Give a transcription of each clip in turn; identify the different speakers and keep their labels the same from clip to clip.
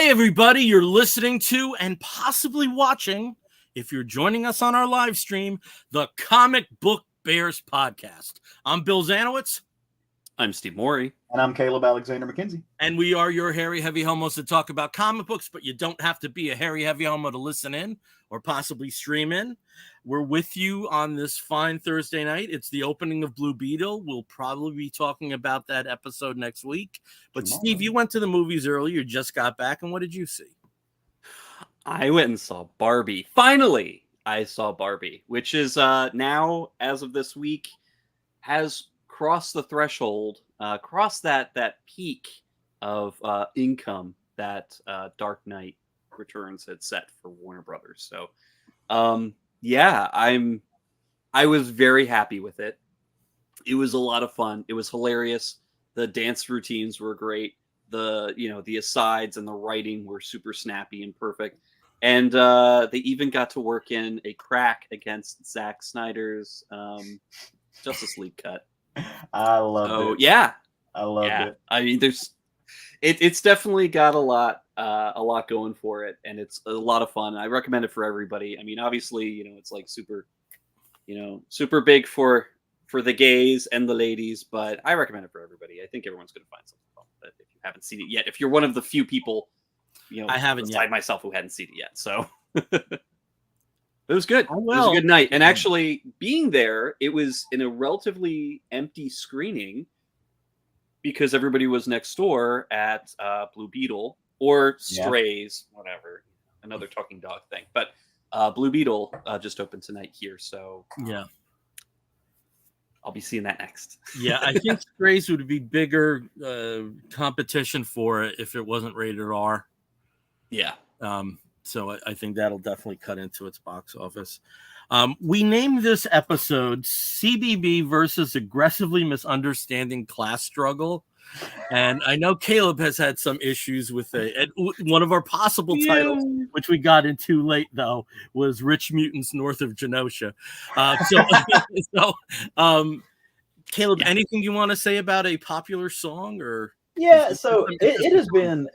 Speaker 1: Hey, everybody, you're listening to and possibly watching, if you're joining us on our live stream, the Comic Book Bears podcast. I'm Bill Zanowitz.
Speaker 2: I'm Steve Morey.
Speaker 3: And I'm Caleb Alexander McKenzie.
Speaker 1: And we are your hairy, heavy homos that talk about comic books, but you don't have to be a hairy, heavy homo to listen in or possibly stream in. We're with you on this fine Thursday night. It's the opening of Blue Beetle. We'll probably be talking about that episode next week. But Steve, you went to the movies earlier. You just got back, and what did you see?
Speaker 2: I went and saw Barbie. Finally, I saw Barbie, which is now, as of this week, has crossed the threshold, crossed that peak of income that Dark Knight Returns had set for Warner Brothers. So, yeah, I was very happy with it. It was a lot of fun. It was hilarious. The dance routines were great. The asides and the writing were super snappy and perfect. And they even got to work in a crack against Zack Snyder's Justice League cut.
Speaker 3: I love it.
Speaker 2: Yeah,
Speaker 3: I love it.
Speaker 2: I mean, it's definitely got a lot going for it, and it's a lot of fun. I recommend it for everybody. I mean, obviously, it's like super big for the gays and the ladies, but I recommend it for everybody. I think everyone's going to find something fun with it if you haven't seen it yet. If you're one of the few people,
Speaker 1: I haven't
Speaker 2: beside
Speaker 1: yet.
Speaker 2: myself who hadn't seen it yet, so. It was good.
Speaker 1: Oh,
Speaker 2: well. It was a good night. And actually, being there, it was in a relatively empty screening because everybody was next door at Blue Beetle or Strays, whatever, another talking dog thing. But Blue Beetle just opened tonight here, so
Speaker 1: yeah,
Speaker 2: I'll be seeing that next.
Speaker 1: Yeah, I think Strays would be bigger competition for it if it wasn't rated R.
Speaker 2: Yeah.
Speaker 1: So I think that'll definitely cut into its box office. We named this episode CBB versus Aggressively Misunderstanding Class Struggle. And I know Caleb has had some issues with it. One of our possible titles, which we got into late, though, was Rich Mutants North of Genosha. Caleb, anything you want to say about a popular song or...
Speaker 3: Yeah, so it has been.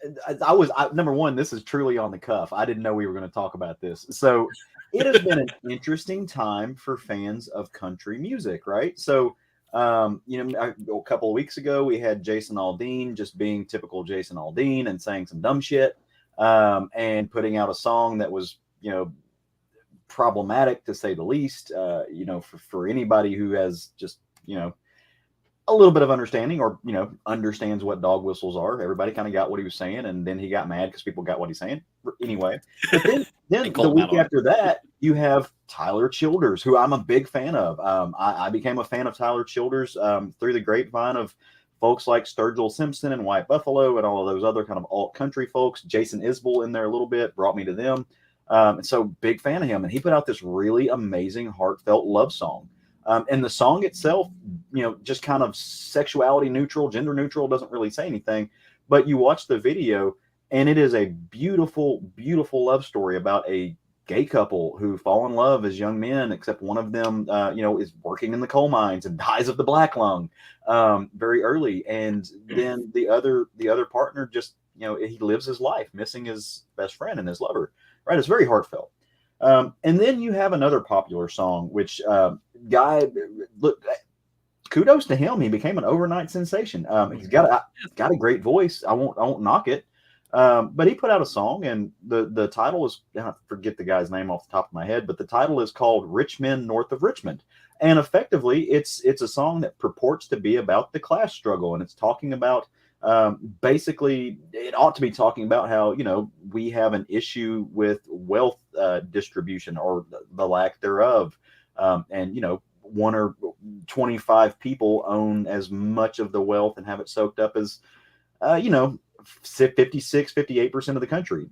Speaker 3: Number one, this is truly on the cuff. I didn't know we were going to talk about this. So it has been an interesting time for fans of country music, right? So, a couple of weeks ago, we had Jason Aldean just being typical Jason Aldean and saying some dumb shit and putting out a song that was, problematic to say the least, for anybody who has just, a little bit of understanding or, understands what dog whistles are. Everybody kind of got what he was saying. And then he got mad because people got what he's saying anyway. But then the week after that, you have Tyler Childers, who I'm a big fan of. I became a fan of Tyler Childers through the grapevine of folks like Sturgill Simpson and White Buffalo and all of those other kind of alt country folks. Jason Isbell in there a little bit brought me to them. And so big fan of him. And he put out this really amazing, heartfelt love song. And the song itself, just kind of sexuality neutral, gender neutral, doesn't really say anything. But you watch the video, and it is a beautiful, beautiful love story about a gay couple who fall in love as young men, except one of them, is working in the coal mines and dies of the black lung very early. And then the other partner just, he lives his life missing his best friend and his lover. Right? It's very heartfelt. And then you have another popular song, which look, kudos to him. He became an overnight sensation. He's got a great voice. I won't knock it. But he put out a song, and the title is, I forget the guy's name off the top of my head, but the title is called Rich Men North of Richmond. And effectively, it's a song that purports to be about the class struggle, and it's talking about basically, it ought to be talking about how, we have an issue with wealth distribution or the lack thereof. And, 1 or 25 people own as much of the wealth and have it soaked up as, 56, 58% of the country.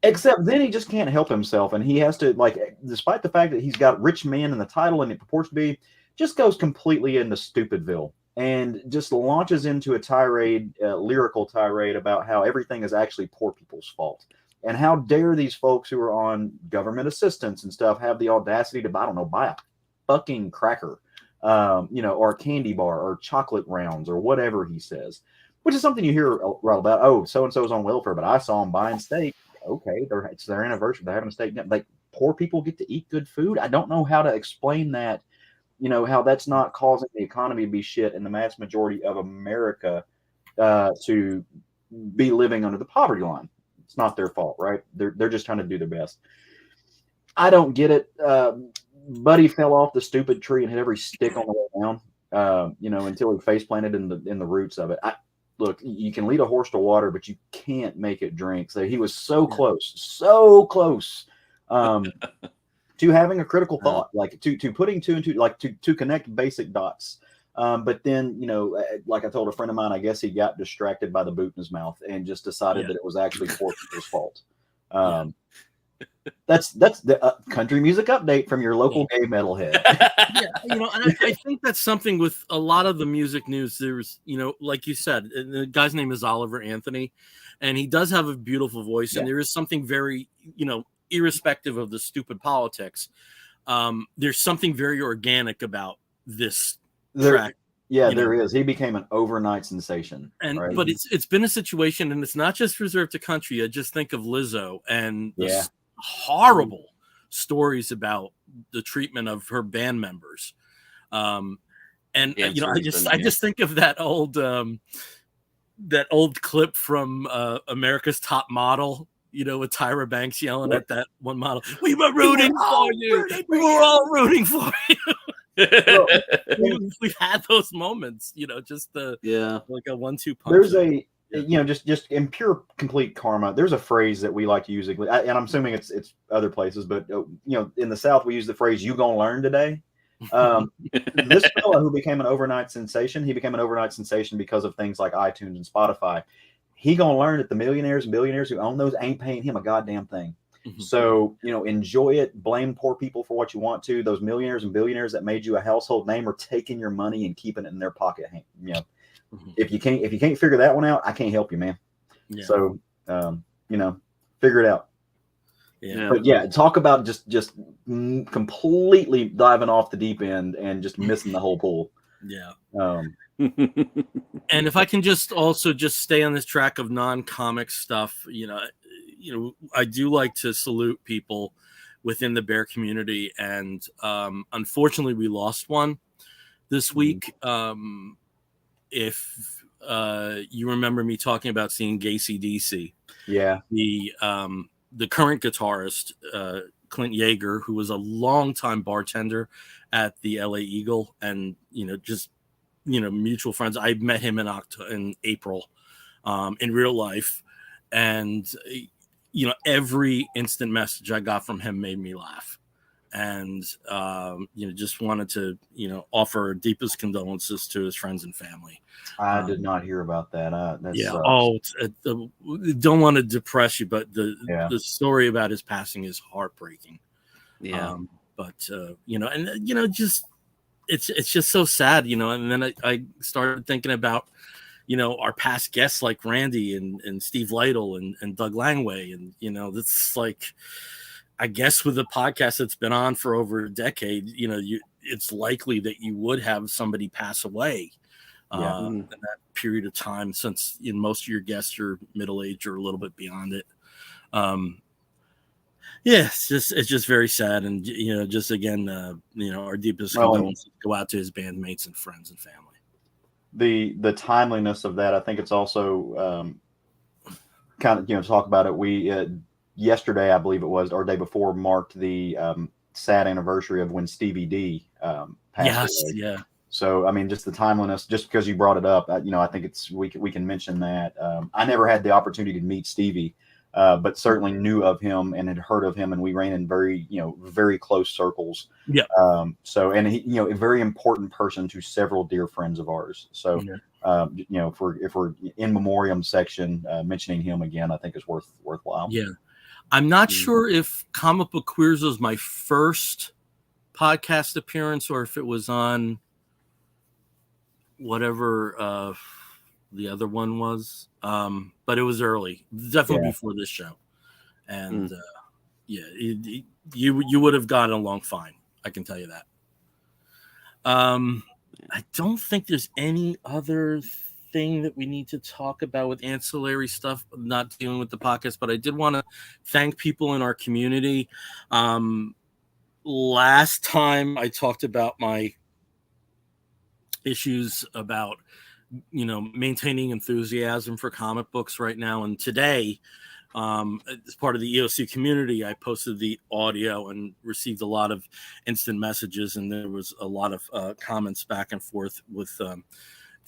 Speaker 3: Except then he just can't help himself. And he has to, despite the fact that he's got rich man in the title and it purports to be, just goes completely into Stupidville. And just launches into a tirade, lyrical tirade about how everything is actually poor people's fault. And how dare these folks who are on government assistance and stuff have the audacity to, buy a fucking cracker, or a candy bar or chocolate rounds or whatever he says. which is something you hear right about. Oh, so and so's on welfare, but I saw them buying steak. Okay, it's their anniversary. They're having a steak dinner. Like poor people get to eat good food. I don't know how to explain that. How that's not causing the economy to be shit and the mass majority of America to be living under the poverty line. It's not their fault, right? They're just trying to do their best. I don't get it. Buddy fell off the stupid tree and hit every stick on the way down. Until he face planted in the roots of it. Look, you can lead a horse to water, but you can't make it drink. So he was so close to having a critical thought, like to putting two and two, like to connect basic dots. But then, like I told a friend of mine, I guess he got distracted by the boot in his mouth and just decided that it was actually poor people's fault. That's the country music update from your local gay metalhead.
Speaker 1: And I think that's something with a lot of the music news. There's, like you said, the guy's name is Oliver Anthony, and he does have a beautiful voice, and there is something very, irrespective of the stupid politics, there's something very organic about this track.
Speaker 3: There is. He became an overnight sensation.
Speaker 1: And but it's been a situation, and it's not just reserved to country. I just think of Lizzo and the horrible stories about the treatment of her band members. I just think of that old clip from America's Top Model, with Tyra Banks yelling at that one model. We were rooting for you. We were all rooting for you. Well, we've had those moments, just like a 1-2 punch.
Speaker 3: There's just in pure complete karma. There's a phrase that we like to use, and I'm assuming it's other places, but in the South we use the phrase "you gonna learn today." This fellow who became an overnight sensation, he became an overnight sensation because of things like iTunes and Spotify. He gonna learn that the millionaires and billionaires who own those ain't paying him a goddamn thing. So, enjoy it. Blame poor people for what you want to. Those millionaires and billionaires that made you a household name are taking your money and keeping it in their pocket. If you can't figure that one out, I can't help you, man. Yeah. So, figure it out. Yeah. But talk about just completely diving off the deep end and just missing the whole pool.
Speaker 1: Yeah. And if I can just stay on this track of non-comic stuff, I do like to salute people within the bear community, and unfortunately we lost one this week. If you remember me talking about seeing Gacy DC, the current guitarist, Clint Yeager, who was a longtime bartender at the LA Eagle, and mutual friends. I met him in April in real life, and every instant message I got from him made me laugh, and just wanted to offer deepest condolences to his friends and family.
Speaker 3: I did not hear about that.
Speaker 1: Don't want to depress you, but the story about his passing is heartbreaking. It's just so sad, and then I started thinking about our past guests like Randy and Steve Lytle and Doug Langway, and that's like, I guess with a podcast that's been on for over a decade, it's likely that you would have somebody pass away in that period of time, since most of your guests are middle-aged or a little bit beyond it. It's just very sad, and just again, our deepest condolences go out to his bandmates and friends and family.
Speaker 3: The timeliness of that, I think it's also kind of talk about it. We yesterday, I believe it was, or day before, marked the sad anniversary of when Stevie D passed away. Yeah. So I mean, just the timeliness. Just because you brought it up, I think we can mention that. I never had the opportunity to meet Stevie. But certainly knew of him and had heard of him, and we ran in very, very close circles. Yeah. And he, a very important person to several dear friends of ours. So, if we're in memoriam section, mentioning him again, I think is worthwhile. Yeah.
Speaker 1: I'm not sure if Comic Book Queers was my first podcast appearance, or if it was on whatever the other one was, but it was early, definitely before this show, and you would have gotten along fine, I can tell you that. I don't think there's any other thing that we need to talk about with ancillary stuff, not dealing with the podcast, but I did want to thank people in our community. Last time I talked about my issues about, maintaining enthusiasm for comic books right now. And today, as part of the EOC community, I posted the audio and received a lot of instant messages, and there was a lot of comments back and forth with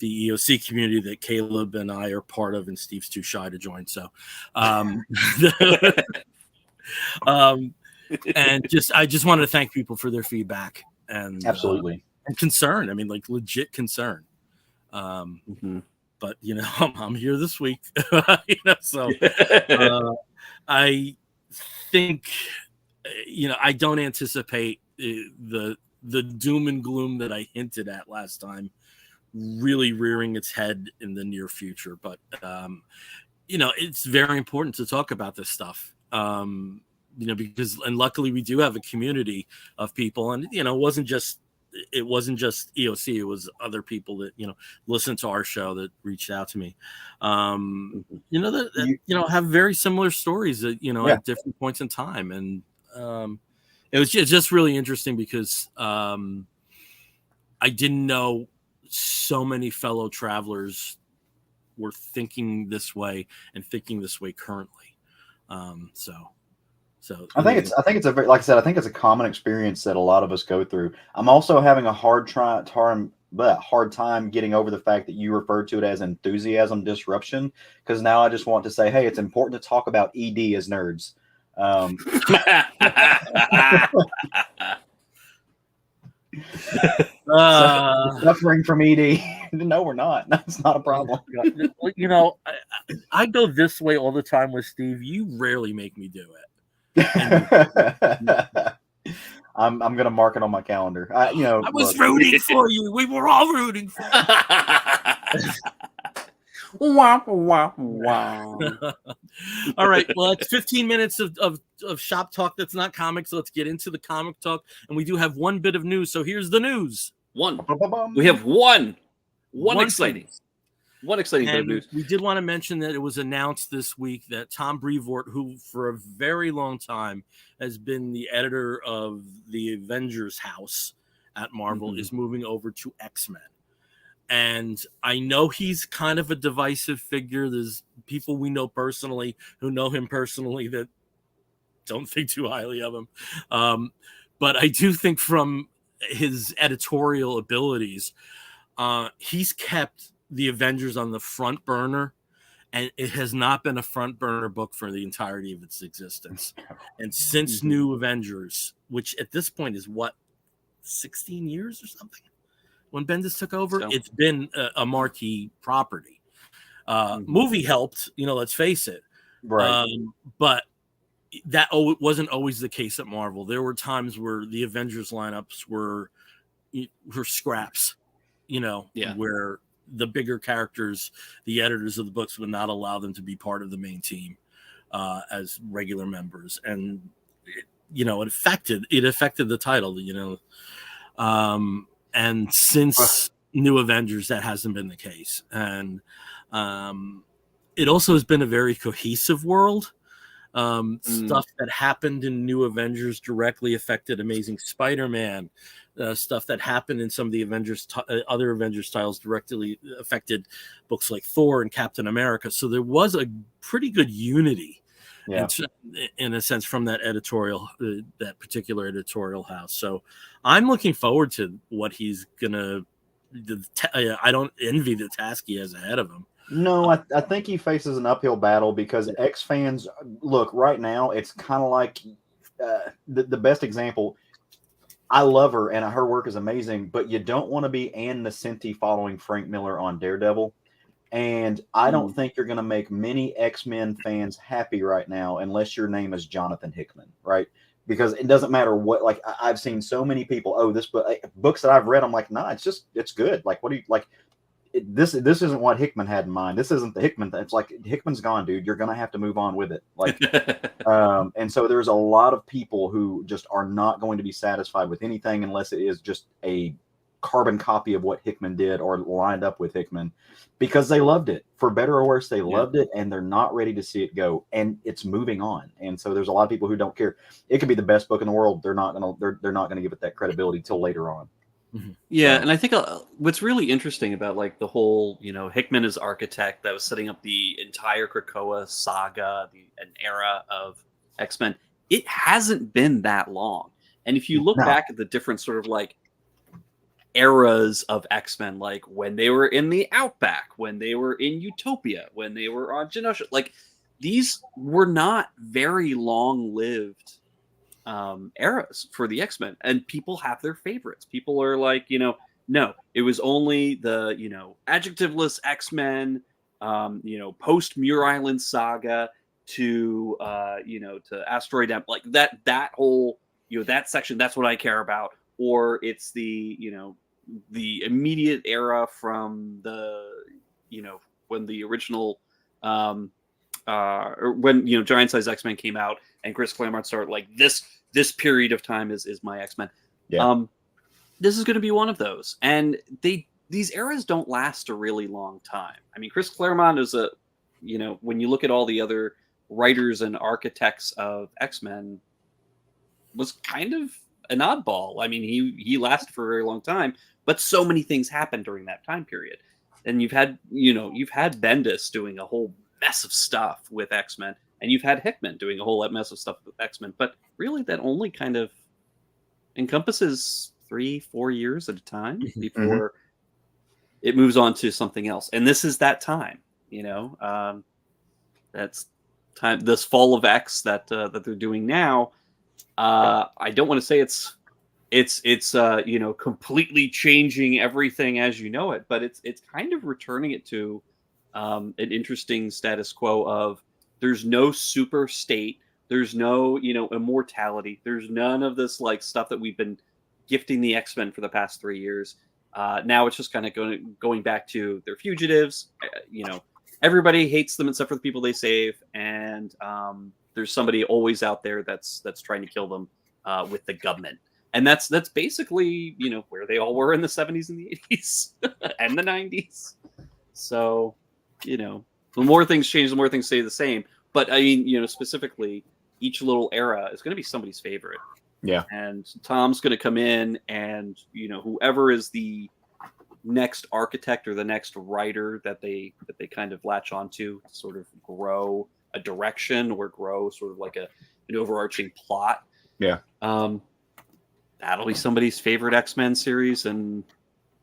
Speaker 1: the EOC community that Caleb and I are part of, and Steve's too shy to join. So, and I just wanted to thank people for their feedback and
Speaker 3: Absolutely.
Speaker 1: And concern. I mean, like legit concern. But I'm here this week. So I think I don't anticipate the doom and gloom that I hinted at last time really rearing its head in the near future. But it's very important to talk about this stuff. Because luckily we do have a community of people, and it wasn't just EOC, it was other people that listened to our show that reached out to me, that have very similar stories that at different points in time. And it was just really interesting because I didn't know so many fellow travelers were thinking this way and thinking this way currently. So
Speaker 3: I think it's a very, like I said, I think it's a common experience that a lot of us go through. I'm also having a hard time getting over the fact that you referred to it as enthusiasm disruption, because now I just want to say, hey, it's important to talk about ED as nerds. Suffering from ED. No, we're not. That's not a problem.
Speaker 1: I go this way all the time with Steve. You rarely make me do it.
Speaker 3: I'm gonna mark it on my calendar. I
Speaker 1: was rooting for you. We were all rooting for you.
Speaker 2: Wow.
Speaker 1: All right. Well, it's 15 minutes of shop talk that's not comics. So let's get into the comic talk. And we do have one bit of news. So here's the news.
Speaker 2: We have one exciting. One exciting bit of news.
Speaker 1: We did want to mention that it was announced this week that Tom Brevoort, who for a very long time has been the editor of the Avengers house at Marvel, is moving over to X-Men. And I know he's kind of a divisive figure. There's people we know personally who know him personally that don't think too highly of him. But I do think from his editorial abilities, he's kept the Avengers on the front burner, and it has not been a front burner book for the entirety of its existence. And since New Avengers, which at this point is 16 years or something, when Bendis took over, it's been a marquee property. Movie helped, let's face it.
Speaker 3: Right.
Speaker 1: But that wasn't always the case at Marvel. There were times where the Avengers lineups were scraps, where the bigger characters, the editors of the books, would not allow them to be part of the main team as regular members, and it affected the title. And since New Avengers, that hasn't been the case, and it also has been a very cohesive world. Stuff that happened in New Avengers directly affected Amazing Spider-Man. Stuff that happened in some of the other Avengers titles directly affected books like Thor and Captain America. So there was a pretty good unity, in a sense, from that particular editorial house. So I'm looking forward to what he's gonna. I don't envy the task he has ahead of him.
Speaker 3: No, I think he faces an uphill battle because X fans look right now. It's kind of like the best example. I love her and her work is amazing, but you don't want to be Ann Nocenti following Frank Miller on Daredevil. And I don't think you're going to make many X-Men fans happy right now unless your name is Jonathan Hickman, right? Because it doesn't matter what, like, I've seen so many people, this book, books that I've read, I'm like, nah, it's good. Like, what do you, like, this isn't what Hickman had in mind. This isn't the Hickman. It's like, Hickman's gone, dude. You're going to have to move on with it. Like, and so there's a lot of people who just are not going to be satisfied with anything unless it is just a carbon copy of what Hickman did or lined up with Hickman, because they loved it. For better or worse, they loved it, and they're not ready to see it go. And it's moving on. And so there's a lot of people who don't care. It could be the best book in the world. They're not gonna give it that credibility till later on.
Speaker 2: Yeah,
Speaker 3: So.
Speaker 2: and I think what's really interesting about like the whole, Hickman as architect that was setting up the entire Krakoa saga, an era of X-Men, it hasn't been that long. And if you look back at the different sort of like eras of X-Men, like when they were in the Outback, when they were in Utopia, when they were on Genosha, like these were not very long-lived eras for the X-Men, and people have their favorites. People are like, no, it was only the, adjectiveless X-Men, post Muir Island saga to, to Asteroid M, like that whole, that section, that's what I care about. Or it's the, the immediate era from the, when the original, or when, Giant Size X-Men came out and Chris Claremont started like this period of time is my X-Men.
Speaker 3: Yeah.
Speaker 2: This is going to be one of those. And these eras don't last a really long time. I mean, Chris Claremont is when you look at all the other writers and architects of X-Men, was kind of an oddball. I mean, he lasted for a very long time, but so many things happened during that time period. And you've had Bendis doing a whole mess of stuff with X-Men, and you've had Hickman doing a whole mess of stuff with X-Men, but really that only kind of encompasses 3-4 years at a time before it moves on to something else. And this is that time, that's time, this fall of X that they're doing now. I don't want to say it's completely changing everything as you know it, but it's kind of returning it to an interesting status quo of there's no super state, there's no immortality, there's none of this like stuff that we've been gifting the X-Men for the past 3 years. Now it's just kind of going back to they're fugitives. Everybody hates them except for the people they save, and there's somebody always out there that's trying to kill them with the government. And that's basically where they all were in the 70s and the 80s and the 90s. So the more things change, the more things stay the same. But I mean, specifically, each little era is going to be somebody's favorite.
Speaker 3: Yeah.
Speaker 2: And Tom's going to come in, and whoever is the next architect or the next writer that they kind of latch onto to sort of grow a direction or grow sort of like an overarching plot.
Speaker 3: Yeah.
Speaker 2: That'll be somebody's favorite X-Men series, and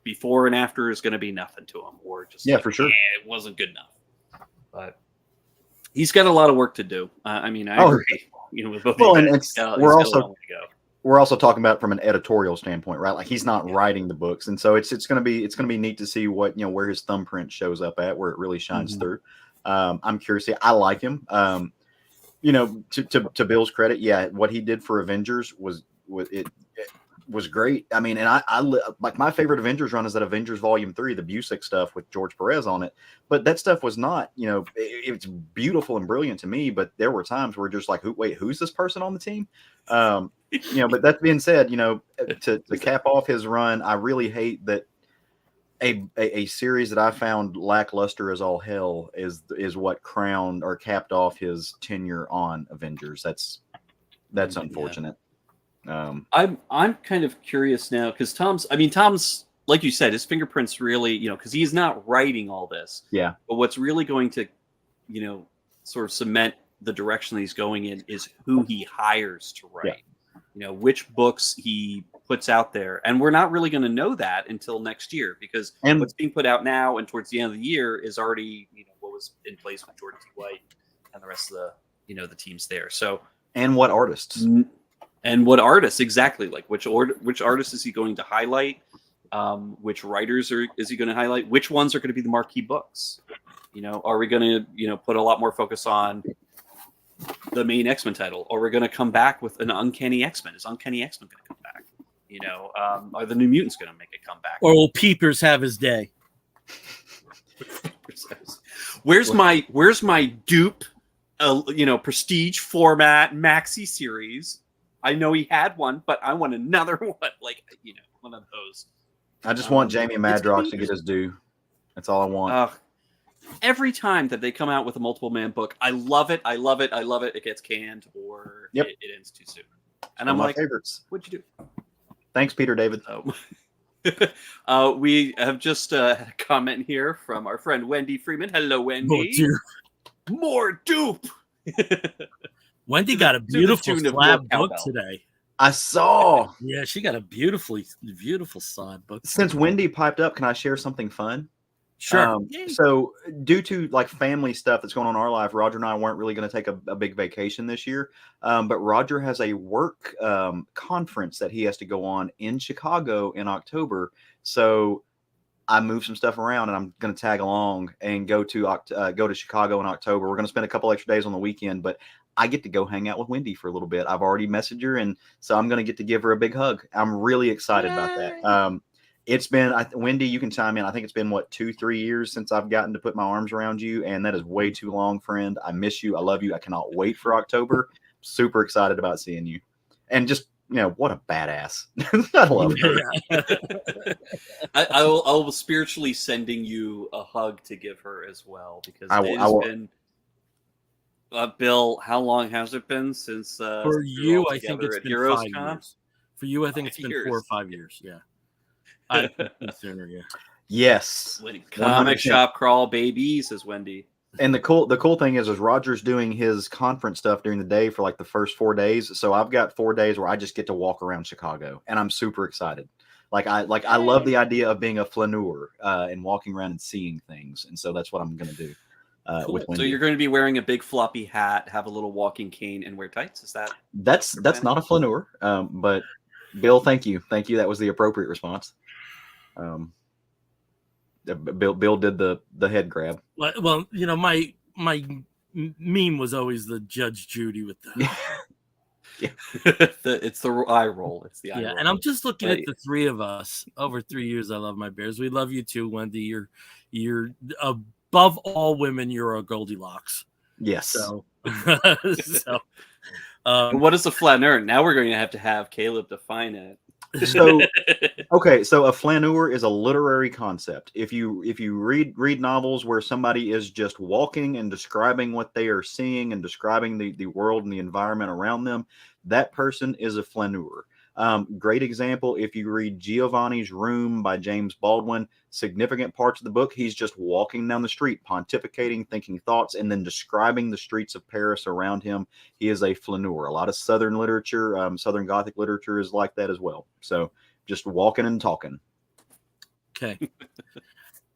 Speaker 2: before and after is going to be nothing to him, or just
Speaker 3: for sure.
Speaker 2: It wasn't good enough. But he's got a lot of work to do. I mean, I agree. With both. Well, and
Speaker 3: we're also talking about from an editorial standpoint, right? Like he's not writing the books, and so it's going to be neat to see what where his thumbprint shows up at, where it really shines through. I'm curious. I like him. To Bill's credit, what he did for Avengers was great. I mean, and I like my favorite Avengers run is that Avengers Volume 3, the Busiek stuff with George Perez on it. But that stuff was not, it's beautiful and brilliant to me. But there were times where just like, who's this person on the team? But that being said, to cap off his run, I really hate that a series that I found lackluster as all hell is what crowned or capped off his tenure on Avengers. That's unfortunate.
Speaker 2: I'm kind of curious now because Tom's like you said, his fingerprints really, because he's not writing all this.
Speaker 3: Yeah.
Speaker 2: But what's really going to, sort of cement the direction that he's going in is who he hires to write. Yeah. Which books he puts out there, and we're not really going to know that until next year because what's being put out now and towards the end of the year is already, what was in place with Jordan T. White and the rest of the, the teams there. So
Speaker 3: and what artists.
Speaker 2: And what artists exactly? Like which artists is he going to highlight? Which writers is he going to highlight? Which ones are going to be the marquee books? Are we going to put a lot more focus on the main X-Men title? Or are we going to come back with an Uncanny X-Men? Is Uncanny X-Men going to come back? Are the New Mutants going to make a comeback?
Speaker 1: Or will Peepers have his day?
Speaker 2: Where's my dupe? Prestige format maxi series. I know he had one, but I want another one. Like, one of those.
Speaker 3: I just want Jamie
Speaker 2: it's gonna
Speaker 3: Madrox
Speaker 2: be
Speaker 3: to get his due. That's all I want.
Speaker 2: every time that they come out with a multiple man book, I love it. I love it. I love it. It gets canned or
Speaker 3: Yep.
Speaker 2: it ends too soon. And
Speaker 3: One
Speaker 2: I'm
Speaker 3: of my
Speaker 2: like,
Speaker 3: favorites.
Speaker 2: what'd you do?
Speaker 3: Thanks, Peter David.
Speaker 2: We have just had a comment here from our friend Wendy Freeman. Hello, Wendy.
Speaker 1: dear.
Speaker 2: More dupe.
Speaker 1: Wendy got a beautiful slab book today.
Speaker 3: I saw.
Speaker 1: Yeah, she got a beautiful slab book.
Speaker 3: Since Wendy piped up, can I share something fun?
Speaker 1: Sure.
Speaker 3: So due to like family stuff that's going on in our life, Roger and I weren't really going to take a big vacation this year. But Roger has a work conference that he has to go on in Chicago in October. So I moved some stuff around and I'm going to tag along and go to Chicago in October. We're going to spend a couple extra days on the weekend, but I get to go hang out with Wendy for a little bit. I've already messaged her, and so I'm going to get to give her a big hug. I'm really excited about that. It's been, Wendy, you can chime in. I think it's been, 2-3 years since I've gotten to put my arms around you, and that is way too long, friend. I miss you. I love you. I cannot wait for October. Super excited about seeing you. And just, what a badass. I love her.
Speaker 2: I will spiritually sending you a hug to give her as well, because it's been... Bill, how long has it been since
Speaker 1: for you? I think it's been
Speaker 2: Heroes
Speaker 1: 5
Speaker 2: Con?
Speaker 1: years. For you, I think it's been 4 or 5 years. Yeah, I think sooner. Yeah.
Speaker 3: Yes.
Speaker 2: Comic shop crawl, baby, says Wendy.
Speaker 3: And the cool thing is Roger's doing his conference stuff during the day for like the first 4 days. So I've got 4 days where I just get to walk around Chicago, and I'm super excited. I love the idea of being a flaneur and walking around and seeing things, and so that's what I'm going to do.
Speaker 2: Cool. So you're going to be wearing a big floppy hat, have a little walking cane, and wear tights? Is that?
Speaker 3: That's not a flaneur, but Bill, thank you. That was the appropriate response. Bill did the head grab.
Speaker 1: Well, my meme was always the Judge Judy with the.
Speaker 3: Yeah.
Speaker 2: It's the eye roll. It's the eye roll.
Speaker 1: And I'm just looking at the three of us over 3 years. I love my Bears. We love you too, Wendy. You're above all women. You're a Goldilocks.
Speaker 3: Yes.
Speaker 1: So
Speaker 2: what is a flaneur? Now we're going to have Caleb define it.
Speaker 3: So okay, so a flaneur is a literary concept. If you read novels where somebody is just walking and describing what they are seeing and describing the world and the environment around them, that person is a flaneur. Great example, if you read Giovanni's Room by James Baldwin, significant parts of the book, he's just walking down the street, pontificating, thinking thoughts, and then describing the streets of Paris around him. He is a flaneur. A lot of Southern literature, Southern Gothic literature is like that as well. So just walking and talking.
Speaker 1: Okay.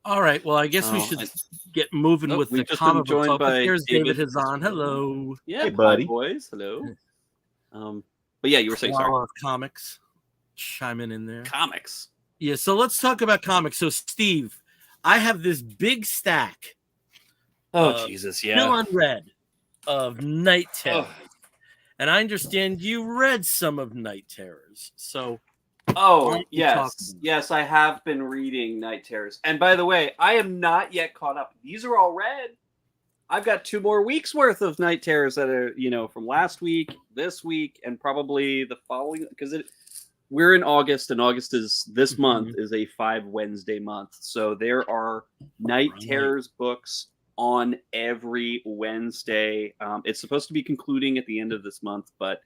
Speaker 1: All right. Well, I guess we should get moving with the comic book topic. Here's David Hazan. Hello.
Speaker 2: Yeah,
Speaker 3: hey, buddy.
Speaker 2: Hi, boys. Hello. But yeah, you were saying, sorry.
Speaker 1: Comics. Chiming in there.
Speaker 2: Comics.
Speaker 1: Yeah, so let's talk about comics. So, Steve, I have this big stack.
Speaker 2: Jesus,
Speaker 1: still unread of Night Terrors. And I understand you read some of Night Terrors. So,
Speaker 2: yes, I have been reading Night Terrors. And by the way, I am not yet caught up. These are all read. I've got 2 more weeks worth of Night Terrors that are, from last week, this week, and probably the following, because we're in August, and August is this month is a 5 Wednesday month. So there are Night Terrors books on every Wednesday. It's supposed to be concluding at the end of this month, but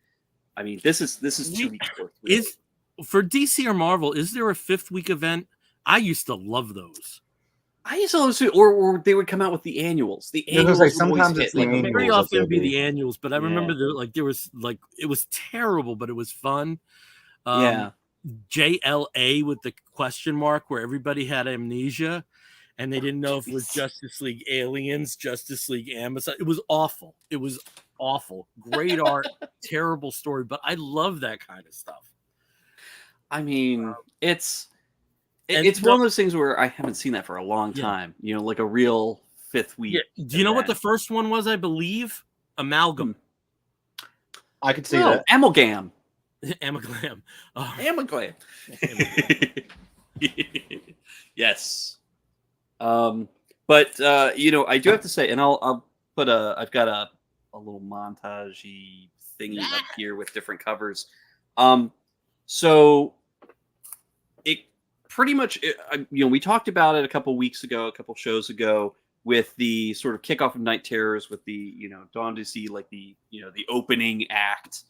Speaker 2: I mean, this is 2 weeks worth. Really.
Speaker 1: For DC or Marvel, is there a 5th week event? I used to love those.
Speaker 2: I used to listen to, or they would come out with the annuals. The annuals
Speaker 3: sometimes it's
Speaker 1: like very often it'd be the annuals, but I remember there was it was terrible, but it was fun. JLA with the question mark where everybody had amnesia and they didn't know if it was Justice League Aliens, Justice League Amazon. It was awful. It was awful. Great art, terrible story, but I love that kind of stuff.
Speaker 2: I mean, it's one of those things where I haven't seen that for a long time. Like a real 5th week.
Speaker 1: Yeah. Do you know what the first one was? I believe Amalgam.
Speaker 3: I could see that.
Speaker 2: Amalgam.
Speaker 1: Amalgam. Oh.
Speaker 2: Amalgam. Yes. But I do have to say, and I'll put I've got a little montage-y thingy up here with different covers. So it pretty much, we talked about it a couple weeks ago, a couple shows ago, with the sort of kickoff of Night Terrors, with the Dawn to See, like the the opening act,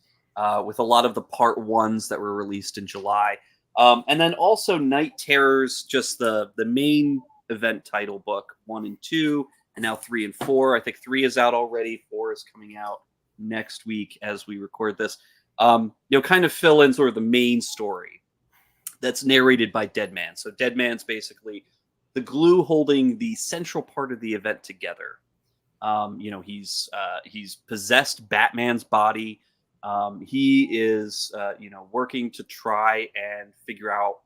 Speaker 2: with a lot of the part ones that were released in July, and then also Night Terrors, just the main event title book 1 and 2, and now 3 and 4. I think 3 is out already. 4 is coming out next week as we record this. Kind of fill in sort of the main story that's narrated by Deadman. So Deadman's basically the glue holding the central part of the event together. He's possessed Batman's body. He is working to try and figure out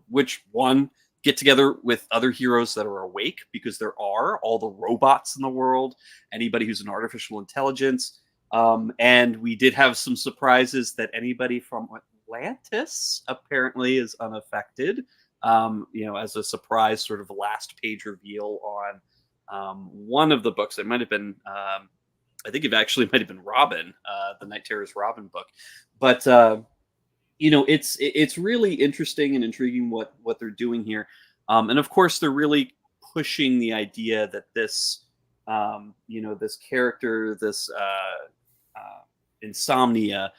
Speaker 2: which one, get together with other heroes that are awake, because there are all the robots in the world, anybody who's an artificial intelligence. And we did have some surprises that anybody from Atlantis apparently is unaffected. As a surprise sort of last page reveal on one of the books. It might have been, I think it actually might have been Robin, the Night Terrors Robin book. But it's really interesting and intriguing what they're doing here. And of course, they're really pushing the idea that this, this character, this Insomnia,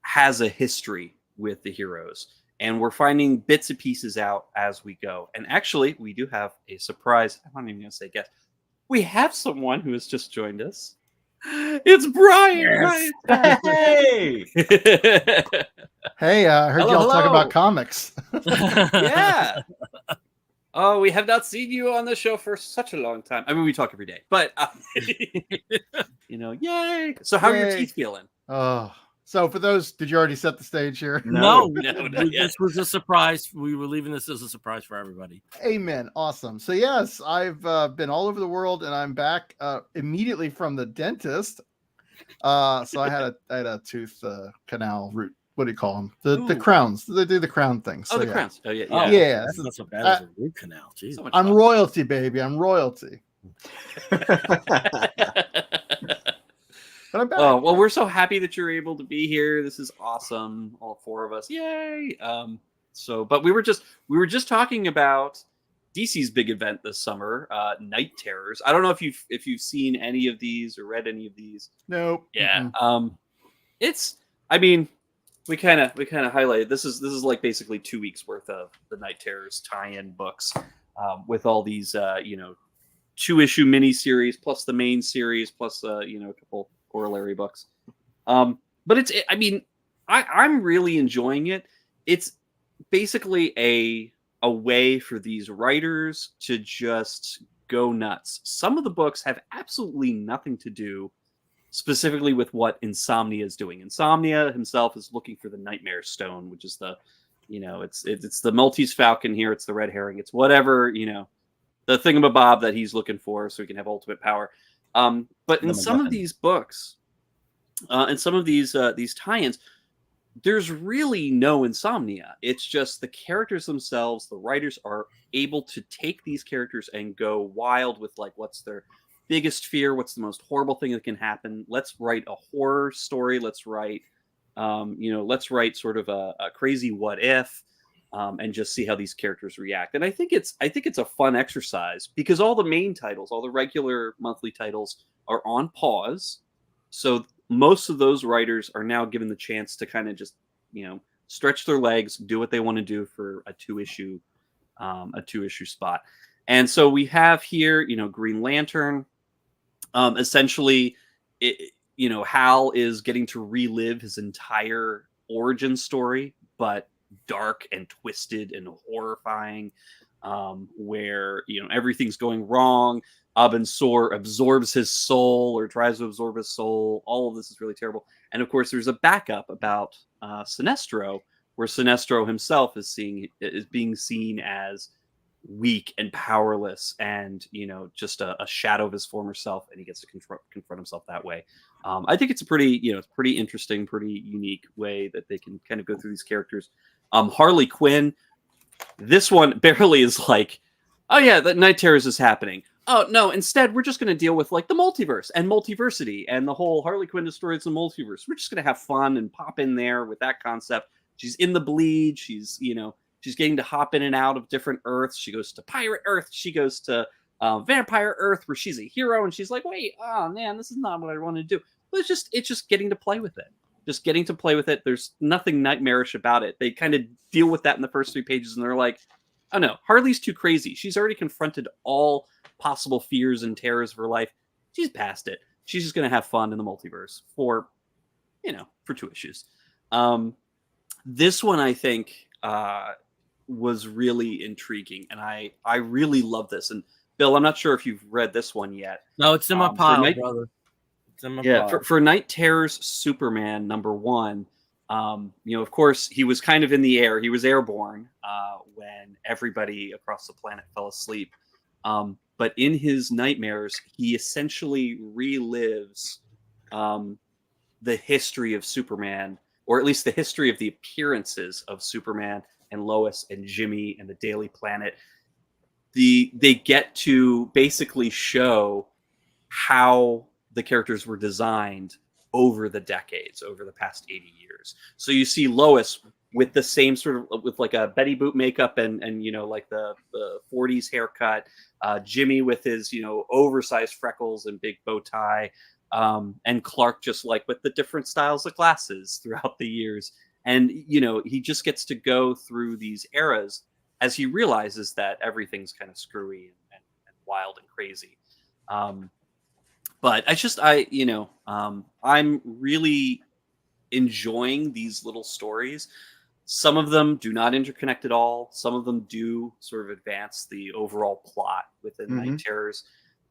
Speaker 2: has a history with the heroes. And we're finding bits and pieces out as we go. And actually, we do have a surprise. I'm not even going to say guess. We have someone who has just joined us. It's Brian.
Speaker 3: Yes. Hey.
Speaker 4: Hey, I heard y'all talk
Speaker 2: hello.
Speaker 4: about comics.
Speaker 2: Yeah. Oh, we have not seen you on the show for such a long time. I mean, we talk every day, but yay. So how are your
Speaker 4: Yay.
Speaker 2: teeth feeling?
Speaker 4: Oh, so for those, did you already set the stage here?
Speaker 1: No,
Speaker 2: not yet.
Speaker 1: this was a surprise. We were leaving this as a surprise for everybody.
Speaker 4: Amen. Awesome. So yes, I've been all over the world, and I'm back immediately from the dentist. So I had a tooth canal root. What do you call them? The crowns. They do the crown things.
Speaker 2: Oh,
Speaker 4: So,
Speaker 2: the
Speaker 4: yeah.
Speaker 2: crowns. Oh, yeah.
Speaker 1: Oh,
Speaker 4: Yeah.
Speaker 1: That's not so bad as a root canal. Jeez.
Speaker 2: So much
Speaker 4: I'm
Speaker 2: fun.
Speaker 4: royalty, baby. I'm royalty. But I'm back.
Speaker 2: Oh, well, we're so happy that you're able to be here. This is awesome. All 4 of us. Yay. But we were just talking about DC's big event this summer, Night Terrors. I don't know if you've seen any of these or read any of these.
Speaker 4: Nope.
Speaker 2: Yeah.
Speaker 4: Mm-mm.
Speaker 2: We kind of highlighted this is like basically 2 weeks worth of the Night Terrors tie-in books, with all these 2-issue miniseries plus the main series plus a couple corollary books. But I'm really enjoying it. It's basically a way for these writers to just go nuts. Some of the books have absolutely nothing to do specifically with what Insomnia is doing. Insomnia himself is looking for the Nightmare Stone, which is the, it's the Maltese Falcon here. It's the red herring. It's whatever, the thingamabob that he's looking for so he can have ultimate power. But in some of these books, and some of these tie-ins, there's really no Insomnia. It's just the characters themselves. The writers are able to take these characters and go wild with like what's their biggest fear, what's the most horrible thing that can happen. Let's write a horror story. Let's write sort of a crazy what if, and just see how these characters react. And I think it's a fun exercise because all the main titles, all the regular monthly titles are on pause. So most of those writers are now given the chance to kind of just, stretch their legs, do what they want to do for a 2-issue spot. And so we have here, Green Lantern. Essentially, Hal is getting to relive his entire origin story, but dark and twisted and horrifying, where everything's going wrong. Abin Sur absorbs his soul or tries to absorb his soul. All of this is really terrible. And of course, there's a backup about Sinestro, where Sinestro himself is being seen as weak and powerless, and just a shadow of his former self, and he gets to confront himself that way. I think it's a pretty pretty interesting, pretty unique way that they can kind of go through these characters. Harley Quinn, this one barely is like, oh yeah, the Night Terrors is happening. Oh no, instead we're just going to deal with like the multiverse and multiversity and the whole Harley Quinn destroys the multiverse. We're just going to have fun and pop in there with that concept. She's in the bleed. She's She's getting to hop in and out of different Earths. She goes to Pirate Earth. She goes to Vampire Earth, where she's a hero, and she's like, wait, oh man, this is not what I want to do. But it's just getting to play with it. Just getting to play with it. There's nothing nightmarish about it. They kind of deal with that in the first 3 pages, and they're like, oh no, Harley's too crazy. She's already confronted all possible fears and terrors of her life. She's past it. She's just going to have fun in the multiverse for 2 issues. This one, I think, was really intriguing, and I really love this. And Bill, I'm not sure if you've read this one yet.
Speaker 1: No, it's in my pile, brother. It's in my pile.
Speaker 2: For Night Terror's Superman #1, of course, he was kind of in the air. He was airborne when everybody across the planet fell asleep. But in his nightmares, he essentially relives the history of Superman, or at least the history of the appearances of Superman and Lois and Jimmy and the Daily Planet. They get to basically show how the characters were designed over the decades, over the past 80 years. So you see Lois with the same sort of, with like a Betty Boop makeup and like the 40s haircut, Jimmy with his, oversized freckles and big bow tie, and Clark just like with the different styles of glasses throughout the years. And, he just gets to go through these eras as he realizes that everything's kind of screwy and wild and crazy. But I'm really enjoying these little stories. Some of them do not interconnect at all. Some of them do sort of advance the overall plot within Night Terrors.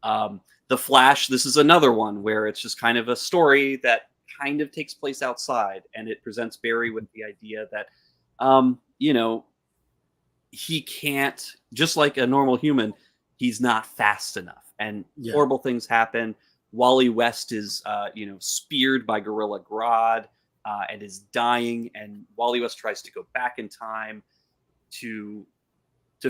Speaker 2: The Flash, this is another one where it's just kind of a story that kind of takes place outside, and it presents Barry with the idea that, he can't, just like a normal human, he's not fast enough, and horrible things happen. Wally West is, speared by Gorilla Grodd and is dying, and Wally West tries to go back in time to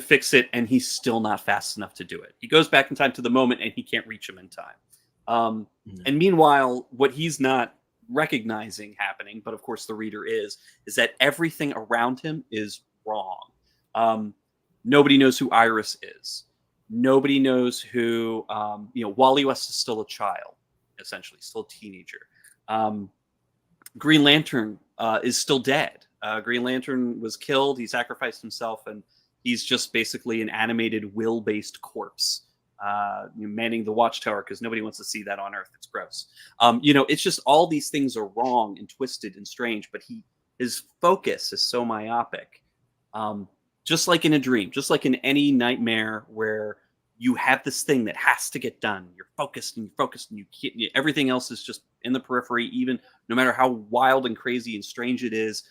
Speaker 2: fix it, and he's still not fast enough to do it. He goes back in time to the moment, and he can't reach him in time. And meanwhile, what he's not recognizing happening, but of course the reader is that everything around him is wrong. Nobody knows who Iris is. Nobody knows who, Wally West is still a child, essentially, still a teenager. Green Lantern is still dead. Green Lantern was killed. He sacrificed himself, and he's just basically an animated will-based corpse, manning the watchtower, because nobody wants to see that on Earth. It's gross. It's just all these things are wrong and twisted and strange, but his focus is so myopic. Just like in a dream, just like in any nightmare where you have this thing that has to get done. You're focused and you can't, everything else is just in the periphery, even no matter how wild and crazy and strange it is.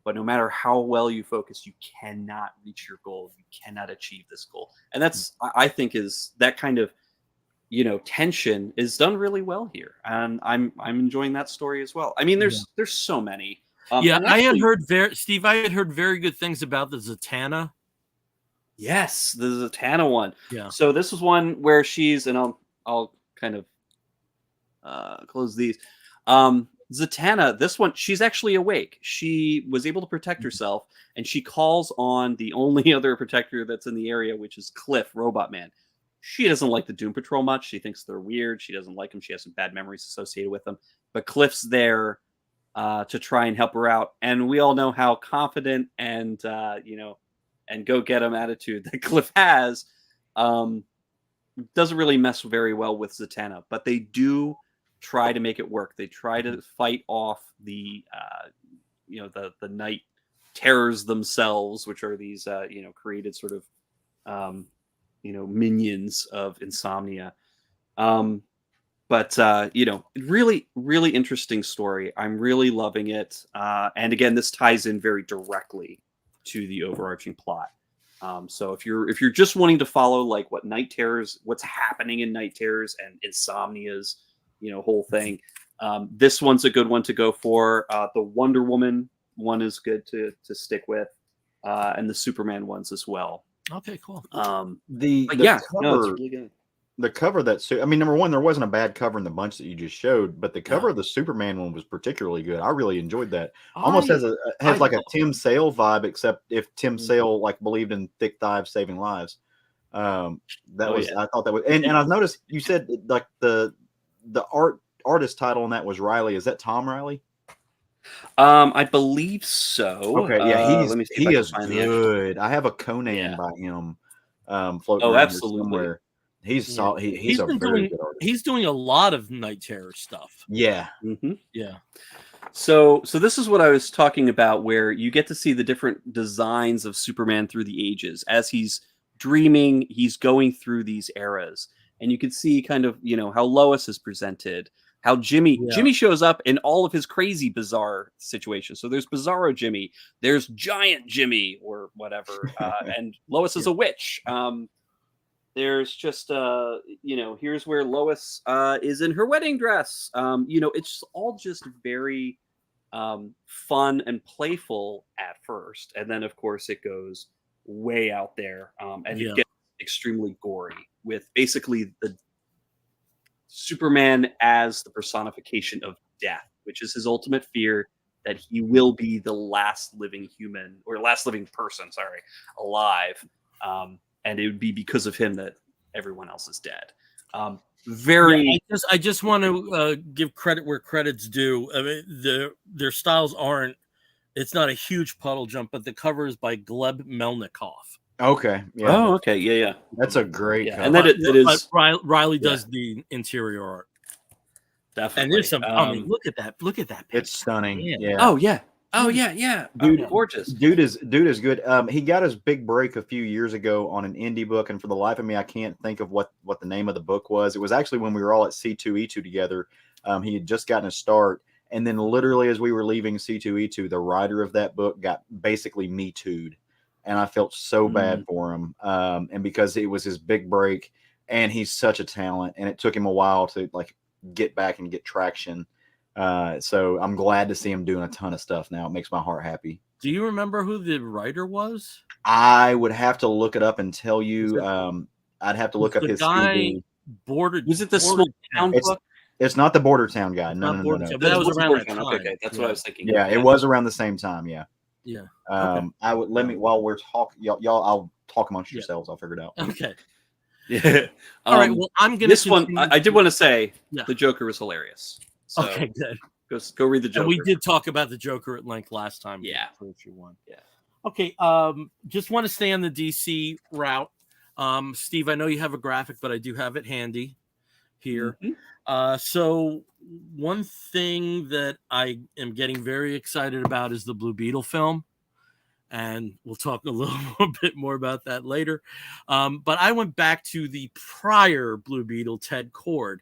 Speaker 2: But no matter how well you focus, you cannot reach your goal. You cannot achieve this goal. And that's, I think, is that kind of, tension is done really well here. And I'm enjoying that story as well. I mean, there's so many.
Speaker 1: I had heard very good things about the Zatanna.
Speaker 2: Yes, the Zatanna one.
Speaker 1: Yeah.
Speaker 2: So this is one where she's, and I'll kind of close these. Zatanna, this one, she's actually awake. She was able to protect herself, and she calls on the only other protector that's in the area, which is Cliff, Robot Man. She doesn't like the Doom Patrol much. She thinks they're weird. She doesn't like them. She has some bad memories associated with them. But Cliff's there to try and help her out. And we all know how confident and, and go-get-em attitude that Cliff has. Doesn't really mess very well with Zatanna. But they do try to make it work. They try to fight off the night terrors themselves, which are these, created sort of, minions of insomnia. But really, really interesting story. I'm really loving it. And again, this ties in very directly to the overarching plot. So if you're just wanting to follow like what Night Terrors, what's happening in Night Terrors and Insomnia's, whole thing, this one's a good one to go for. The Wonder Woman one is good to stick with, and the Superman ones as well.
Speaker 1: Okay, cool.
Speaker 3: The
Speaker 2: it's
Speaker 3: cover,
Speaker 2: really good.
Speaker 3: the cover I mean, number one, there wasn't a bad cover in the bunch that you just showed, but the cover of the Superman one was particularly good. I really enjoyed that. Almost has like a Tim Sale vibe, except if Tim Sale like believed in thick thighs saving lives. I thought that was, and I've noticed you said like the artist title on that was Riley. Is that Tom Riley?
Speaker 2: I believe so.
Speaker 3: Okay, yeah,
Speaker 2: let me see
Speaker 3: he
Speaker 2: if I
Speaker 3: is
Speaker 2: can find the actual.
Speaker 3: good. I have a Conan by him floating
Speaker 2: Oh,
Speaker 3: around here
Speaker 2: absolutely.
Speaker 3: somewhere. He's
Speaker 1: Yeah.
Speaker 3: he's a very good artist.
Speaker 1: He's doing a lot of Night Terror stuff.
Speaker 3: Yeah.
Speaker 1: Yeah.
Speaker 2: So this is what I was talking about, where you get to see the different designs of Superman through the ages. As he's dreaming, he's going through these eras, and you can see kind of, you know, how Lois is presented, how Jimmy shows up in all of his crazy, bizarre situations. So there's Bizarro Jimmy, there's Giant Jimmy, or whatever, and Lois is a witch. There's just, you know, here's where Lois is in her wedding dress. You know, it's all just very fun and playful at first. And then, of course, it goes way out there. And it gets extremely gory with basically the Superman as the personification of death, which is his ultimate fear, that he will be the last living human, or last living person, alive. And it would be because of him that everyone else is dead.
Speaker 1: I just want to give credit where credit's due. I mean, their styles aren't. It's not a huge puddle jump, but the cover is by Gleb Melnikov.
Speaker 3: Okay. Yeah.
Speaker 2: Oh, okay. Yeah.
Speaker 3: That's a great cover.
Speaker 2: And that it is.
Speaker 1: Riley does the interior art.
Speaker 2: Definitely.
Speaker 1: And there's some. I mean, look at that. Look at that.
Speaker 3: It's stunning. Yeah.
Speaker 2: Oh yeah.
Speaker 3: Dude,
Speaker 2: gorgeous.
Speaker 3: Dude is good. He got his big break a few years ago on an indie book, and for the life of me, I can't think of what the name of the book was. It was actually when we were all at C2E2 together. He had just gotten a start, and then literally as we were leaving C2E2, the writer of that book got basically Me Too'd, and I felt so bad for him. And because it was his big break, and he's such a talent, and it took him a while to like get back and get traction. So I'm glad to see him doing a ton of stuff now. It makes my heart happy.
Speaker 1: Do you remember who the writer was?
Speaker 3: I would have to look it up and tell you. I'd have to look up his CV.
Speaker 2: Was it the Small Town book?
Speaker 3: It's not the Border Town guy. No.
Speaker 1: But that was around that time.
Speaker 2: Okay, that's what I was thinking.
Speaker 3: Yeah, it was around the same time. Yeah.
Speaker 1: Okay.
Speaker 3: I would while we're talking, y'all. I'll talk amongst yourselves. I'll figure it out.
Speaker 1: Okay.
Speaker 2: Yeah.
Speaker 1: All right. Well, I'm gonna.
Speaker 2: This one, I did want to say, the Joker was hilarious. So
Speaker 1: okay, good.
Speaker 2: Go read the Joker.
Speaker 1: And we did talk about the Joker at length last time.
Speaker 2: Yeah.
Speaker 1: Yeah. Okay. Just want to stay on the DC route. Steve, I know you have a graphic, but I do have it handy here. So one thing that I am getting very excited about is the Blue Beetle film. And we'll talk a little bit more about that later. But I went back to the prior Blue Beetle, Ted Kord.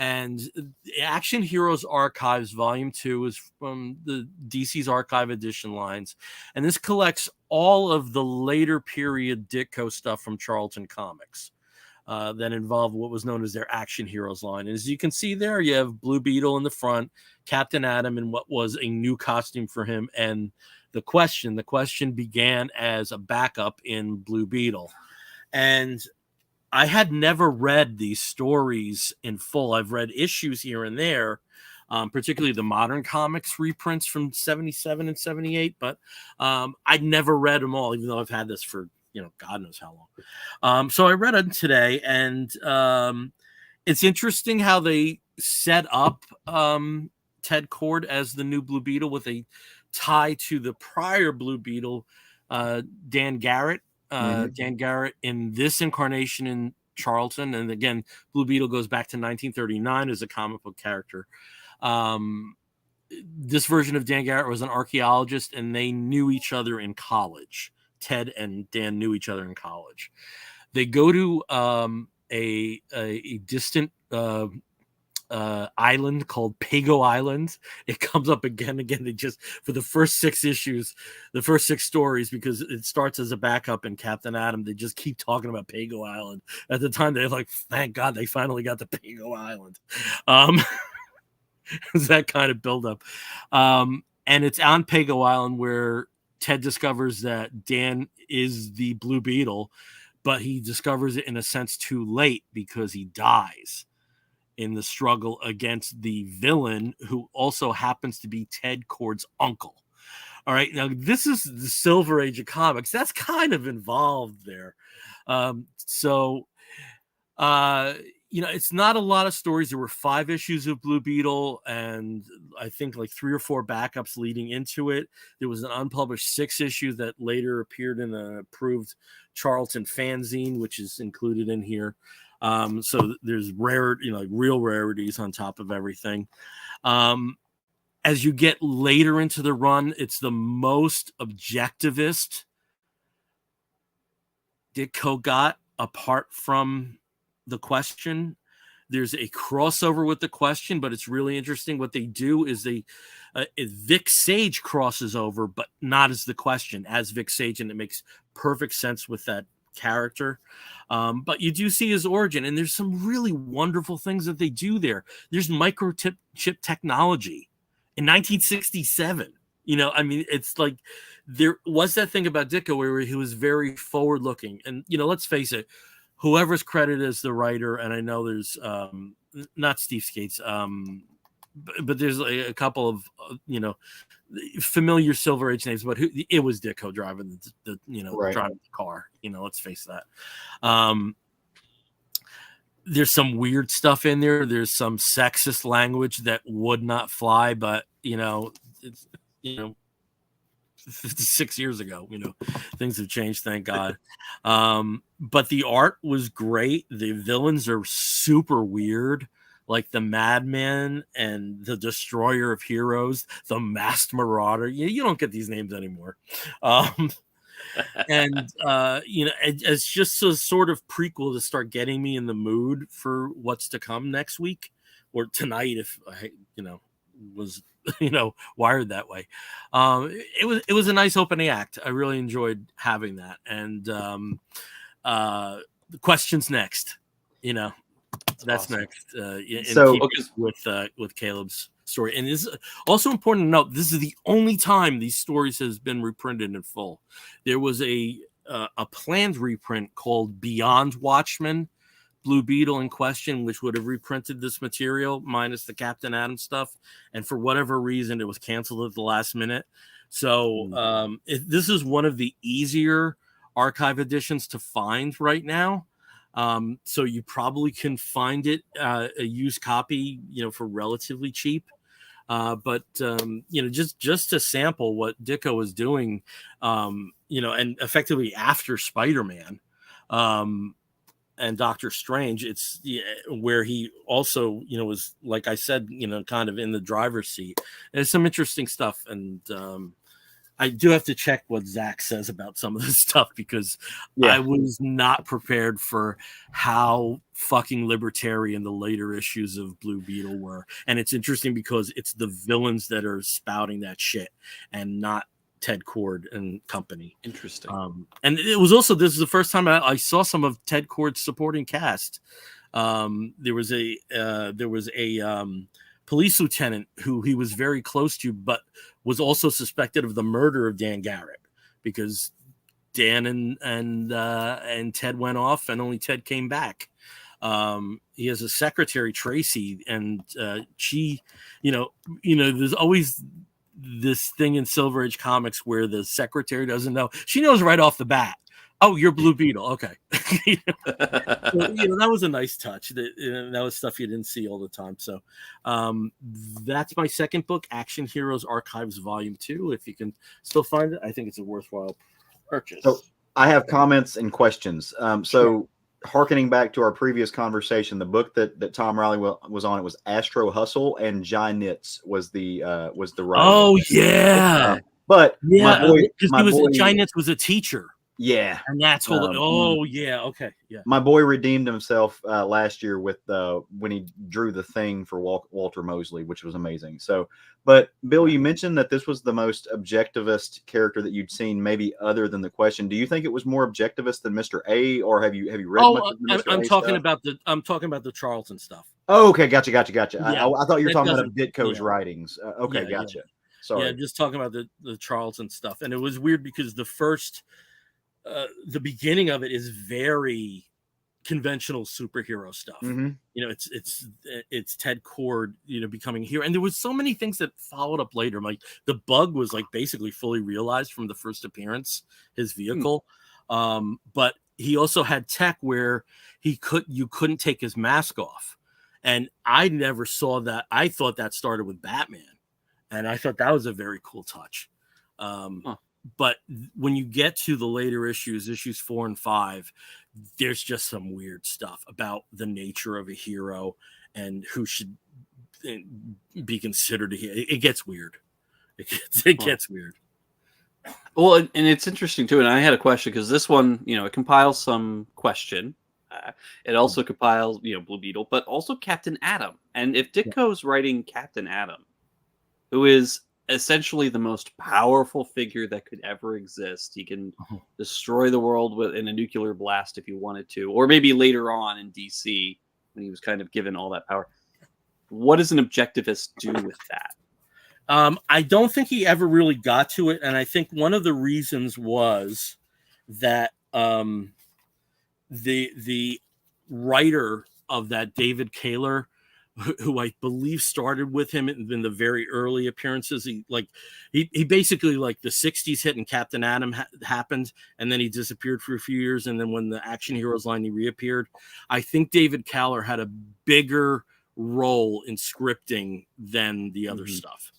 Speaker 1: And the Action Heroes Archives Volume 2 is from the DC's Archive Edition lines. And this collects all of the later period Ditko stuff from Charlton Comics that involved what was known as their Action Heroes line. And as you can see there, you have Blue Beetle in the front, Captain Atom in what was a new costume for him, and the question began as a backup in Blue Beetle. And I had never read these stories in full. I've read issues here and there, particularly the Modern Comics reprints from 77 and 78, but I'd never read them all, even though I've had this for, God knows how long. So I read them today, and it's interesting how they set up Ted Kord as the new Blue Beetle with a tie to the prior Blue Beetle, Dan Garrett. Dan Garrett in this incarnation in Charlton, and again, Blue Beetle goes back to 1939 as a comic book character. This version of Dan Garrett was an archaeologist, and they knew each other in college. Ted and Dan knew each other in college. They go to a distant island called Pago Island. It comes up again. They just, for the first 6 issues, the first 6 stories, because it starts as a backup in Captain Atom, they just keep talking about Pago Island. At the time, they're like, thank God they finally got to Pago Island. It's that kind of buildup. And it's on Pago Island where Ted discovers that Dan is the Blue Beetle, but he discovers it in a sense too late because he dies in the struggle against the villain, who also happens to be Ted Kord's uncle. All right, now this is the Silver Age of comics. That's kind of involved there. It's not a lot of stories. There were 5 issues of Blue Beetle, and I think like 3 or 4 backups leading into it. There was an unpublished 6 issue that later appeared in an approved Charlton fanzine, which is included in here. So there's real rarities on top of everything. As you get later into the run, it's the most objectivist Ditko got, apart from the Question. There's a crossover with the Question, but it's really interesting. What they do is Vic Sage crosses over, but not as the Question, as Vic Sage, and it makes perfect sense with that character. But you do see his origin, and there's some really wonderful things that they do there. There's microchip technology in 1967. It's like there was that thing about Ditko where he was very forward looking, and let's face it, whoever's credited as the writer, and I know there's not Steve Skates, but there's a couple of familiar Silver Age names, but it was Ditko driving driving the car. Let's face that. There's some weird stuff in there. There's some sexist language that would not fly, but it's 56 years ago. Things have changed, thank God. But the art was great. The villains are super weird, like the Madman and the Destroyer of Heroes, the Masked Marauder. You don't get these names anymore. It's just a sort of prequel to start getting me in the mood for what's to come next week or tonight, if I was wired that way. It was a nice opening act. I really enjoyed having that. And the Question's next. That's awesome. Next. With Caleb's story. And it's also important to note, this is the only time these stories has been reprinted in full. There was a planned reprint called Beyond Watchmen, Blue Beetle in Question, which would have reprinted this material minus the Captain Atom stuff, and for whatever reason it was canceled at the last minute. So this is one of the easier archive editions to find right now. So you probably can find it a used copy for relatively cheap. But just to sample what Ditko was doing, and effectively after Spider-Man and Doctor Strange, it's where he also, was, like I said, kind of in the driver's seat. There's some interesting stuff. And I do have to check what Zach says about some of this stuff, because I was not prepared for how fucking libertarian the later issues of Blue Beetle were. And it's interesting because it's the villains that are spouting that shit and not Ted Kord and company. Interesting. And it was also, this is the first time I saw some of Ted Kord's supporting cast. There was a police lieutenant who he was very close to, but was also suspected of the murder of Dan Garrett, because Dan and Ted went off and only Ted came back. He has a secretary, Tracy, and she, there's always this thing in Silver Age comics where the secretary doesn't know. She knows right off the bat. Oh, you're Blue Beetle. Okay. That was a nice touch. That was stuff you didn't see all the time. So that's my second book, Action Heroes Archives Volume 2. If you can still find it, I think it's a worthwhile purchase.
Speaker 3: So I have comments and questions. Harkening back to our previous conversation, the book that Tom Riley was on, it was Astro Hustle, and Jai Nitz was the writer.
Speaker 1: Oh, yeah.
Speaker 3: My boy
Speaker 1: Jai Nitz was a teacher.
Speaker 3: Yeah,
Speaker 1: and that's okay. Yeah,
Speaker 3: my boy redeemed himself last year with when he drew the Thing for Walter Mosley, which was amazing. So, but Bill, you mentioned that this was the most objectivist character that you'd seen, maybe other than the Question. Do you think it was more objectivist than Mr. A, or have you read?
Speaker 1: I'm talking about the Charlton stuff.
Speaker 3: Oh, okay, gotcha. Yeah, I thought you were talking about Ditko's writings. Gotcha.
Speaker 1: Yeah. Sorry. Yeah, just talking about the Charlton stuff, and it was weird because the first the beginning of it is very conventional superhero stuff.
Speaker 3: Mhm.
Speaker 1: You know, it's Ted Cord, you know, becoming a hero, and there was so many things that followed up later. Like the Bug was like basically fully realized from the first appearance, his vehicle. But he also had tech where you couldn't take his mask off, and I never saw that. I thought that started with Batman, and I thought that was a very cool touch. But when you get to the later issues 4 and 5, there's just some weird stuff about the nature of a hero and who should be considered a hero. It gets weird. It gets weird.
Speaker 2: Well, and it's interesting too. And I had a question because this one, you know, it compiles some question. It also compiles, you know, Blue Beetle, but also Captain Atom. And if Ditko's writing Captain Atom, who is essentially the most powerful figure that could ever exist, he can destroy the world in a nuclear blast if he wanted to, or maybe later on in DC when he was kind of given all that power. What does an objectivist do with that?
Speaker 1: I don't think he ever really got to it, and I think one of the reasons was that the writer of that, David Kaler, who I believe started with him in the very early appearances. He basically, like, the 60s hit and Captain Atom happened, and then he disappeared for a few years, and then when the Action Heroes line, he reappeared. I think David Kaler had a bigger role in scripting than the other stuff,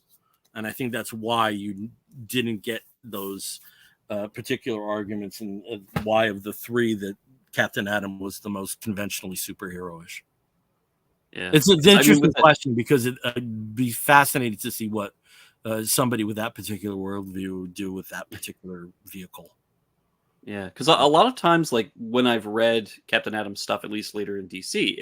Speaker 1: and I think that's why you didn't get those particular arguments, and why of the three that Captain Atom was the most conventionally superhero-ish.
Speaker 2: Yeah,
Speaker 1: it's an interesting question because it'd be fascinating to see what somebody with that particular worldview would do with that particular vehicle.
Speaker 2: Yeah, because a lot of times, like when I've read Captain Atom's stuff, at least later in DC,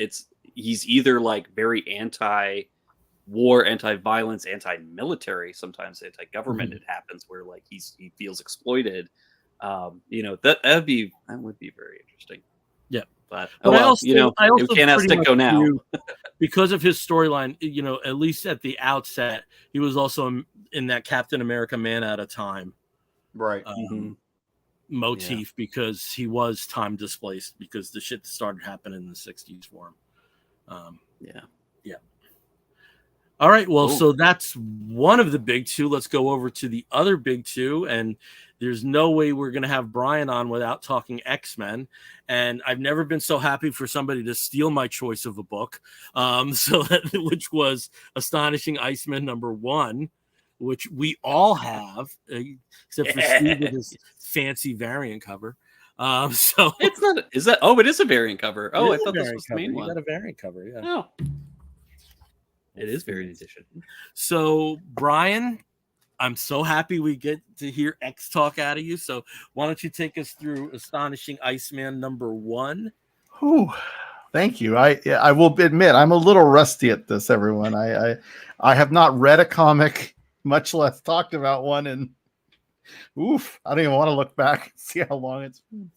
Speaker 2: he's either like very anti-war, anti-violence, anti-military, sometimes anti-government. It happens where like he feels exploited. You know, that would be very interesting.
Speaker 1: Yeah.
Speaker 2: But
Speaker 1: I also
Speaker 2: we can't ask Ditko now.
Speaker 1: Because of his storyline, you know, at least at the outset, he was also in that Captain America Man at a Time motif, because he was time displaced because the shit started happening in the 60s for him. Yeah. All right, well, so that's one of the big two. Let's go over to the other big two, and there's no way we're going to have Brian on without talking X-Men, and I've never been so happy for somebody to steal my choice of a book, which was Astonishing Iceman #1, which we all have, except for Steve with his fancy variant cover. So
Speaker 2: it's not. Is that? Oh, it is a variant cover. Oh, I thought this was the main one.
Speaker 1: You got a variant cover, yeah.
Speaker 2: Oh. It is variant edition.
Speaker 1: So, Brian, I'm so happy we get to hear X talk out of you. So, why don't you take us through Astonishing Iceman #1?
Speaker 4: Ooh, thank you. I will admit I'm a little rusty at this, everyone. I have not read a comic, much less talked about one, and I don't even want to look back and see how long it's been.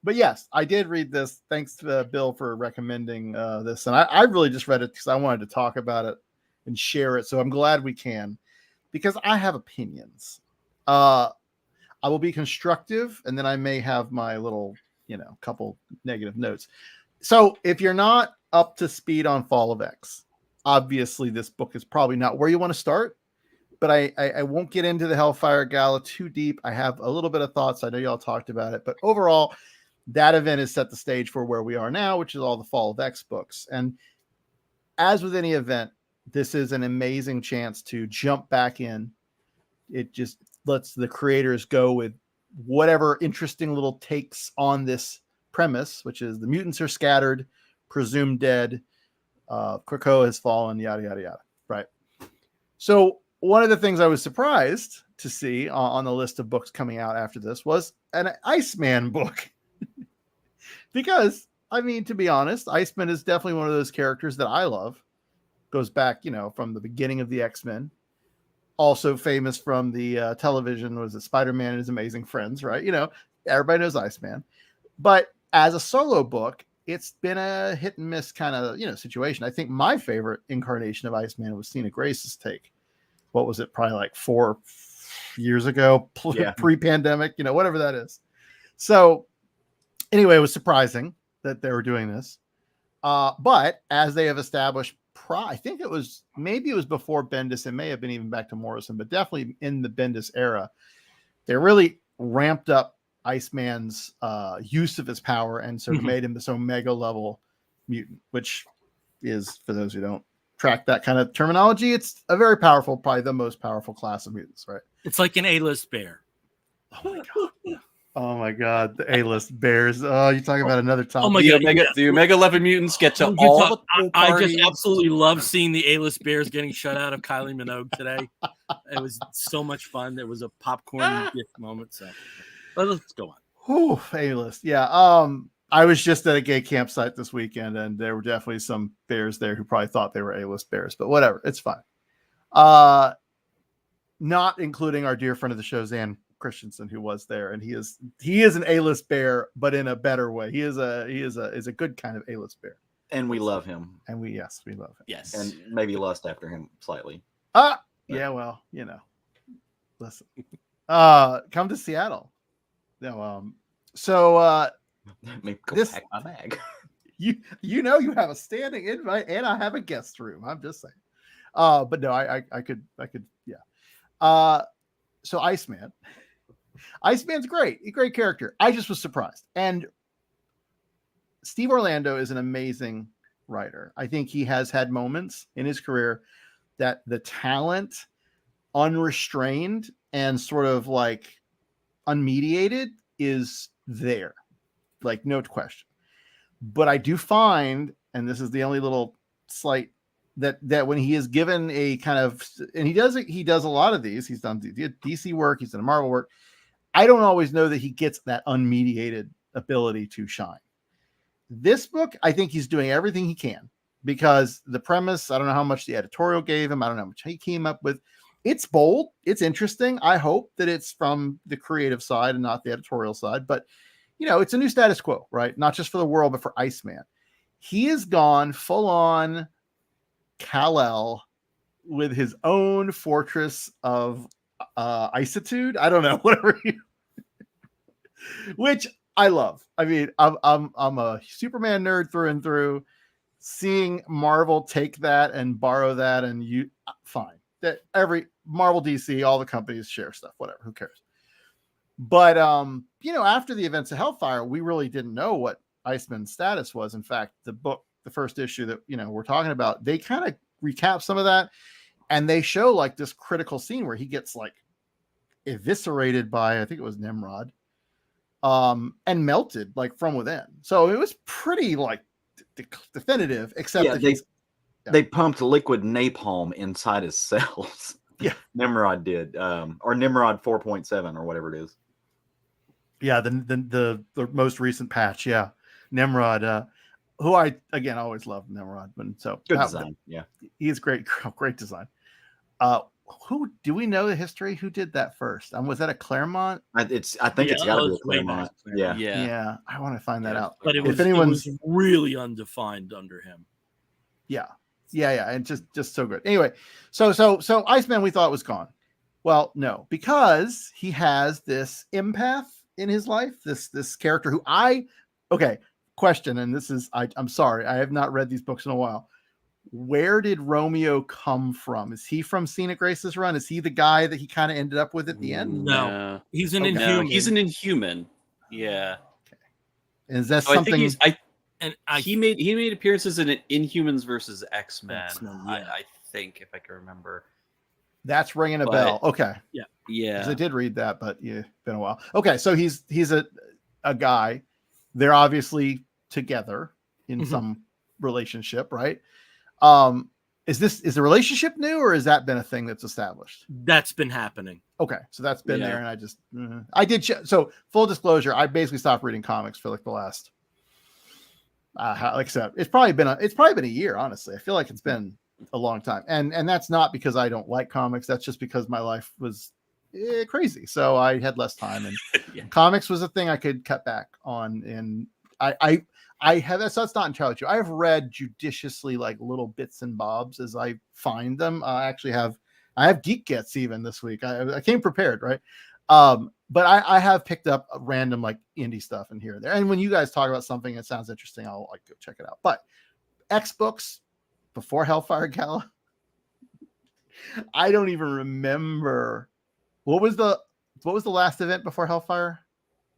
Speaker 4: But yes, I did read this. Thanks to Bill for recommending this. And I really just read it because I wanted to talk about it and share it. So I'm glad we can, because I have opinions. I will be constructive, and then I may have my little, couple negative notes. So if you're not up to speed on Fall of X, obviously this book is probably not where you want to start. But I won't get into the Hellfire Gala too deep. I have a little bit of thoughts. I know y'all talked about it. But overall, that event has set the stage for where we are now, which is all the Fall of X books. And as with any event, this is an amazing chance to jump back in. It just lets the creators go with whatever interesting little takes on this premise, which is the mutants are scattered, presumed dead, Krakoa has fallen, yada, yada, yada. Right. So one of the things I was surprised to see on the list of books coming out after this was an Iceman book. Because, I mean, to be honest, Iceman is definitely one of those characters that I love. Goes back, from the beginning of the X-Men. Also famous from the television, was it Spider-Man and His Amazing Friends, right? Everybody knows Iceman. But as a solo book, it's been a hit and miss kind of, situation. I think my favorite incarnation of Iceman was Tina Grace's take. What was it? Probably like 4 years ago, pre-pandemic, whatever that is. So anyway, it was surprising that they were doing this. But as they have established, I think it was before Bendis. It may have been even back to Morrison, but definitely in the Bendis era, they really ramped up Iceman's use of his power and sort of made him this Omega level mutant, which is, for those who don't track that kind of terminology, it's a very powerful, probably the most powerful class of mutants, right?
Speaker 1: It's like an A-list bear.
Speaker 4: Oh my god. Oh my god, the A-list bears. Oh, you're talking about another topic.
Speaker 1: Oh my
Speaker 2: The
Speaker 1: god,
Speaker 2: Omega,
Speaker 1: yes.
Speaker 2: the Omega 11 mutants get to all the cool
Speaker 1: I
Speaker 2: parties.
Speaker 1: just absolutely love seeing the A-list bears getting shut out of Kylie Minogue today. It was so much fun. There was a popcorn gift moment. So let's go on.
Speaker 4: Whew, A-list. Yeah. I was just at a gay campsite this weekend, and there were definitely some bears there who probably thought they were A-list bears, but whatever, it's fine. Not including our dear friend of the show, Zan Christensen, who was there, and he is an A-list bear, but in a better way. He is a good kind of A-list bear,
Speaker 3: And we love him.
Speaker 4: and we love him.
Speaker 2: Yes.
Speaker 3: And maybe lust after him slightly.
Speaker 4: Yeah, well, listen. Come to Seattle. No,
Speaker 3: Let me go
Speaker 4: This-
Speaker 3: pack my bag.
Speaker 4: you have a standing invite, and I have a guest room. I'm just saying. But no, I could, yeah. So Iceman's great, a great character. I just was surprised. And Steve Orlando is an amazing writer. I think he has had moments in his career that the talent, unrestrained and sort of like unmediated, is there, like no question. But I do find, and this is the only little slight, that when he is given a kind of, and he does a lot of these, he's done DC work, he's done Marvel work, I don't always know that he gets that unmediated ability to shine. This book, I think he's doing everything he can, because the premise, I don't know how much the editorial gave him, I don't know how much he came up with. It's bold, it's interesting. I hope that it's from the creative side and not the editorial side, but it's a new status quo, right? Not just for the world, but for Iceman. He has gone full on Kal-El with his own fortress of Icitude. I don't know, whatever which I love. I mean, I'm a Superman nerd through and through. Seeing Marvel take that and borrow that, and fine. That every Marvel, DC, all the companies share stuff, whatever, who cares? But after the events of Hellfire, we really didn't know what Iceman's status was. In fact, the book, the first issue that we're talking about, they kind of recap some of that, and they show like this critical scene where he gets like eviscerated by, I think it was Nimrod, and melted like from within. So it was pretty like definitive, except that
Speaker 3: they pumped liquid napalm inside his cells.
Speaker 4: Yeah,
Speaker 3: Nimrod did, or Nimrod 4.7 or whatever it is.
Speaker 4: Yeah, the most recent patch. Yeah, Nimrod, who I again always loved Nimrod, but so
Speaker 3: Good design. Yeah,
Speaker 4: he's great design. Who do we know the history? Who did that first? Was that a Claremont?
Speaker 3: I think it's got to be a Claremont.
Speaker 4: Yeah. I want to find that out.
Speaker 1: But it was really undefined under him.
Speaker 4: Yeah, and just so good. Anyway, so Iceman we thought was gone. Well, no, because he has this empath in his life. This character who question, and this is I'm sorry, I have not read these books in a while. Where did Romeo come from? Is he from Cena Grace's run? Is he the guy that he kind of ended up with at the end?
Speaker 1: No, he's an Inhuman.
Speaker 2: No, he's an Inhuman. Yeah.
Speaker 4: Okay. Is that
Speaker 2: so
Speaker 4: something?
Speaker 2: He made appearances in Inhumans versus X-Men.
Speaker 1: Yeah.
Speaker 2: I think, if I can remember.
Speaker 4: That's ringing a bell. Okay.
Speaker 2: Yeah.
Speaker 4: I did read that, but yeah, been a while. Okay, so he's a guy. They're obviously together in some relationship, right? Is the relationship new, or has that been a thing that's established?
Speaker 1: That's been happening.
Speaker 4: Okay, so that's been there, and I just I did so full disclosure, I basically stopped reading comics for like the last like I said, it's probably been a year, honestly. I feel like it's been a long time, and that's not because I don't like comics. That's just because my life was crazy, so I had less time, and comics was a thing I could cut back on. And I have, so that's not entirely true. I have read judiciously like little bits and bobs as I find them. I have Geek Gets even this week. I came prepared, right? but I have picked up a random like indie stuff in here and there. And when you guys talk about something that sounds interesting, I'll like go check it out. But X books before Hellfire Gala, I don't even remember what was the last event before Hellfire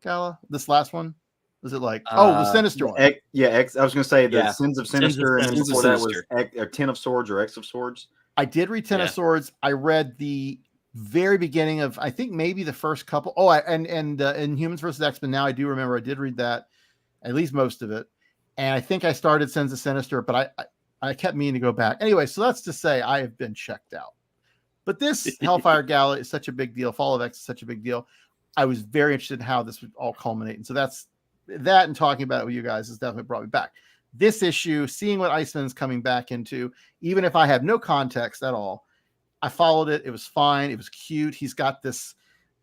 Speaker 4: Gala. This last one was it like the Sinister one?
Speaker 3: I was going to say the Sins of Sinister, and then
Speaker 2: Sins of
Speaker 3: before that
Speaker 2: Sinister.
Speaker 3: was Ten of Swords or X of Swords.
Speaker 4: I did read Ten of Swords. I read the very beginning of, I think maybe the first couple. And Humans versus X-Men. Now I do remember I did read that, at least most of it. And I think I started Sins of Sinister, but I kept meaning to go back. Anyway, so that's to say I have been checked out. But this Hellfire Gala is such a big deal. Fall of X is such a big deal. I was very interested in how this would all culminate. And so that and talking about it with you guys has definitely brought me back. This issue, seeing what Iceman's coming back into, even if I have no context at all, I followed it. It was fine. It was cute. He's got this.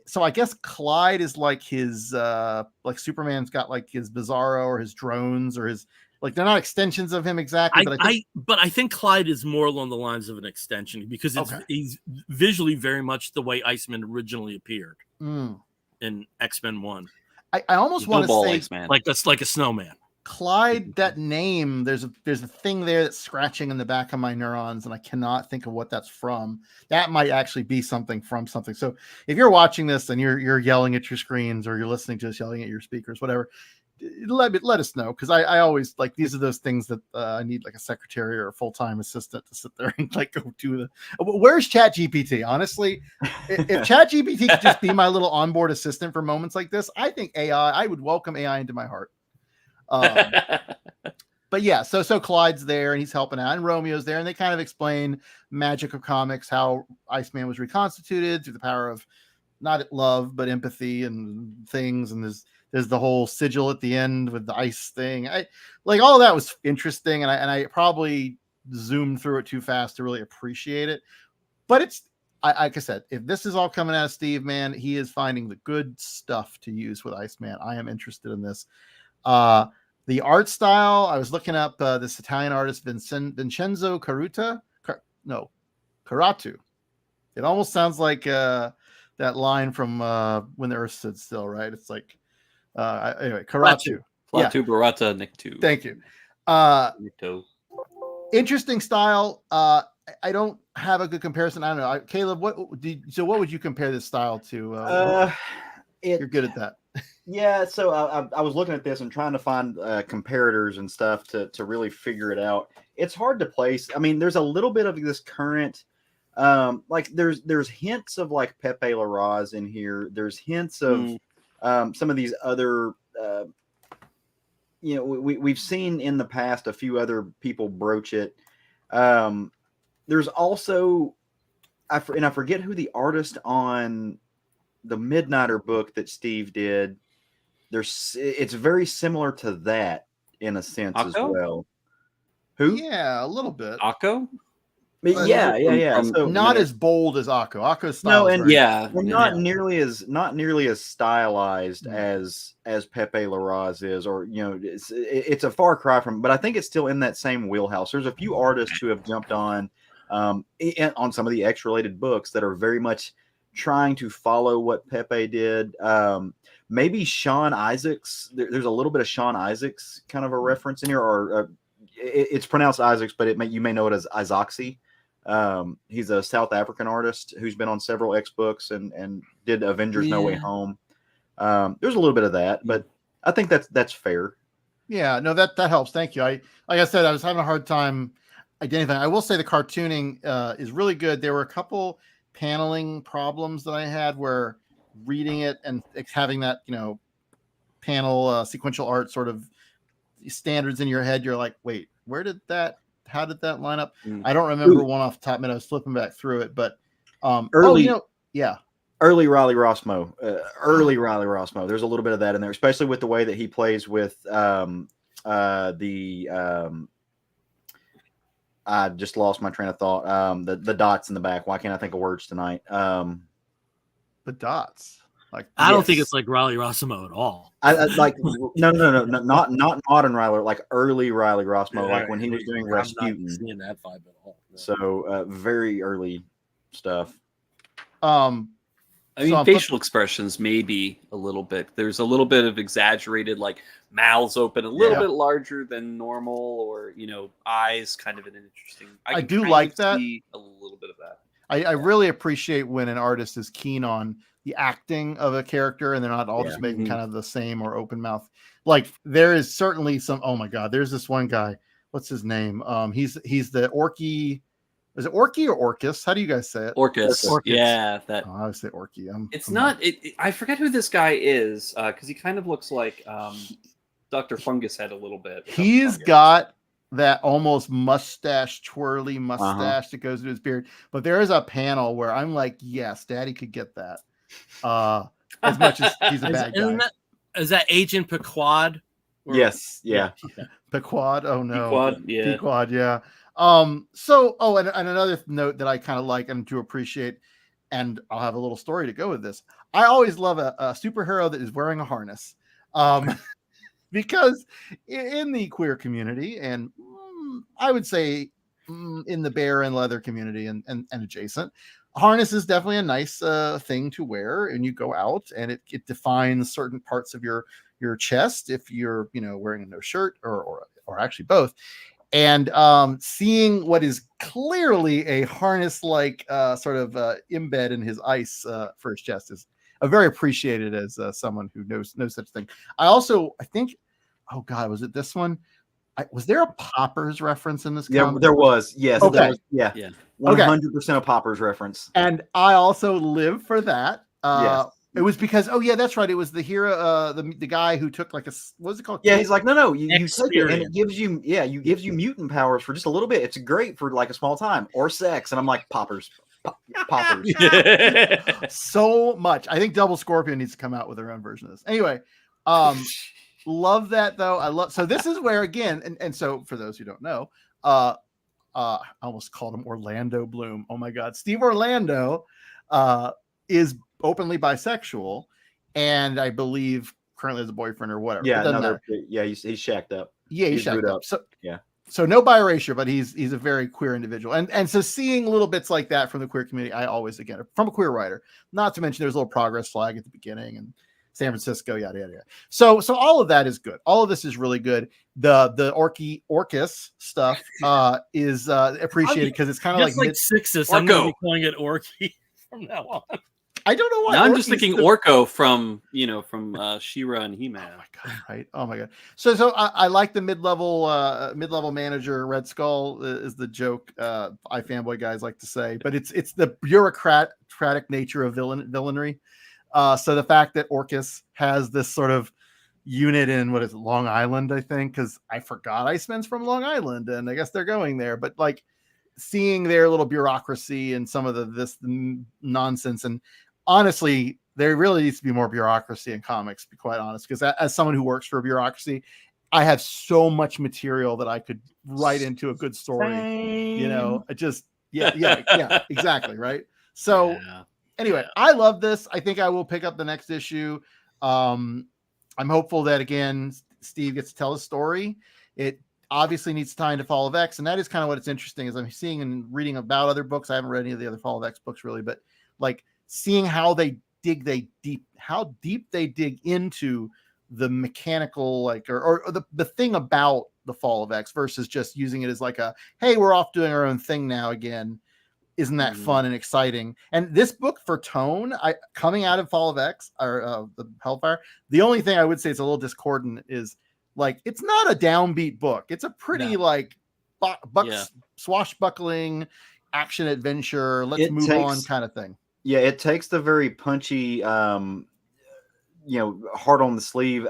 Speaker 4: So I guess Clyde is like his, like Superman's got like his Bizarro or his drones or his, like they're not extensions of him exactly.
Speaker 1: But I think Clyde is more along the lines of an extension because he's visually very much the way Iceman originally appeared in X-Men 1.
Speaker 4: I almost want to say
Speaker 2: X-Man.
Speaker 1: like that's like a snowman.
Speaker 4: Clyde, that name, there's a thing there that's scratching in the back of my neurons, and I cannot think of what that's from. That might actually be something from something. So if you're watching this and you're yelling at your screens or you're listening to us yelling at your speakers, whatever, let us know, because I always like these are those things that I need like a secretary or a full-time assistant to sit there and like go do the. Where's ChatGPT? Honestly, if ChatGPT could just be my little onboard assistant for moments like this, I think I would welcome AI into my heart. But yeah, so Clyde's there and he's helping out, and Romeo's there, and they kind of explain magic of comics, how Iceman was reconstituted through the power of not love but empathy and things, and there's the whole sigil at the end with the ice thing. I like all of that was interesting, and I probably zoomed through it too fast to really appreciate it. But it's like I said, if this is all coming out of Steve, man, he is finding the good stuff to use with Iceman. I am interested in this. The art style, I was looking up this Italian artist Vincenzo Caratu. It almost sounds like that line from When the Earth Stood Still, right? It's like anyway, Caratu.
Speaker 2: Flatu Barata Nictu.
Speaker 4: Thank you.
Speaker 2: Nicto.
Speaker 4: Interesting style. I don't have a good comparison. I don't know. Caleb, what would you compare this style to? You're good at that.
Speaker 3: Yeah, so I was looking at this and trying to find comparators and stuff to really figure it out. It's hard to place. I mean, there's a little bit of this current, like there's hints of like Pepe Larraz in here. There's hints of some of these other, we've seen in the past a few other people broach it. There's also, I forget who the artist on the Midnighter book that Steve did. It's very similar to that in a sense as well. Who?
Speaker 4: Yeah, a little bit.
Speaker 2: Akko?
Speaker 3: Yeah. So,
Speaker 4: not as bold as Akko. Akko's style
Speaker 3: not nearly as stylized as Pepe Larraz is, or it's a far cry from. But I think it's still in that same wheelhouse. There's a few artists who have jumped on some of the X-related books that are very much trying to follow what Pepe did. Maybe Sean Isaacs. There's a little bit of Sean Isaacs kind of a reference in here, or it's pronounced Isaacs, but you may know it as Isaacsi. He's a South African artist who's been on several X books and did Avengers No Way Home. There's a little bit of that, but I think that's fair.
Speaker 4: Yeah, no, that helps. Thank you. Like I said, I was having a hard time identifying. I will say the cartooning is really good. There were a couple paneling problems that I had where reading it and having that panel sequential art sort of standards in your head, you're like, wait, how did that line up? I don't remember one off the top of my head. I was flipping back through it, but early
Speaker 3: Riley Rossmo, there's a little bit of that in there, especially with the way that he plays with I just lost my train of thought. The dots in the back. Why can't I think of words tonight?
Speaker 4: The dots. Like
Speaker 1: I don't think it's like Riley Rossmo at all.
Speaker 3: No, not modern Riley, like early Riley Rossmo, like when he was doing Rasputin.
Speaker 1: I'm not seeing that vibe at all.
Speaker 3: So very early stuff.
Speaker 2: I mean,
Speaker 4: So I'm
Speaker 2: facial expressions maybe a little bit. There's a little bit of exaggerated, like mouths open a little
Speaker 4: Yeah.
Speaker 2: bit larger than normal, or eyes kind of an interesting.
Speaker 4: I
Speaker 2: can
Speaker 4: do
Speaker 2: kind
Speaker 4: like
Speaker 2: of
Speaker 4: that.
Speaker 2: see a little bit of that.
Speaker 4: I really appreciate when an artist is keen on the acting of a character and they're not all just making
Speaker 2: Mhm.
Speaker 4: kind of the same or open mouth. Like there is certainly some. Oh my God, there's this one guy. What's his name? He's the Orky. Is it Orky or Orcus? How do you guys say it?
Speaker 2: Orcus,
Speaker 4: Orcus.
Speaker 2: yeah, that.
Speaker 4: Oh, I would say Orky.
Speaker 2: It's not. I forget who this guy is because he kind of looks like Dr. Fungus Head a little bit.
Speaker 4: He's got that almost mustache, twirly mustache that goes to his beard. But there is a panel where I'm like, yes, Daddy could get that. As much as he's a bad guy.
Speaker 1: Is that Agent Pequod?
Speaker 3: Yes, yeah.
Speaker 4: Pequod. Oh no.
Speaker 2: Pequod, yeah.
Speaker 4: Pequod, yeah. And another note that I kind of like and to appreciate, and I'll have a little story to go with this. I always love a superhero that is wearing a harness. Because in the queer community, and I would say in the bear and leather community and adjacent, harness is definitely a nice thing to wear, and you go out, and it defines certain parts of your chest if you're wearing a no shirt or actually both. And seeing what is clearly a harness-like sort of embed in his ice for his chest is very appreciated as someone who knows such thing. I think, oh God, was it this one? Was there a Poppers reference in this?
Speaker 3: Yeah, there was. Yes.
Speaker 4: Okay.
Speaker 3: There was, yeah. 100% a Poppers reference.
Speaker 4: And I also live for that.
Speaker 3: Yes.
Speaker 4: It was because, oh yeah, that's right. It was the hero, the guy who took like what's it called?
Speaker 3: Yeah, he's like, no, you take it, and it gives you mutant powers for just a little bit. It's great for like a small time, or sex. And I'm like, Poppers. Poppers.
Speaker 4: So much. I think Double Scorpion needs to come out with their own version of this. Anyway, love that though. So this is where again, and so for those who don't know, I almost called him Orlando Bloom. Oh my God, Steve Orlando is openly bisexual, and I believe currently has a boyfriend or whatever.
Speaker 3: Yeah, he's shacked up.
Speaker 4: Yeah, he's shacked up. So
Speaker 3: yeah.
Speaker 4: So no bi erasure, but he's a very queer individual. And so seeing little bits like that from the queer community, I always, again, from a queer writer, not to mention there's a little progress flag at the beginning and San Francisco, yada, yada, yada. So all of that is good. All of this is really good. The Orcus stuff is appreciated because it's kind of like
Speaker 1: Sixes. I'm going to be calling it Orky from now on.
Speaker 4: I don't know why.
Speaker 2: Now I'm just thinking Orko from She-Ra and He-Man.
Speaker 4: Oh my God, right? Oh my God. So I like the mid-level manager. Red Skull is the joke fanboy guys like to say, but it's the bureaucratic nature of villainry. So the fact that Orcus has this sort of unit in what is it, Long Island, I think, because I forgot Iceman's from Long Island, and I guess they're going there. But like seeing their little bureaucracy and some of the nonsense, and honestly, there really needs to be more bureaucracy in comics, to be quite honest, because as someone who works for a bureaucracy, I have so much material that I could write into a good story.
Speaker 1: Same.
Speaker 4: It just yeah, exactly, right? So anyway, I love this. I think I will pick up the next issue. I'm hopeful that again Steve gets to tell a story. It obviously needs time to Fall of X, and that is kind of what it's interesting is I'm seeing and reading about other books. I haven't read any of the other Fall of X books really, but like seeing how deep they dig into the mechanical, like or the thing about the Fall of X versus just using it as like a, hey, we're off doing our own thing now again. Isn't that fun and exciting? And this book for tone, coming out of Fall of X or the Hellfire, the only thing I would say is a little discordant is like it's not a downbeat book. It's a pretty swashbuckling action adventure. Let's move on kind of thing.
Speaker 3: Yeah, it takes the very punchy, hard on the sleeve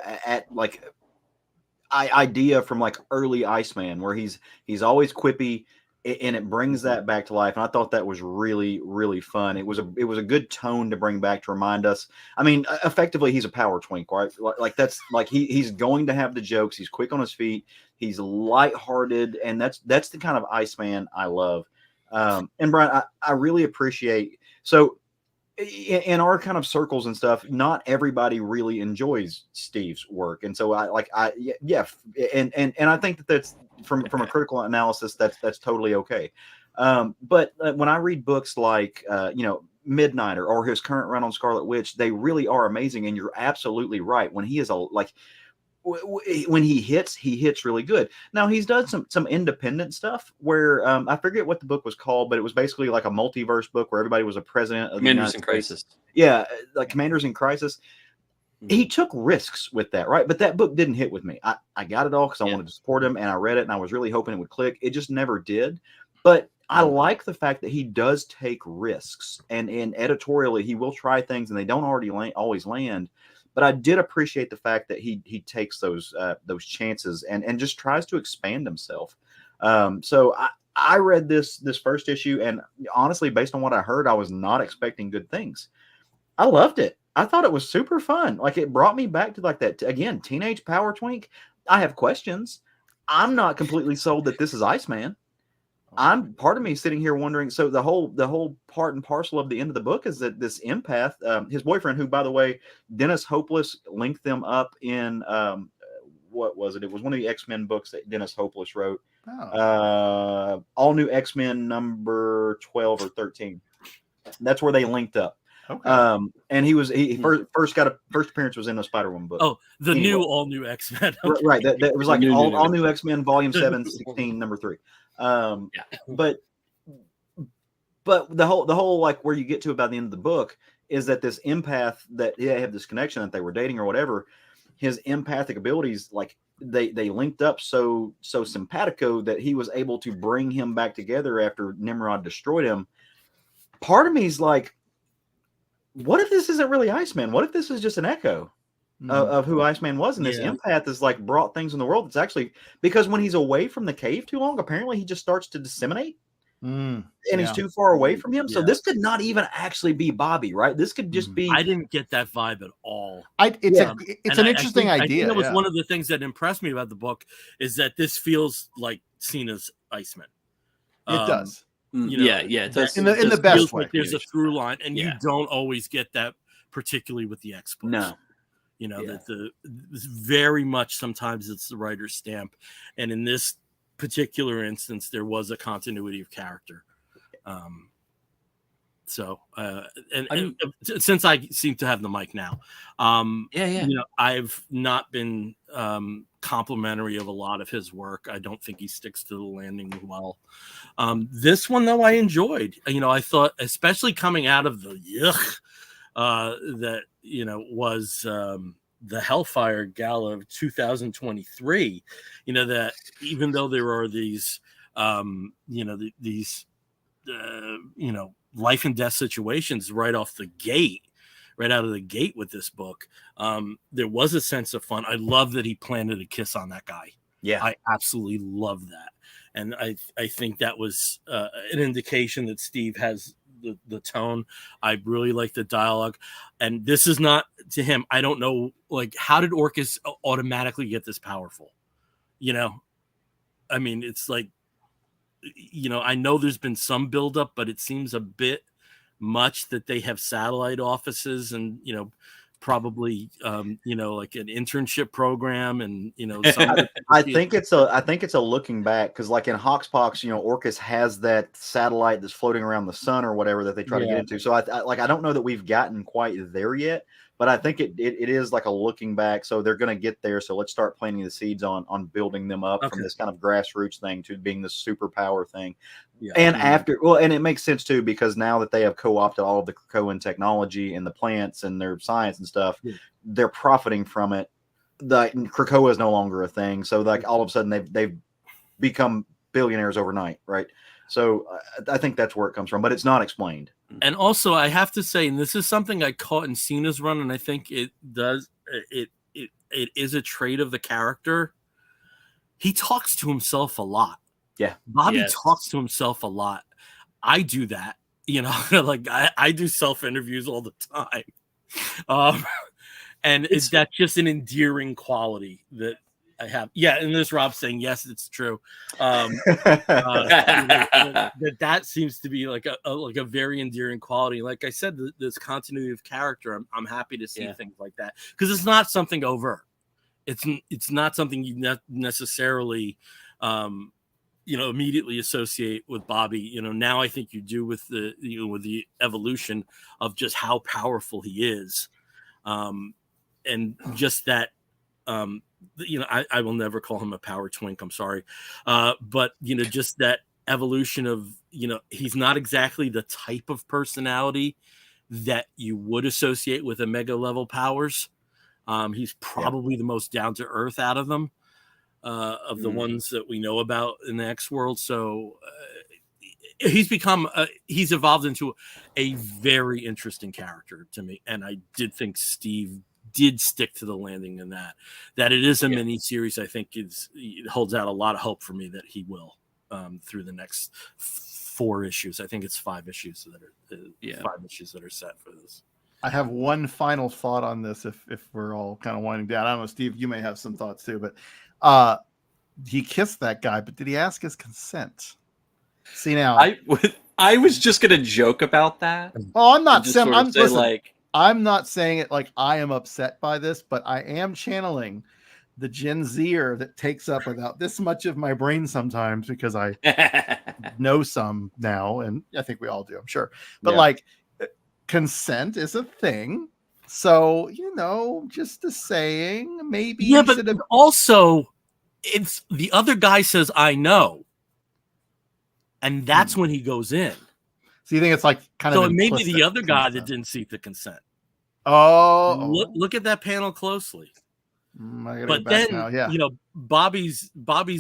Speaker 3: idea from like early Iceman, where he's always quippy, and it brings that back to life. And I thought that was really, really fun. It was a good tone to bring back to remind us. I mean, effectively, he's a power twink, right? Like that's like he's going to have the jokes. He's quick on his feet. He's lighthearted, and that's the kind of Iceman I love. And Brian, I really appreciate. So in our kind of circles and stuff, not everybody really enjoys Steve's work, and so and I think that's from a critical analysis, that's totally okay. But when I read books like Midnighter or his current run on Scarlet Witch, they really are amazing. And you're absolutely right. When he is when he hits really good. Now he's done some independent stuff where I forget what the book was called, but it was basically like a multiverse book where everybody was a president of the
Speaker 2: Commanders
Speaker 3: United
Speaker 2: in
Speaker 3: States.
Speaker 2: Crisis.
Speaker 3: Yeah, like Commanders in Crisis. He took risks with that, right? But that book didn't hit with me. I got it all because I wanted to support him, and I read it, and I was really hoping it would click. It just never did. But I like the fact that he does take risks, and editorially, he will try things, and they don't always land. But I did appreciate the fact that he takes those chances and just tries to expand himself. So I read this first issue, and honestly, based on what I heard, I was not expecting good things. I loved it. I thought it was super fun. Like, it brought me back to like that again, teenage power twink. I have questions. I'm not completely sold that this is Iceman. I'm part of me sitting here wondering. So the whole part and parcel of the end of the book is that this empath, his boyfriend, who by the way, Dennis Hopeless linked them up in what was it? It was one of the X-Men books that Dennis Hopeless wrote. All New X-Men number 12 or 13. That's where they linked up.
Speaker 4: Okay.
Speaker 3: And he first appearance was in the Spider-Woman book.
Speaker 1: Oh, all new X-Men. Okay.
Speaker 3: Right. That was like all new X-Men volume 7, 16, number 3. But the whole like where you get to about the end of the book is that this empath that they have this connection that they were dating or whatever, his empathic abilities, like they linked up so simpatico that he was able to bring him back together after Nimrod destroyed him. Part of me is like, what if this isn't really Iceman? What if this is just an echo of who Iceman was? And this empath is like brought things in the world. It's actually because when he's away from the cave too long, apparently he just starts to disseminate and he's too far away from him. So this could not even actually be Bobby, right? This could just be.
Speaker 1: I didn't get that vibe at all.
Speaker 4: It's an interesting idea.
Speaker 1: I think that was one of the things that impressed me about the book is that this feels like Cena's Iceman.
Speaker 4: It does.
Speaker 2: It does.
Speaker 4: In the best way.
Speaker 1: Like there's a through line, and you don't always get that, particularly with the X books.
Speaker 3: No,
Speaker 1: that very much sometimes it's the writer's stamp, and in this particular instance, there was a continuity of character. Since I seem to have the mic now, I've not been complimentary of a lot of his work. I don't think he sticks to the landing well. This one though, I enjoyed. I thought, especially coming out of the that was the Hellfire Gala of 2023. That even though there are these life and death situations right out of the gate with this book, there was a sense of fun. I love that he planted a kiss on that guy. I absolutely love that, and I think that was an indication that Steve has the tone. I really like the dialogue, and this is not to him. I don't know, like, how did Orcus automatically get this powerful? I mean, it's like, I know there's been some buildup, but it seems a bit much that they have satellite offices and, probably, like an internship program and,
Speaker 3: I think it's a looking back. Cause like in Hoxpox, Orcus has that satellite that's floating around the sun or whatever that they try to get into. So I don't know that we've gotten quite there yet, but I think it is like a looking back. So they're going to get there. So let's start planting the seeds on building them up from this kind of grassroots thing to being this superpower thing. And and it makes sense too, because now that they have co-opted all of the Krakoan technology and the plants and their science and stuff, they're profiting from it. The Krakoa is no longer a thing. So like all of a sudden they've become billionaires overnight. Right. So I think that's where it comes from, but it's not explained.
Speaker 1: And also, I have to say, and this is something I caught in Cena's run, and I think it is a trait of the character. He talks to himself a lot.
Speaker 3: Yeah.
Speaker 1: Bobby talks to himself a lot. I do that, like I do self-interviews all the time. And that's just an endearing quality that I have. Yeah, and there's Rob saying, yes, it's true. That seems to be like a very endearing quality. Like I said, this continuity of character, I'm happy to see things like that, because it's not something overt. It's not something you necessarily immediately associate with Bobby. Now I think you do with the evolution of just how powerful he is, and just that. I will never call him a power twink. I'm sorry, but just that evolution of he's not exactly the type of personality that you would associate with a mega level powers. He's probably the most down to earth out of them. Of the ones that we know about in the X world. So he's evolved into a very interesting character to me. And I did think Steve did stick to the landing in that it is a mini series. I think it holds out a lot of hope for me that he will through the next 4 issues. I think it's 5 issues that are 5 issues that are set for this.
Speaker 4: I have one final thought on this. If we're all kind of winding down, I don't know, Steve, you may have some thoughts too, but he kissed that guy, but did he ask his consent? See, now
Speaker 2: I was just gonna joke about that.
Speaker 4: Oh, I'm not saying I'm not saying it like I am upset by this, but I am channeling the Gen Zer that takes up about this much of my brain sometimes because I know some now, and I think we all do, I'm sure. But consent is a thing. So, just a saying, maybe.
Speaker 1: Yeah, but also, it's the other guy says, I know. And that's when he goes in.
Speaker 4: So you think it's like kind
Speaker 1: of.
Speaker 4: So
Speaker 1: maybe the other guy that didn't seek the consent.
Speaker 4: Oh.
Speaker 1: Look at that panel closely.
Speaker 4: But then, now.
Speaker 1: Bobby's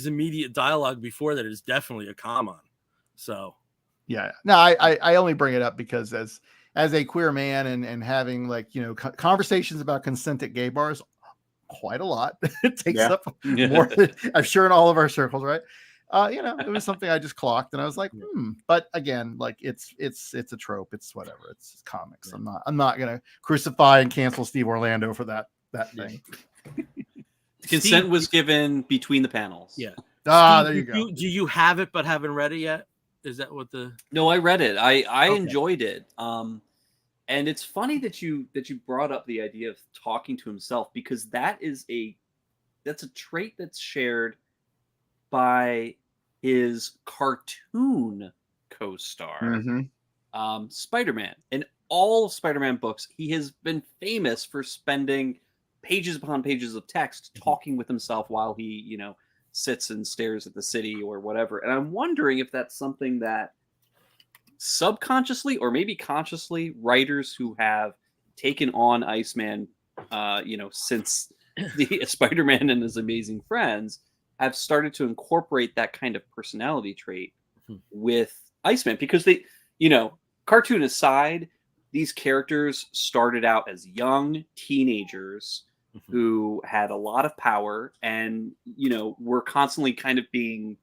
Speaker 1: immediate dialogue before that is definitely a come on. So.
Speaker 4: Yeah. No, I only bring it up because as a queer man and having conversations about consent at gay bars quite a lot. It takes up more than I'm sure in all of our circles, right? It was something I just clocked and I was like, But again, it's a trope. It's whatever. It's comics. Yeah. I'm not gonna crucify and cancel Steve Orlando for that thing.
Speaker 2: Consent was given between the panels.
Speaker 1: Yeah.
Speaker 4: There you go.
Speaker 1: Do you have it but haven't read it yet? Is that what the?
Speaker 2: No, I read it. I enjoyed it. And it's funny that you brought up the idea of talking to himself, because that's a trait that's shared by his cartoon co-star, Spider-Man. In all of Spider-Man books, he has been famous for spending pages upon pages of text talking with himself while he, sits and stares at the city or whatever. And I'm wondering if that's something that subconsciously or maybe consciously writers who have taken on Iceman, since the Spider-Man and His Amazing Friends have started to incorporate that kind of personality trait with Iceman, because they, cartoon aside, these characters started out as young teenagers who had a lot of power and, were constantly kind of being,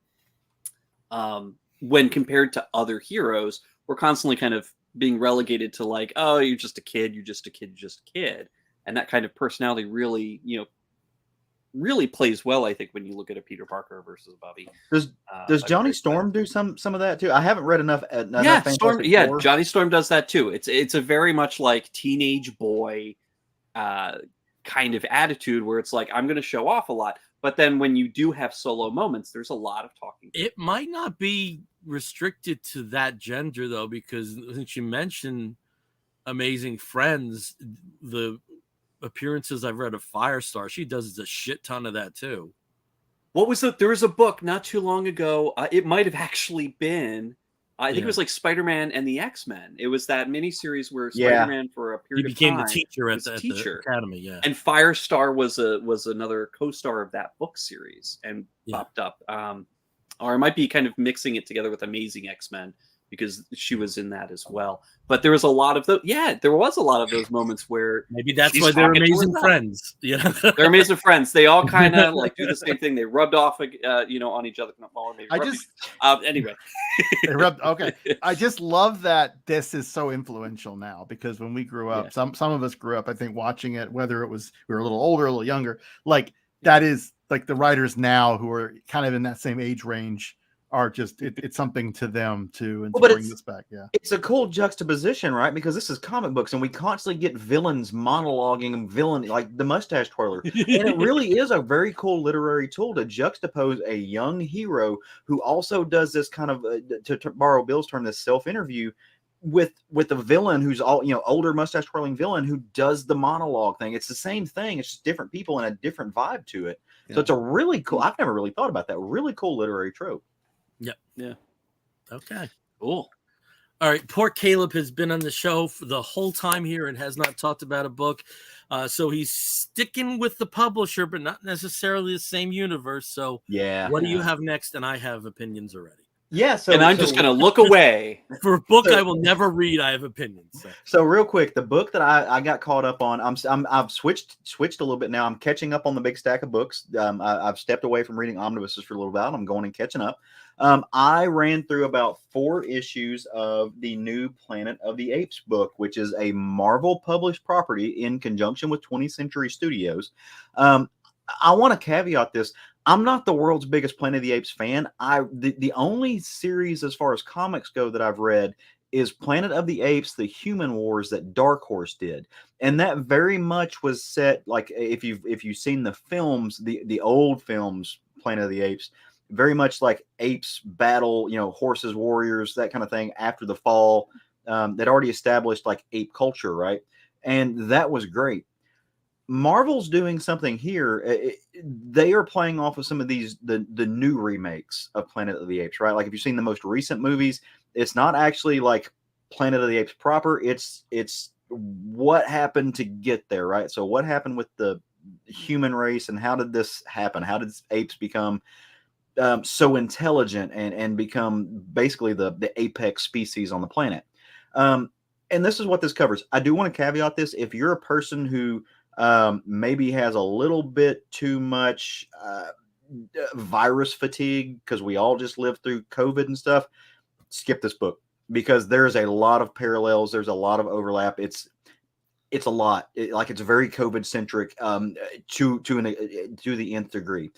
Speaker 2: when compared to other heroes, were constantly kind of being relegated to like, oh, you're just a kid, you're just a kid, you're just a kid. And that kind of personality really, really plays well, I think, when you look at a Peter Parker versus Bobby.
Speaker 3: Does Johnny Storm do some of that too? I haven't read enough.
Speaker 2: Johnny Storm does that too. It's a very much like teenage boy kind of attitude where it's like, I'm going to show off a lot. But then when you do have solo moments, there's a lot of talking.
Speaker 1: It might not be restricted to that gender, though, because since you mentioned Amazing Friends, the appearances I've read of Firestar, she does a shit ton of that, too.
Speaker 2: What was there was a book not too long ago. It might have actually been, I think it was like Spider-Man and the X-Men. It was that miniseries where Spider-Man for a period of time
Speaker 1: became the teacher at the academy. Yeah,
Speaker 2: and Firestar was another co-star of that book series and popped up. Or I might be kind of mixing it together with Amazing X-Men because she was in that as well. But there was a lot of there was a lot of those moments where
Speaker 1: maybe that's why they're amazing friends. Yeah,
Speaker 2: they're amazing friends. They all kind of like do the same thing. They rubbed off, on each other. Anyway,
Speaker 4: they rubbed. Okay, I just love that this is so influential now, because when we grew up, some of us grew up, I think, watching it. Whether it was we were a little older, a little younger, that is like the writers now who are kind of in that same age range are just it's something to them too, and
Speaker 3: Well,
Speaker 4: to
Speaker 3: but
Speaker 4: bring this back. Yeah,
Speaker 3: it's a cool juxtaposition, right? Because this is comic books, and we constantly get villains monologuing and villain like the mustache twirler, and it really is a very cool literary tool to juxtapose a young hero who also does this kind of, to borrow Bill's term, this self-interview with a villain who's all, older mustache twirling villain who does the monologue thing. It's the same thing. It's just different people and a different vibe to it. So it's a really cool. I've never really thought about that. Really cool literary trope.
Speaker 1: Yep.
Speaker 2: Yeah.
Speaker 1: Okay.
Speaker 2: Cool.
Speaker 1: All right. Poor Caleb has been on the show for the whole time here and has not talked about a book. So he's sticking with the publisher, but not necessarily the same universe. So
Speaker 3: Yeah.
Speaker 1: what do you have next? And I have opinions already.
Speaker 3: Yeah. So,
Speaker 2: And I'm just going to look away.
Speaker 1: For a book I will never read, I have opinions.
Speaker 3: So real quick, the book that I got caught up on, I've switched a little bit now. I'm catching up on the big stack of books. I've stepped away from reading omnibuses for a little while. I'm going and catching up. I ran through about 4 issues of the new Planet of the Apes book, which is a Marvel published property in conjunction with 20th Century Studios. I want to caveat this. I'm not the world's biggest Planet of the Apes fan. The only series as far as comics go that I've read is Planet of the Apes, The Human Wars that Dark Horse did. And that very much was set, like if you've seen the films, the old films, Planet of the Apes, very much like apes battle, horses, warriors, that kind of thing after the fall, that already established like ape culture, right? And that was great. Marvel's doing something here. They are playing off of some of these the new remakes of Planet of the Apes, right? Like if you've seen the most recent movies, it's not actually like Planet of the Apes proper. It's what happened to get there, right? So what happened with the human race, and how did this happen? How did apes become so intelligent and become basically the apex species on the planet? And this is what this covers. I do want to caveat this: if you're a person who maybe has a little bit too much virus fatigue, because we all just lived through COVID and stuff, skip this book, because there's a lot of parallels. There's a lot of overlap. It's a lot. It's very COVID centric to the nth degree.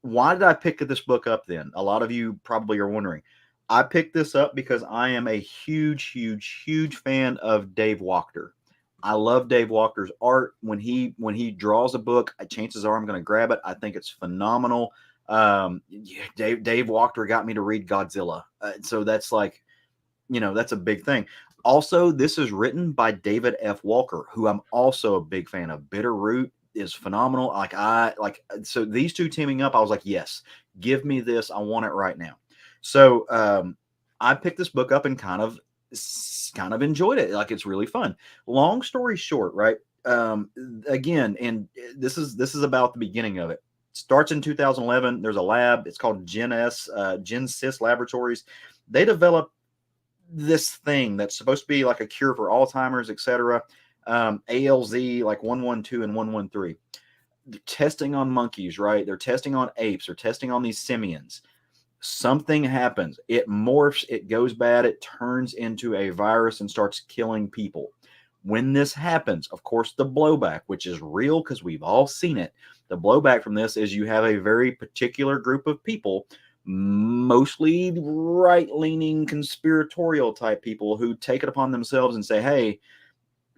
Speaker 3: Why did I pick this book up then? A lot of you probably are wondering. I picked this up because I am a huge fan of Dave Wachter. I love Dave Wachter's art. When he draws a book, chances are I'm going to grab it. I think it's phenomenal. Dave Wachter got me to read Godzilla. So that's that's a big thing. Also, this is written by David F. Walker, who I'm also a big fan of. Bitterroot is phenomenal. So these two teaming up, I was like, yes, give me this. I want it right now. So I picked this book up and kind of enjoyed it. Like, it's really fun. Long story short, right? Again, and this is about the beginning of it. Starts in 2011. There's a lab. It's called Genesis Laboratories. They developed this thing that's supposed to be like a cure for Alzheimer's, etc. ALZ, like 112 and 113. They're testing on monkeys, right? They're testing on apes. They're testing on these simians. Something happens. It morphs. It goes bad. It turns into a virus and starts killing people. When this happens, of course, the blowback, which is real because we've all seen it, the blowback from this is you have a very particular group of people, mostly right-leaning conspiratorial type people, who take it upon themselves and say, hey,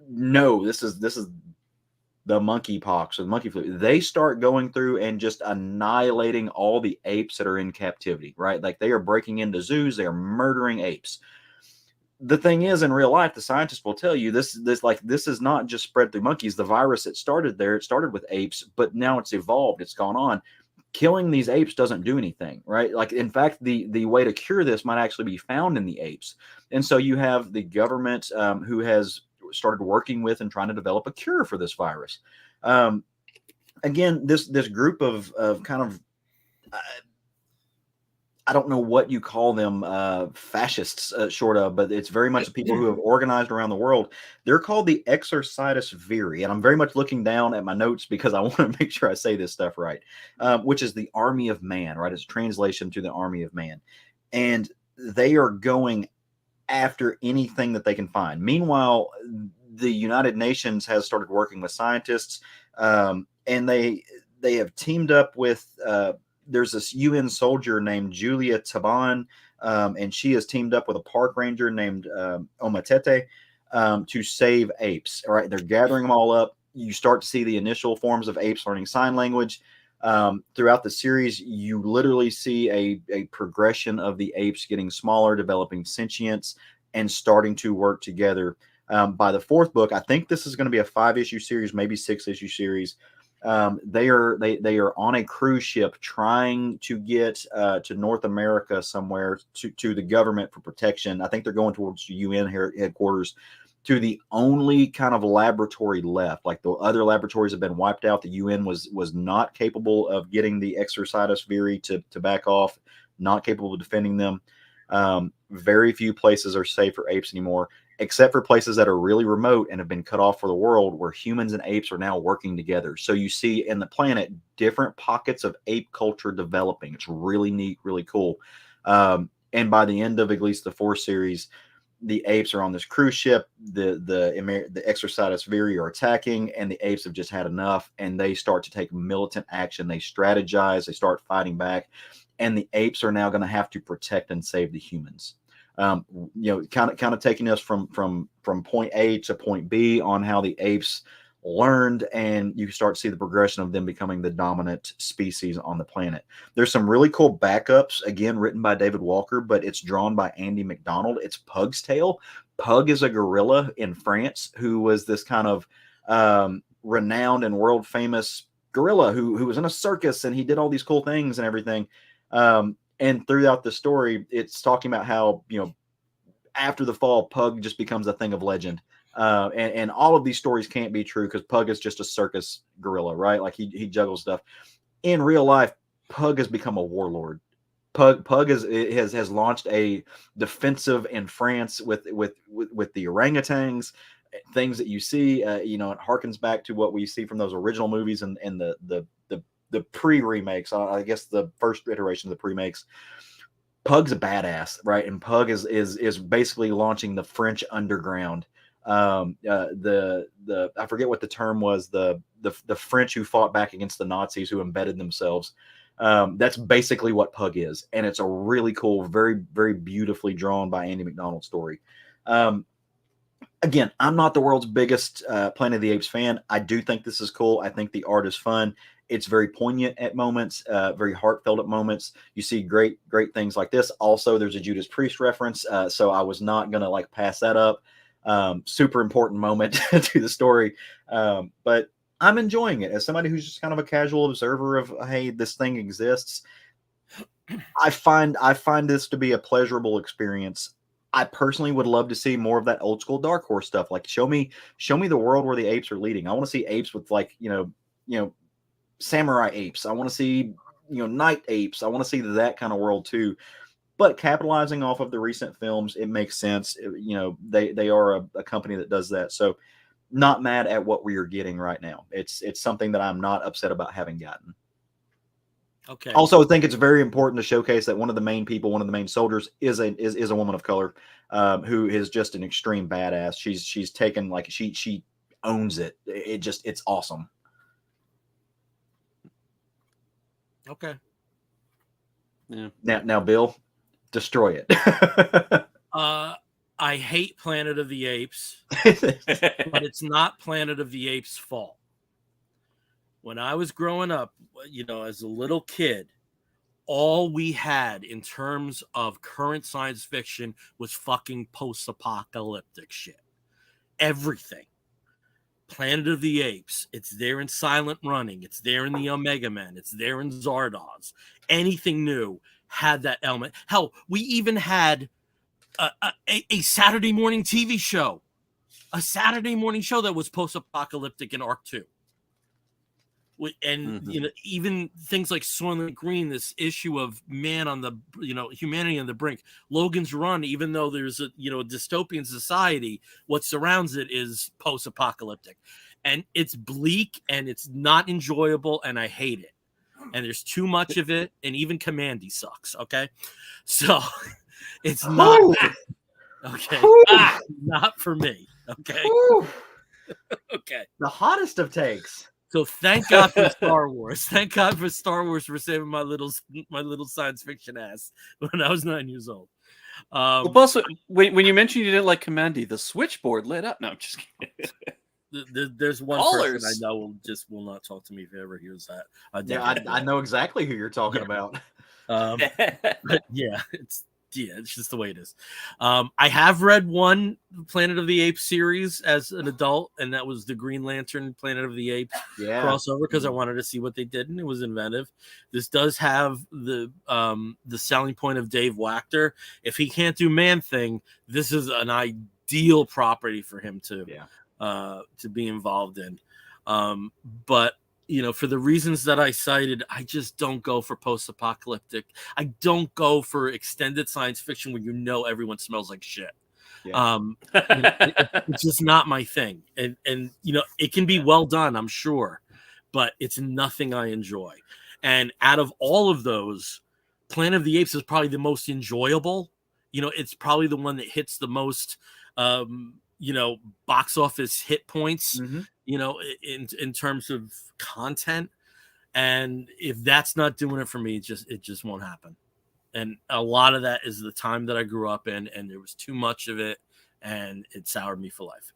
Speaker 3: no, this is the monkeypox or the monkey flu. They start going through and just annihilating all the apes that are in captivity, right? Like, they are breaking into zoos, they are murdering apes. The thing is, in real life, the scientists will tell you this is not just spread through monkeys. The virus, it started with apes, but now it's evolved, it's gone on. Killing these apes doesn't do anything, right? Like, in fact, the way to cure this might actually be found in the apes. And so you have the government who has started working with and trying to develop a cure for this virus. Again, this group of kind of, I don't know what you call them, fascists, short of, but it's very much the people who have organized around the world. They're called the Exercitus Viri, and I'm very much looking down at my notes because I want to make sure I say this stuff right, which is the army of man, right? It's a translation to the army of man. And they are going after anything that they can find. Meanwhile, the United Nations has started working with scientists, and they have teamed up with there's this UN soldier named Julia Taban, and she has teamed up with a park ranger named Omatete to save apes. All right, they're gathering them all up. You start to see the initial forms of apes learning sign language. Throughout the series, you literally see a progression of the apes getting smaller, developing sentience, and starting to work together. By the fourth book, I think this is going to be a 5-issue series, maybe 6-issue series. They are on a cruise ship trying to get to North America somewhere to the government for protection. I think they're going towards the UN headquarters, to the only kind of laboratory left. Like the other laboratories have been wiped out. The UN was not capable of getting the Exorcitus Viri to back off, not capable of defending them. Very few places are safe for apes anymore, except for places that are really remote and have been cut off for the world, where humans and apes are now working together. So you see in the planet different pockets of ape culture developing. It's really neat, really cool. And by the end of at least the 4th series, the apes are on this cruise ship. The Exorcitus Viri are attacking, and the apes have just had enough, and they start to take militant action. They strategize. They start fighting back, and the apes are now going to have to protect and save the humans. Kind of taking us from point A to point B on how the apes learned, and you start to see the progression of them becoming the dominant species on the planet. There's some really cool backups, again, written by David Walker, but it's drawn by Andy McDonald. It's Pug's Tale. Pug is a gorilla in France who was this kind of renowned and world famous gorilla who was in a circus, and he did all these cool things and everything. And throughout the story, it's talking about how, after the fall, Pug just becomes a thing of legend. And all of these stories can't be true because Pug is just a circus gorilla, right? Like he juggles stuff. In real life, Pug has become a warlord. Pug has launched a defensive in France with the orangutans, things that you see. It harkens back to what we see from those original movies and the pre-remakes. I guess the first iteration of the pre-makes. Pug's a badass, right? And Pug is basically launching the French underground. I forget what the term was, the French who fought back against the Nazis, who embedded themselves. That's basically what Pug is, and it's a really cool, very, very beautifully drawn by Andy McDonald story. Again, I'm not the world's biggest Planet of the Apes fan. I do think this is cool. I think the art is fun. It's very poignant at moments, very heartfelt at moments. You see great things like this. Also, there's a Judas Priest reference, so I was not going to pass that up. Super important moment to the story. But I'm enjoying it as somebody who's just kind of a casual observer of, hey, this thing exists. I find this to be a pleasurable experience. I personally would love to see more of that old school Dark Horse stuff. Like show me the world where the apes are leading. I want to see apes with samurai apes. I want to see, night apes. I want to see that kind of world too. But capitalizing off of the recent films, it makes sense. They are a company that does that. So not mad at what we are getting right now. It's something that I'm not upset about having gotten.
Speaker 1: Okay.
Speaker 3: Also, I think it's very important to showcase that one of the main soldiers is a woman of color, who is just an extreme badass. She's taken, she owns it. It's awesome.
Speaker 1: Okay.
Speaker 2: Yeah.
Speaker 3: Now, Bill, destroy it.
Speaker 1: I hate Planet of the Apes, but it's not Planet of the Apes' fault. When I was growing up, as a little kid, all we had in terms of current science fiction was fucking post-apocalyptic shit. Everything. Planet of the Apes. It's there in Silent Running. It's there in the Omega Men. It's there in Zardoz. Anything new had that element. Hell, we even had a Saturday morning TV show. A Saturday morning show that was post-apocalyptic in Arc 2. And even things like Soylent Green, this issue of man on the humanity on the brink, Logan's Run, even though there's a dystopian society, what surrounds it is post-apocalyptic, and it's bleak and it's not enjoyable, and I hate it, and there's too much of it, and even Commandy sucks. Okay, so it's not okay. Not for me. Okay.
Speaker 3: Ooh.
Speaker 1: Okay.
Speaker 3: The hottest of takes.
Speaker 1: So thank God for Star Wars. Thank God for Star Wars for saving my little science fiction ass when I was 9 years old.
Speaker 2: Well, plus, when you mentioned you didn't like Commandy, the switchboard lit up. No, I'm just kidding.
Speaker 1: There's one
Speaker 2: Callers.
Speaker 1: person I know will not talk to me if he ever hears that.
Speaker 3: I know exactly who you're talking about.
Speaker 1: But yeah, it's just the way it is. I have read one Planet of the Apes series as an adult, and that was the Green Lantern Planet of the Apes crossover because I wanted to see what they did, and it was inventive. This does have the selling point of Dave Wachter. If he can't do Man-Thing, this is an ideal property for him to be involved in. But for the reasons that I cited, I just don't go for post-apocalyptic. I don't go for extended science fiction where everyone smells like shit. Yeah. It's just not my thing. And it can be well done, I'm sure, but it's nothing I enjoy. And out of all of those, Planet of the Apes is probably the most enjoyable. It's probably the one that hits the most box office hit points, in terms of content. And if that's not doing it for me, it just won't happen. And a lot of that is the time that I grew up in, and there was too much of it, and it soured me for life.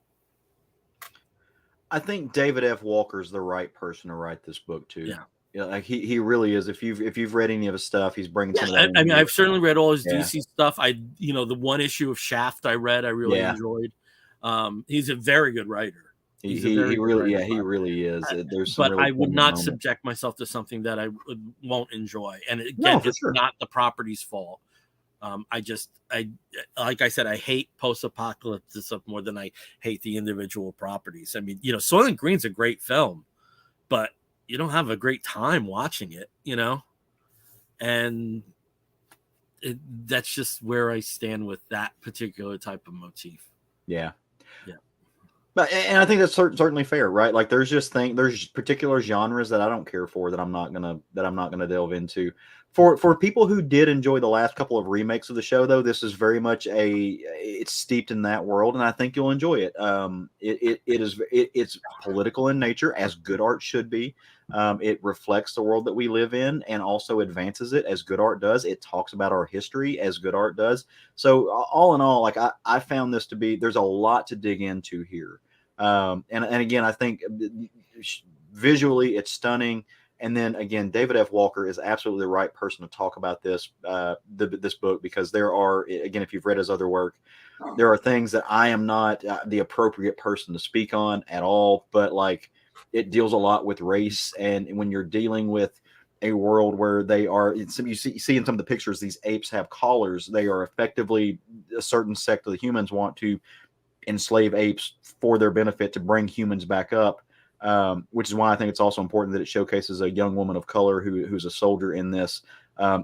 Speaker 3: I think David F. Walker's the right person to write this book too. Yeah, like he really is. If you've read any of his stuff, he's bringing some of that.
Speaker 1: I mean, I've certainly read all his DC stuff. The one issue of Shaft I read, I really enjoyed. He's a very good writer. He really is. There's some but I would not subject myself to something that I won't enjoy. And again, it's not the property's fault. Like I said, I hate post-apocalyptic stuff more than I hate the individual properties. I mean, Soylent Green's a great film, but you don't have a great time watching it, and that's just where I stand with that particular type of motif.
Speaker 3: Yeah. But and I think that's certainly fair, right? Like there's particular genres that I don't care for that I'm not gonna delve into. For people who did enjoy the last couple of remakes of the show, though, this is very much it's steeped in that world, and I think you'll enjoy it. It's political in nature, as good art should be. It reflects the world that we live in, and also advances it as good art does. It talks about our history as good art does. So all in all, like I found this to be, there's a lot to dig into here. And again, I think visually it's stunning. And then again, David F. Walker is absolutely the right person to talk about this book, because there are, again, if you've read his other work, there are things that I am not the appropriate person to speak on at all. But like, it deals a lot with race, and when you're dealing with a world where they are, you see in some of the pictures, these apes have collars. They are effectively, a certain sect of the humans want to enslave apes for their benefit to bring humans back up. Which is why I think it's also important that it showcases a young woman of color who's a soldier in this,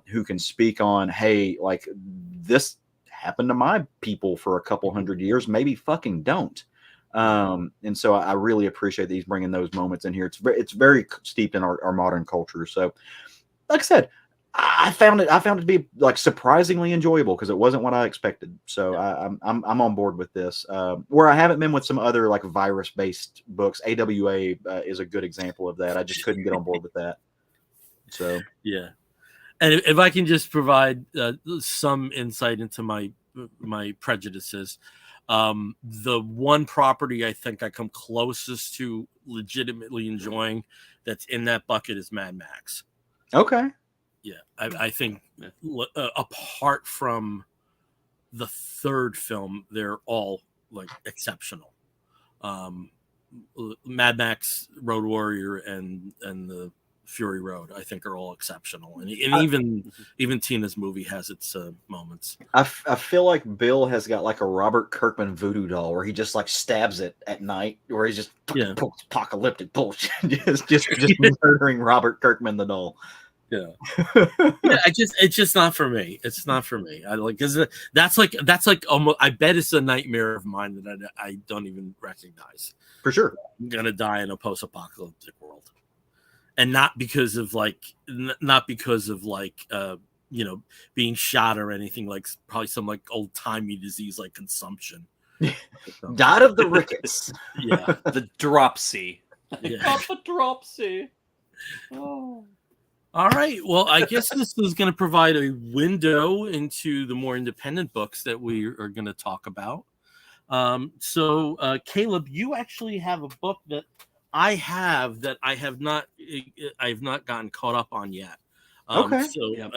Speaker 3: who can speak on, hey, like, this happened to my people for a couple hundred years, maybe fucking don't. And so I really appreciate that he's bringing those moments in here. It's very steeped in our modern culture. So, like I said, I found it to be like surprisingly enjoyable, because it wasn't what I expected. So I'm on board with this. Where I haven't been with some other like virus based books, AWA is a good example of that. I just couldn't get on board with that. So
Speaker 1: yeah, and if I can just provide some insight into my prejudices, the one property I think I come closest to legitimately enjoying that's in that bucket is Mad Max.
Speaker 3: Okay.
Speaker 1: Yeah, I think apart from the third film, they're all like exceptional. Mad Max, Road Warrior, and the Fury Road, I think, are all exceptional, and even Tina's movie has its moments.
Speaker 3: I feel like Bill has got like a Robert Kirkman voodoo doll where he just like stabs it at night, where he's just apocalyptic bullshit, just murdering Robert Kirkman the doll.
Speaker 1: Yeah, it's just not for me. It's not for me. I like, because that's like almost, I bet it's a nightmare of mine that I don't even recognize.
Speaker 3: For sure,
Speaker 1: I'm gonna die in a post-apocalyptic world, and not because of being shot or anything, like probably some like old-timey disease like consumption.
Speaker 3: Died of the rickets.
Speaker 1: Yeah,
Speaker 2: the dropsy. I got the dropsy. Oh.
Speaker 1: All right. Well, I guess this is going to provide a window into the more independent books that we are going to talk about. So, Caleb, you actually have a book that I have not gotten caught up on yet.
Speaker 3: Okay.
Speaker 1: So,
Speaker 2: Yep.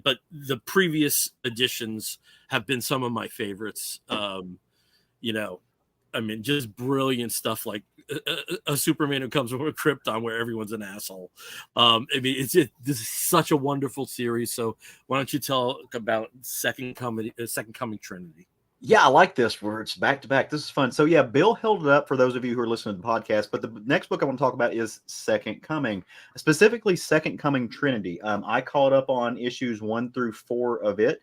Speaker 1: But the previous editions have been some of my favorites. I mean, just brilliant stuff like a Superman who comes from a Krypton where everyone's an asshole. I mean, this is such a wonderful series. So why don't you tell about Second Coming Trinity?
Speaker 3: Yeah, I like this where it's back to back. This is fun. So yeah, Bill held it up for those of you who are listening to the podcast. But the next book I want to talk about is Second Coming, specifically Second Coming Trinity. I caught up on issues 1 through 4 of it.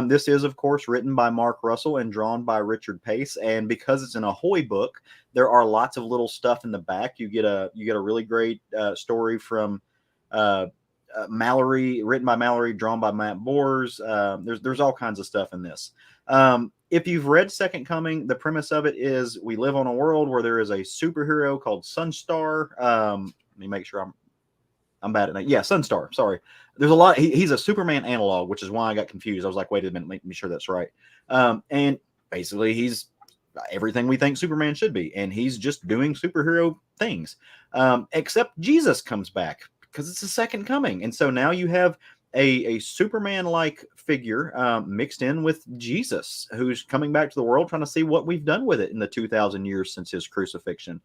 Speaker 3: This is, of course, written by Mark Russell and drawn by Richard Pace. And because it's an Ahoy book, there are lots of little stuff in the back. You get a really great story from Mallory, written by Mallory, drawn by Matt Bors. There's all kinds of stuff in this. If you've read Second Coming, the premise of it is we live on a world where there is a superhero called Sunstar. Let me make sure I'm bad at that. Yeah, Sunstar. Sorry. There's a lot. He's a Superman analog, which is why I got confused. I was like, wait a minute, make me sure that's right. And basically, he's everything we think Superman should be, and he's just doing superhero things. Except Jesus comes back because it's the Second Coming, and so now you have a Superman-like figure mixed in with Jesus, who's coming back to the world, trying to see what we've done with it in the 2,000 years since his crucifixion.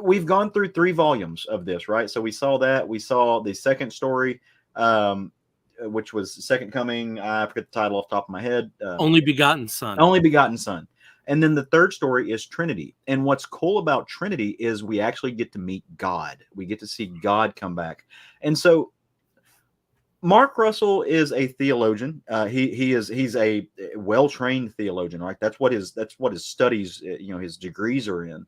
Speaker 3: We've gone through 3 volumes of this, right? So we saw that. We saw the second story, which was Second Coming. I forget the title off the top of my head.
Speaker 1: Only Begotten Son.
Speaker 3: Only Begotten Son. And then the third story is Trinity. And what's cool about Trinity is we actually get to meet God. We get to see God come back. And so Mark Russell is a theologian. He's a well-trained theologian, right? That's what his studies, his degrees are in.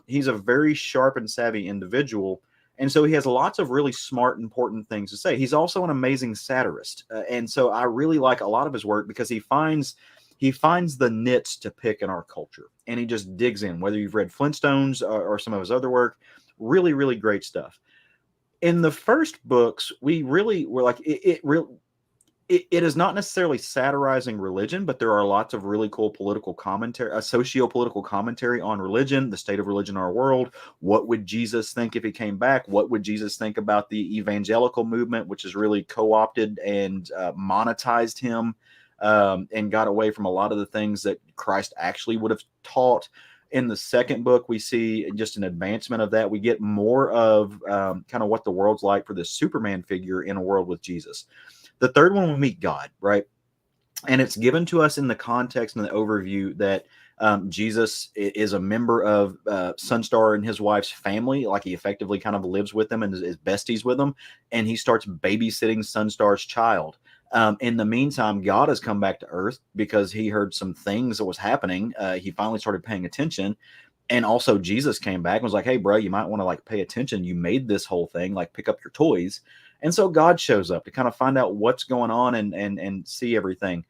Speaker 3: He's a very sharp and savvy individual, and so he has lots of really smart, important things to say. He's also an amazing satirist, and so I really like a lot of his work because he finds the nits to pick in our culture, and he just digs in. Whether you've read Flintstones or some of his other work, really, really great stuff. In the first books, we really were like, it is not necessarily satirizing religion, but there are lots of really cool political commentary, socio-political commentary on religion, the state of religion in our world. What would Jesus think if he came back? What would Jesus think about the evangelical movement, which has really co-opted and monetized him and got away from a lot of the things that Christ actually would have taught? In the second book, we see just an advancement of that. We get more of kind of what the world's like for this Superman figure in a world with Jesus. The third one, we meet God, right? And it's given to us in the context and the overview that Jesus is a member of Sunstar and his wife's family. Like he effectively kind of lives with them and is besties with them. And he starts babysitting Sunstar's child. In the meantime, God has come back to Earth because he heard some things that was happening. He finally started paying attention. And also Jesus came back and was like, hey, bro, you might want to like pay attention. You made this whole thing, like pick up your toys. And so God shows up to kind of find out what's going on and see everything.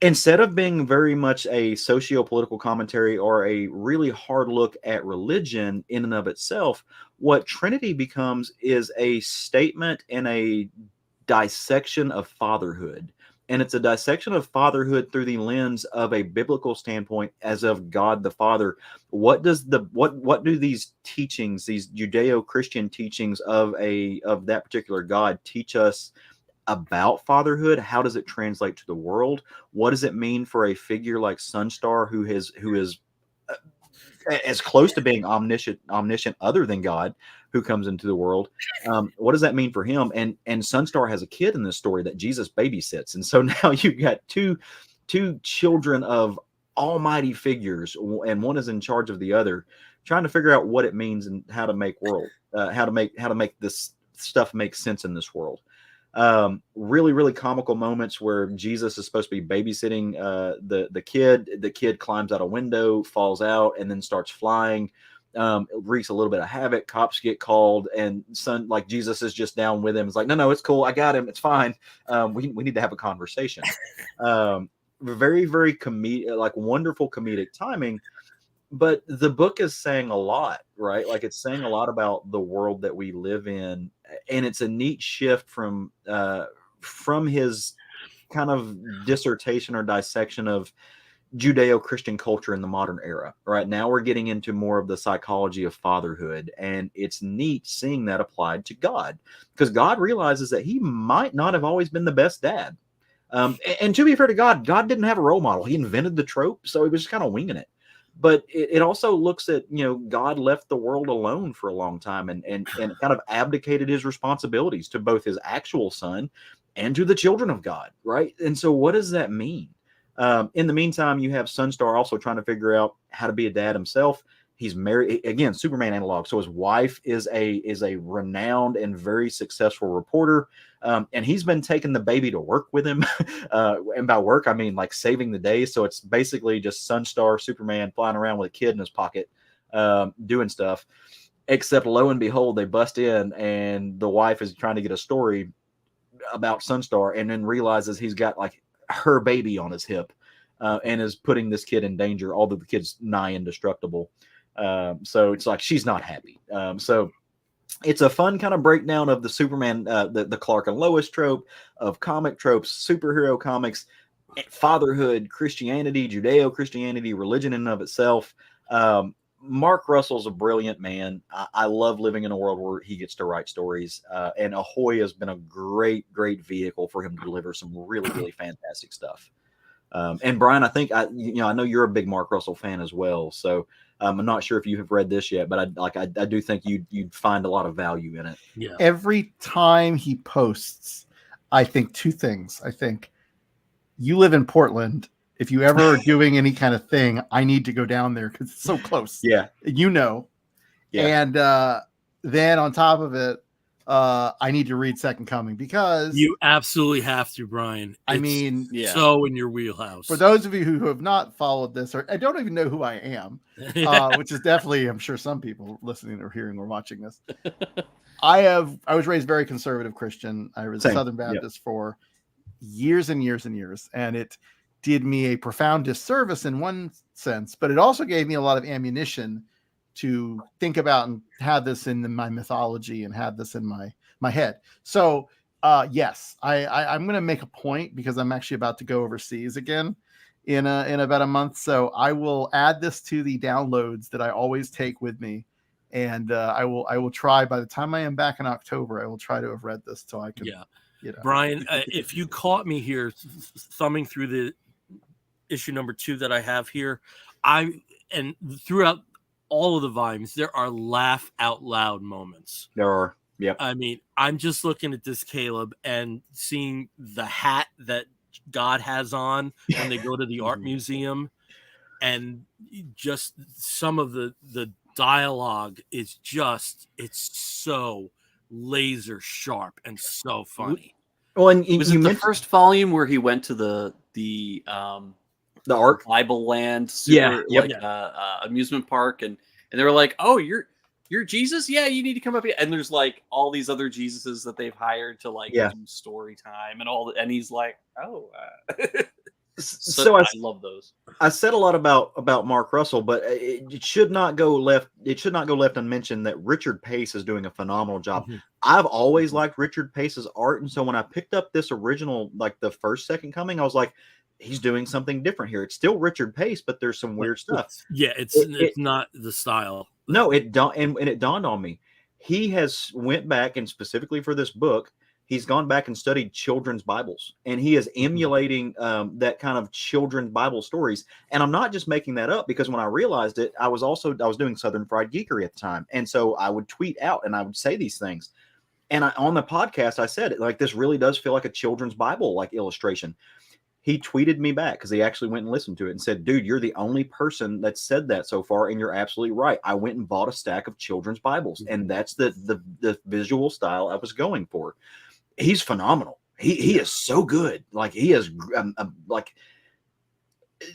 Speaker 3: Instead of being very much a socio-political commentary or a really hard look at religion in and of itself, what Trinity becomes is a statement and a dissection of fatherhood. And it's a dissection of fatherhood through the lens of a biblical standpoint as of God the Father. What do these teachings, these Judeo-Christian teachings of that particular God teach us about fatherhood? How does it translate to the world? What does it mean for a figure like Sunstar who is as close to being omniscient other than God, who comes into the world? What does that mean for him? And Sunstar has a kid in this story that Jesus babysits, and so now you've got two children of almighty figures, and one is in charge of the other, trying to figure out what it means and how to make this stuff make sense in this world. Really, really comical moments where Jesus is supposed to be babysitting the kid. The kid climbs out a window, falls out, and then starts flying. It wreaks a little bit of havoc. Cops get called, and Jesus is just down with him. It's like, no, it's cool. I got him. It's fine. We need to have a conversation. Very, very wonderful comedic timing. but the book is saying a lot, right? Like it's saying a lot about the world that we live in, and it's a neat shift from his kind of dissertation or dissection of Judeo-Christian culture in the modern era. Right now, we're getting into more of the psychology of fatherhood, and it's neat seeing that applied to God, because God realizes that He might not have always been the best dad. And to be fair to God, God didn't have a role model. He invented the trope, so He was just kind of winging it. But it also looks at, God left the world alone for a long time and kind of abdicated His responsibilities to both His actual son and to the children of God, right? And so what does that mean? In the meantime, you have Sunstar also trying to figure out how to be a dad himself. He's married, again, Superman analog. So his wife is a renowned and very successful reporter. And he's been taking the baby to work with him. And by work, I mean like saving the day. So it's basically just Sunstar, Superman flying around with a kid in his pocket, doing stuff. Except lo and behold, they bust in and the wife is trying to get a story about Sunstar and then realizes he's got like her baby on his hip, and is putting this kid in danger, although the kid's nigh indestructible. So it's like she's not happy. So it's a fun kind of breakdown of the Superman, the Clark and Lois trope, of comic tropes, superhero comics, fatherhood, Christianity, Judeo-Christianity, religion in and of itself. Mark Russell's a brilliant man. I love living in a world where he gets to write stories. And Ahoy has been a great vehicle for him to deliver some really fantastic stuff. And Brian, I think I know you're a big Mark Russell fan as well. So I'm not sure if you have read this yet, but I do think you'd find a lot of value in it.
Speaker 1: Yeah.
Speaker 4: Every time he posts, I think two things. I think you live in Portland. If you ever are doing any kind of thing, I need to go down there because it's so close.
Speaker 3: Yeah.
Speaker 4: Yeah. And then on top of it, I need to read Second Coming because
Speaker 1: you absolutely have to, Brian. So in your wheelhouse.
Speaker 4: For those of you who have not followed this, or I don't even know who I am, which is definitely, I'm sure some people listening or hearing or watching this. I was raised very conservative Christian. I was a Southern Baptist for years and years and years, and it did me a profound disservice in one sense, but it also gave me a lot of ammunition to think about and have this in my mythology and have this in my head. So yes, I'm going to make a point because I'm actually about to go overseas again in about a month. So I will add this to the downloads that I always take with me. And I will try, by the time I am back in October, I will try to have read this so I can,
Speaker 1: Brian, if you caught me here thumbing through the issue number 2 that I have here, and throughout all of the volumes, there are laugh out loud moments.
Speaker 3: There are. Yep.
Speaker 1: I mean, I'm just looking at this, Caleb, and seeing the hat that God has on when they go to the art museum, and just some of the dialogue is just, it's so laser sharp and so funny.
Speaker 2: Well, and was it the first volume where he went to the
Speaker 3: Ark
Speaker 2: Bible Land, amusement park, and they were like, "Oh, you're Jesus? Yeah, you need to come up here." And there's like all these other Jesuses that they've hired to do story time and all, and he's like, "Oh." So I love those.
Speaker 3: I said a lot about Mark Russell, but it should not go left. It should not go left unmentioned that Richard Pace is doing a phenomenal job. Mm-hmm. I've always liked Richard Pace's art, and so when I picked up this original, like the first Second Coming, I was like, he's doing something different here. It's still Richard Pace, but there's some weird stuff.
Speaker 1: It's not the style.
Speaker 3: No, it dawned on me. He has went back, and specifically for this book, he's gone back and studied children's Bibles, and he is emulating that kind of children's Bible stories. And I'm not just making that up, because when I realized it, I was doing Southern Fried Geekery at the time. And so I would tweet out and I would say these things. And on the podcast, I said, like, this really does feel like a children's Bible, like illustration. He tweeted me back because he actually went and listened to it and said, "Dude, you're the only person that said that so far, and you're absolutely right. I went and bought a stack of children's Bibles, and that's the visual style I was going for." He's phenomenal. He is so good. Like, he is like,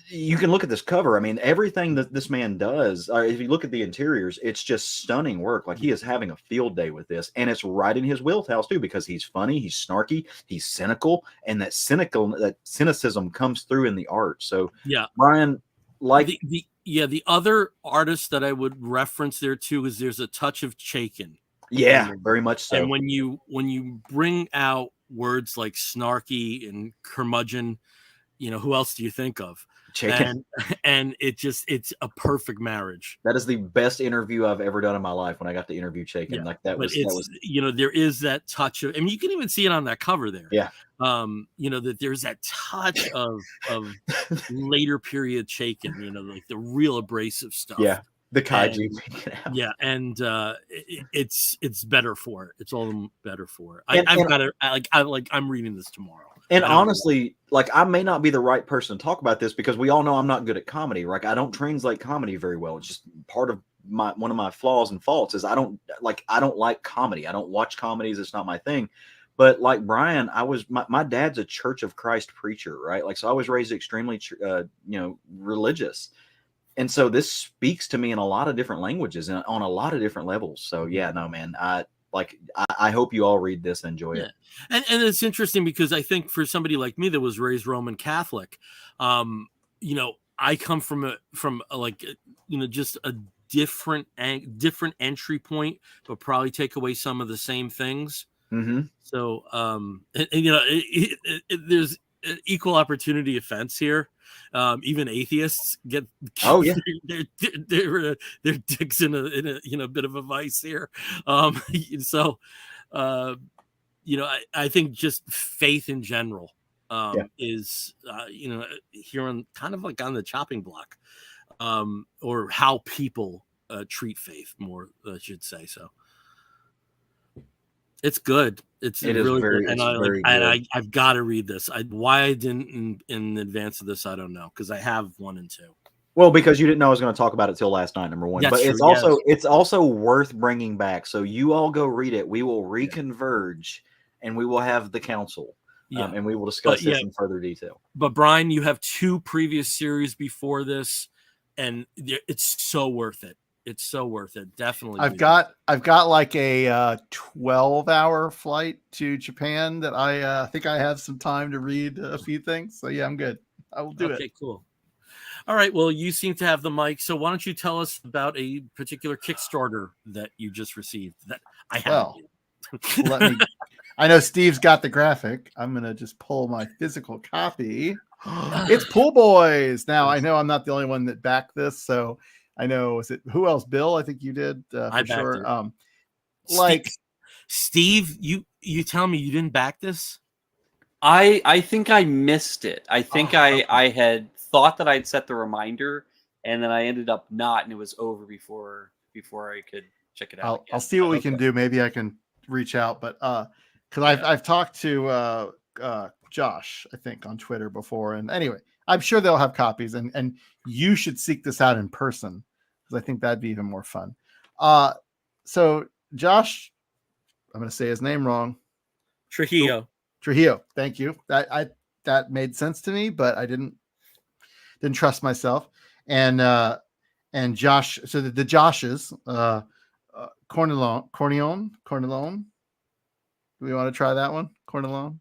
Speaker 3: you can look at this cover. I mean, everything that this man does, if you look at the interiors, it's just stunning work. Like, he is having a field day with this, and it's right in his wheelhouse too, because he's funny, he's snarky, he's cynical, and that cynicism comes through in the art. So
Speaker 1: yeah,
Speaker 3: Brian, like
Speaker 1: Yeah, the other artist that I would reference there too is there's a touch of Chaikin.
Speaker 3: Yeah, very much so.
Speaker 1: And when you bring out words like snarky and curmudgeon, who else do you think of?
Speaker 3: Chaikin.
Speaker 1: And it's a perfect marriage.
Speaker 3: That is the best interview I've ever done in my life when I got to interview Chaikin.
Speaker 1: Yeah,
Speaker 3: Like that was
Speaker 1: there is that touch of, I mean, you can even see it on that cover there.
Speaker 3: Yeah.
Speaker 1: That there's that touch of later period Chaikin, like the real abrasive stuff.
Speaker 3: Yeah. The kaiju.
Speaker 1: Yeah, and it's better for it. It's all the better for it. I've got it. I'm reading this tomorrow.
Speaker 3: And honestly, like I may not be the right person to talk about this because we all know I'm not good at comedy. Like I don't translate comedy very well. It's just part of one of my flaws and faults is I don't like comedy. I don't watch comedies. It's not my thing. But like Brian, my dad's a Church of Christ preacher, right? Like so I was raised extremely religious. And so this speaks to me in a lot of different languages and on a lot of different levels. So yeah, no man, I hope you all read this and enjoy it.
Speaker 1: And it's interesting because I think for somebody like me that was raised Roman Catholic, I come from just a different entry point, but probably take away some of the same things.
Speaker 3: Mm-hmm.
Speaker 1: So, there's equal opportunity offense here. Even atheists get their dicks in a bit of a vice here. I think just faith in general is here on kind of like on the chopping block, or how people treat faith more, I should say. So it's good. It really good. And I've got to read this. Why I didn't in advance of this, I don't know, because I have 1 and 2.
Speaker 3: Well, because you didn't know I was going to talk about it till last night, number one.
Speaker 1: That's
Speaker 3: but
Speaker 1: true,
Speaker 3: it's also worth bringing back. So you all go read it. We will reconverge, and we will have the council, and we will discuss this in further detail.
Speaker 1: But Brian, you have 2 previous series before this, and it's so worth it. It's so worth it. Definitely.
Speaker 4: I've got like a 12-hour flight to Japan that I think I have some time to read a few things. So yeah, I'm good. I will do it.
Speaker 1: Okay, cool. All right. Well, you seem to have the mic. So why don't you tell us about a particular Kickstarter that you just received that I have?
Speaker 4: Well, I know Steve's got the graphic. I'm going to just pull my physical copy. It's Pool Boys. Now I know I'm not the only one that backed this. So I know, who else? Bill, I think you did for sure.
Speaker 1: Steve, you tell me you didn't back this?
Speaker 2: I think I missed it. I think I had thought that I'd set the reminder, and then I ended up not, and it was over before I could check it out.
Speaker 4: I'll see what we can do. Maybe I can reach out, but because I've talked to Josh, I think, on Twitter before, and anyway, I'm sure they'll have copies, and you should seek this out in person because I think that'd be even more fun. So Josh, I'm going to say his name wrong.
Speaker 1: Trujillo.
Speaker 4: Thank you. That made sense to me, but I didn't trust myself. And Josh, so the Joshes, Cornelone. Do we want to try that one? Cornelone.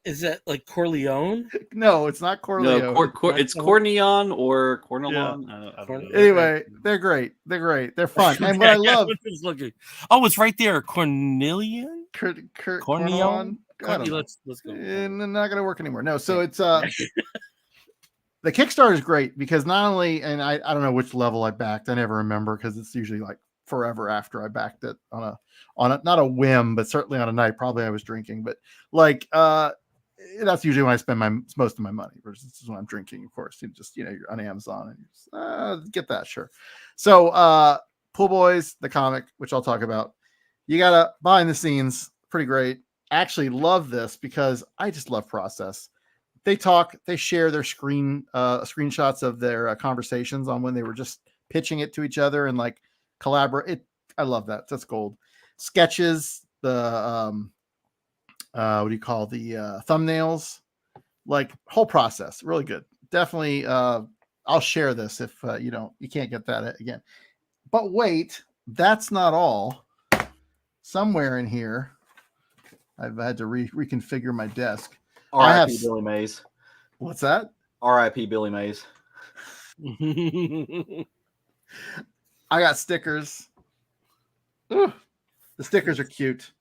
Speaker 1: Is that like Corleone?
Speaker 4: No, it's not Corleone.
Speaker 2: No, it's Corneon or Cornelon. Yeah. I don't know.
Speaker 4: Anyway, they're great. They're fun. And what I love,
Speaker 1: it's right there, Cornelian.
Speaker 4: Corneon.
Speaker 1: Let's go.
Speaker 4: Not gonna work anymore. No, so it's the Kickstarter is great because not only, and I don't know which level I backed. I never remember because it's usually like forever after I backed it on a not a whim, but certainly on a night. Probably I was drinking, but like that's usually when I spend most of my money. Versus when I'm drinking, of course. You're on Amazon and you just, get that, sure. So Pool Boys, the comic, which I'll talk about. You gotta behind the scenes, pretty great. Actually love this because I just love process. They talk, they share their screenshots of their conversations on when they were just pitching it to each other and like collaborate. I love that. That's gold. Sketches, the what do you call the thumbnails, like whole process, really good. Definitely. I'll share this if you can't get that again. But wait, that's not all. Somewhere in here, I've had to reconfigure my desk.
Speaker 3: R.I.P. Billy Mays.
Speaker 4: What's that?
Speaker 3: R.I.P. Billy Mays.
Speaker 4: I got stickers. Ooh, the stickers are cute.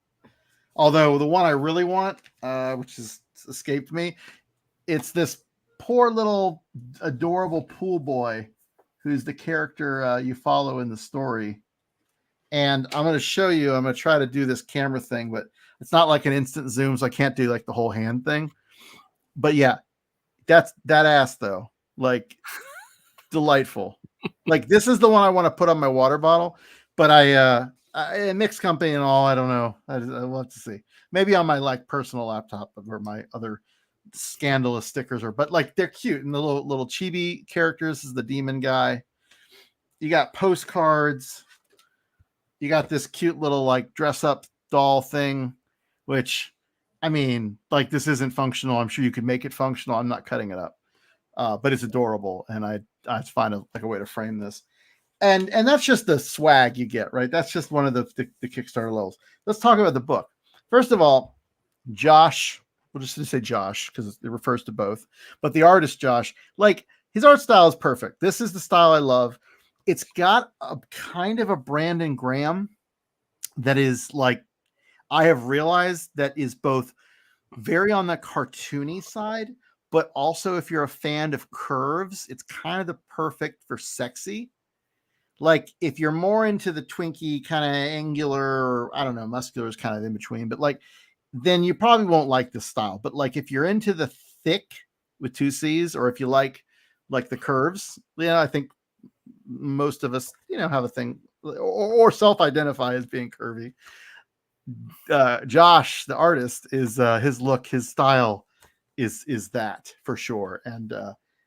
Speaker 4: Although the one I really want, which has escaped me, it's this poor little adorable pool boy who's the character you follow in the story. And I'm going to show you, I'm going to try to do this camera thing, but it's not like an instant zoom, so I can't do like the whole hand thing. But yeah, that's that ass though. Like delightful. Like this is the one I want to put on my water bottle, but I mixed company and all, I don't know. I will have to see. Maybe on my like personal laptop or my other scandalous stickers but like they're cute, and the little chibi characters is the demon guy. You got postcards. You got this cute little like dress up doll thing, which I mean, like this isn't functional. I'm sure you could make it functional. I'm not cutting it up, but it's adorable, and I find a way to frame this. And that's just the swag you get, right? That's just one of the Kickstarter levels. Let's talk about the book. First of all, Josh, we'll just say Josh because it refers to both, but the artist Josh, like his art style is perfect. This is the style I love. It's got a kind of a Brandon Graham that is like, I have realized that is both very on the cartoony side, but also if you're a fan of curves, it's kind of the perfect for sexy. Like if you're more into the twinky kind of angular, or I don't know, muscular is kind of in between, but like, then you probably won't like this style. But like if you're into the thick with 2 C's, or if you like the curves, yeah, I think most of us, have a thing or self-identify as being curvy. Josh, the artist, is his look, his style is that for sure. And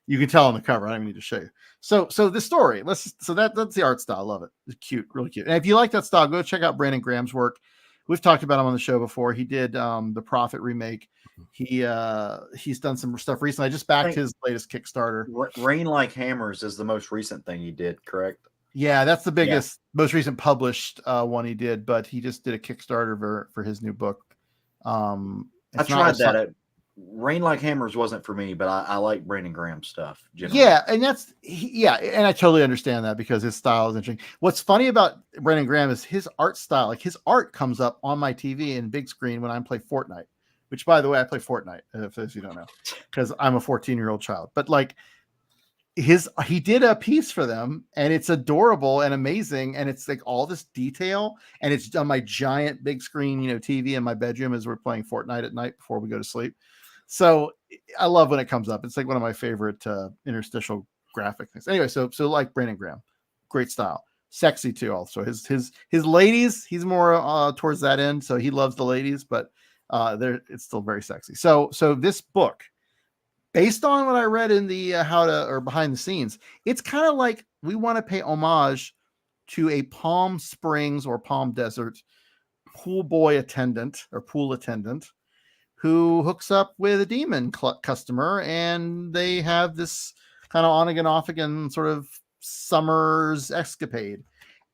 Speaker 4: you can tell on the cover. I don't need to show you. So the story, that's the art style. I love it. It's cute, really cute. And if you like that style, go check out Brandon Graham's work. We've talked about him on the show before. He did the Prophet remake. He's done some stuff recently. I just backed his latest Kickstarter.
Speaker 3: Rain Like Hammers is the most recent thing he did, correct?
Speaker 4: Yeah, that's the biggest, most recent published one he did, but he just did a Kickstarter for his new book.
Speaker 3: I tried that. Rain Like Hammers wasn't for me, but I like Brandon Graham stuff. Generally.
Speaker 4: Yeah, and and I totally understand that because his style is interesting. What's funny about Brandon Graham is his art style. Like his art comes up on my TV in big screen when I play Fortnite, which by the way, I play Fortnite, if you don't know, because I'm a 14-year-old child. But like he did a piece for them, and it's adorable and amazing, and it's like all this detail, and it's on my giant big screen, TV in my bedroom as we're playing Fortnite at night before we go to sleep. So I love when it comes up. It's like one of my favorite interstitial graphic things. Anyway, so like Brandon Graham, great style, sexy too. Also, his ladies, he's more towards that end, so he loves the ladies, but it's still very sexy. So this book, based on what I read in the behind the scenes, it's kind of like we want to pay homage to a Palm Springs or Palm Desert pool attendant who hooks up with a demon customer, and they have this kind of on again, off again sort of summer's escapade.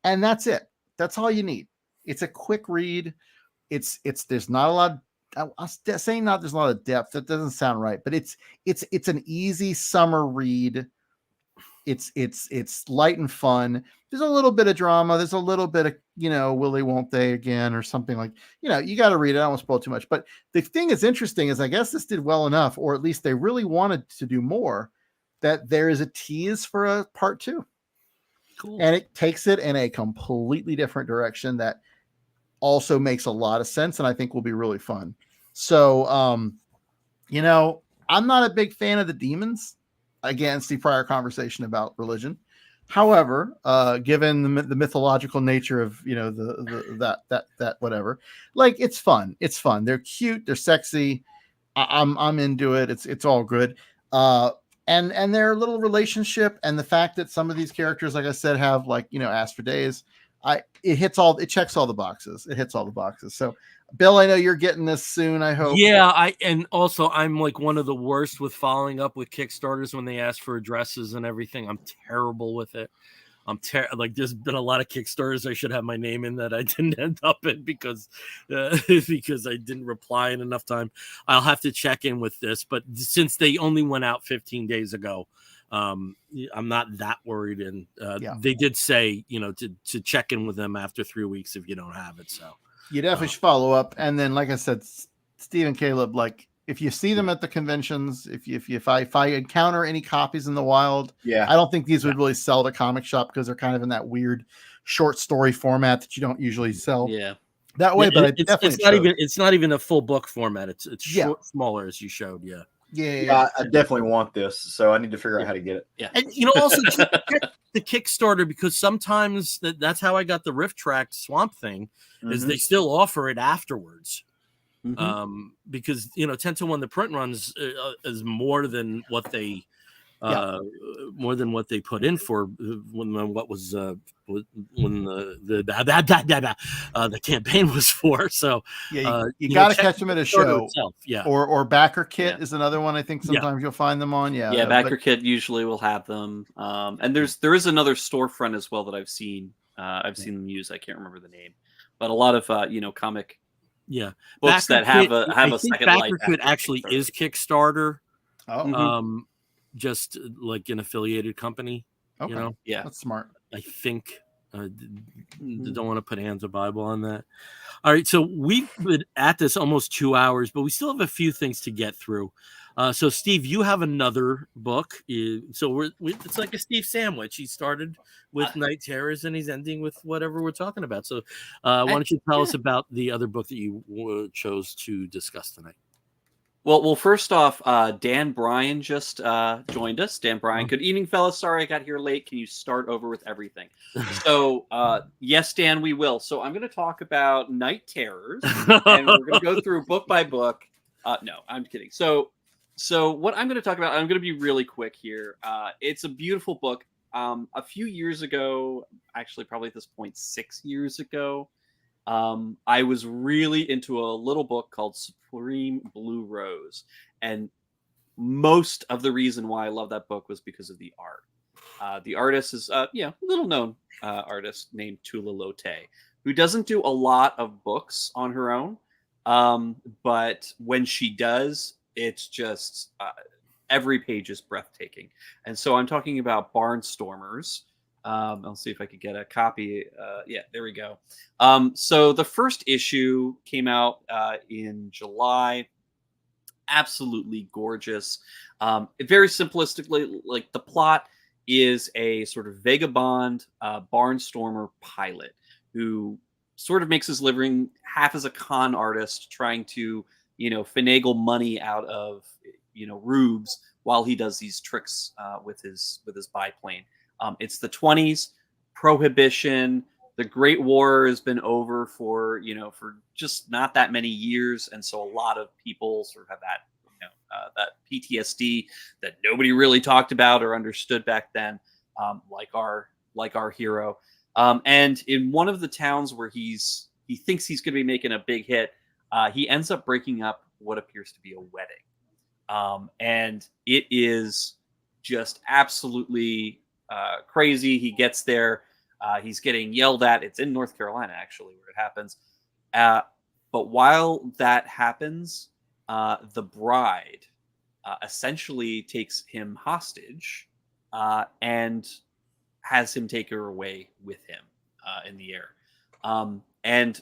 Speaker 4: And that's it. That's all you need. It's a quick read. There's not a lot. There's a lot of depth. That doesn't sound right, but it's an easy summer read. It's light and fun. There's a little bit of drama. There's a little bit of, will they, won't they again, or something like, you got to read it. I don't want to spoil too much. But the thing that's interesting is I guess this did well enough, or at least they really wanted to do more, that there is a tease for a part 2. Cool. And it takes it in a completely different direction that also makes a lot of sense, and I think will be really fun. So, I'm not a big fan of the demons. Against the prior conversation about religion. However, given the mythological nature of that whatever, like it's fun. It's fun. They're cute. They're sexy. I'm into it. It's all good. And their little relationship, and the fact that some of these characters, like I said, have asked for days. It checks all the boxes. It hits all the boxes. So, Bill, I know you're getting this soon, I hope.
Speaker 1: Yeah, I'm like one of the worst with following up with Kickstarters when they ask for addresses and everything. I'm terrible with it. There's been a lot of Kickstarters I should have my name in that I didn't end up in because I didn't reply in enough time. I'll have to check in with this, but since they only went out 15 days ago, I'm not that worried. And
Speaker 4: Yeah.
Speaker 1: they did say, to check in with them after 3 weeks if you don't have it. So
Speaker 4: You definitely should follow up. And then, like I said, Steve and Caleb, like if you see them at the conventions, if I encounter any copies in the wild,
Speaker 3: Yeah.
Speaker 4: I don't think these would really sell at a comic shop because they're kind of in that weird short story format that you don't usually sell
Speaker 2: Yeah.
Speaker 4: that way. But
Speaker 1: it's not even a full book format. It's short, smaller, as you showed. Yeah.
Speaker 3: Yeah, I definitely want this, so I need to figure out how to get it.
Speaker 2: Yeah.
Speaker 1: And also check the Kickstarter, because sometimes that's how I got the Rift Track Swamp Thing, is they still offer it afterwards. Because 10 to 1 the print runs is more than what they put in for when the campaign was for. So
Speaker 4: you got to catch them at a show
Speaker 1: itself.
Speaker 4: or Backer Kit is another one I think sometimes you'll find them on.
Speaker 2: Backer Kit usually will have them, and there is another storefront as well that I've seen them use. I can't remember the name, but a lot of comic books
Speaker 1: Backer
Speaker 2: that have
Speaker 1: Kit,
Speaker 2: a second life.
Speaker 1: Backer Kit actually is Kickstarter.
Speaker 4: Just
Speaker 1: like an affiliated company.
Speaker 4: Okay. That's smart.
Speaker 1: I think. Don't want to put hands of Bible on that. All right, so we've been at this almost 2 hours, but we still have a few things to get through. So Steve, you have another book. So it's like a Steve sandwich. He started with Night Terrors and he's ending with whatever we're talking about. So why don't you tell us about the other book that you chose to discuss tonight?
Speaker 2: Well, first off, Dan Bryan just joined us. Dan Bryan, good evening, fellas. Sorry I got here late. Can you start over with everything? So, yes, Dan, we will. So I'm going to talk about Night Terrors, and we're going to go through book by book. No, I'm kidding. So what I'm going to talk about, I'm going to be really quick here. It's a beautiful book. A few years ago, actually probably at this point 6 years ago, I was really into a little book called Supreme Blue Rose. And most of the reason why I love that book was because of the art. The artist is little known artist named Tula Lotte, who doesn't do a lot of books on her own. But when she does, it's just every page is breathtaking. And so I'm talking about Barnstormers. I'll see if I could get a copy. There we go. So the first issue came out in July. Absolutely gorgeous. Very simplistically, like the plot is a sort of vagabond barnstormer pilot who sort of makes his living half as a con artist, trying to finagle money out of rubes while he does these tricks with his biplane. It's the 20s, Prohibition. The Great War has been over for just not that many years, and so a lot of people sort of have that PTSD that nobody really talked about or understood back then, like our hero. And in one of the towns where he thinks he's going to be making a big hit, he ends up breaking up what appears to be a wedding, and it is just absolutely crazy. He gets there. He's getting yelled at. It's in North Carolina, actually, where it happens. But while that happens, the bride essentially takes him hostage and has him take her away with him in the air. And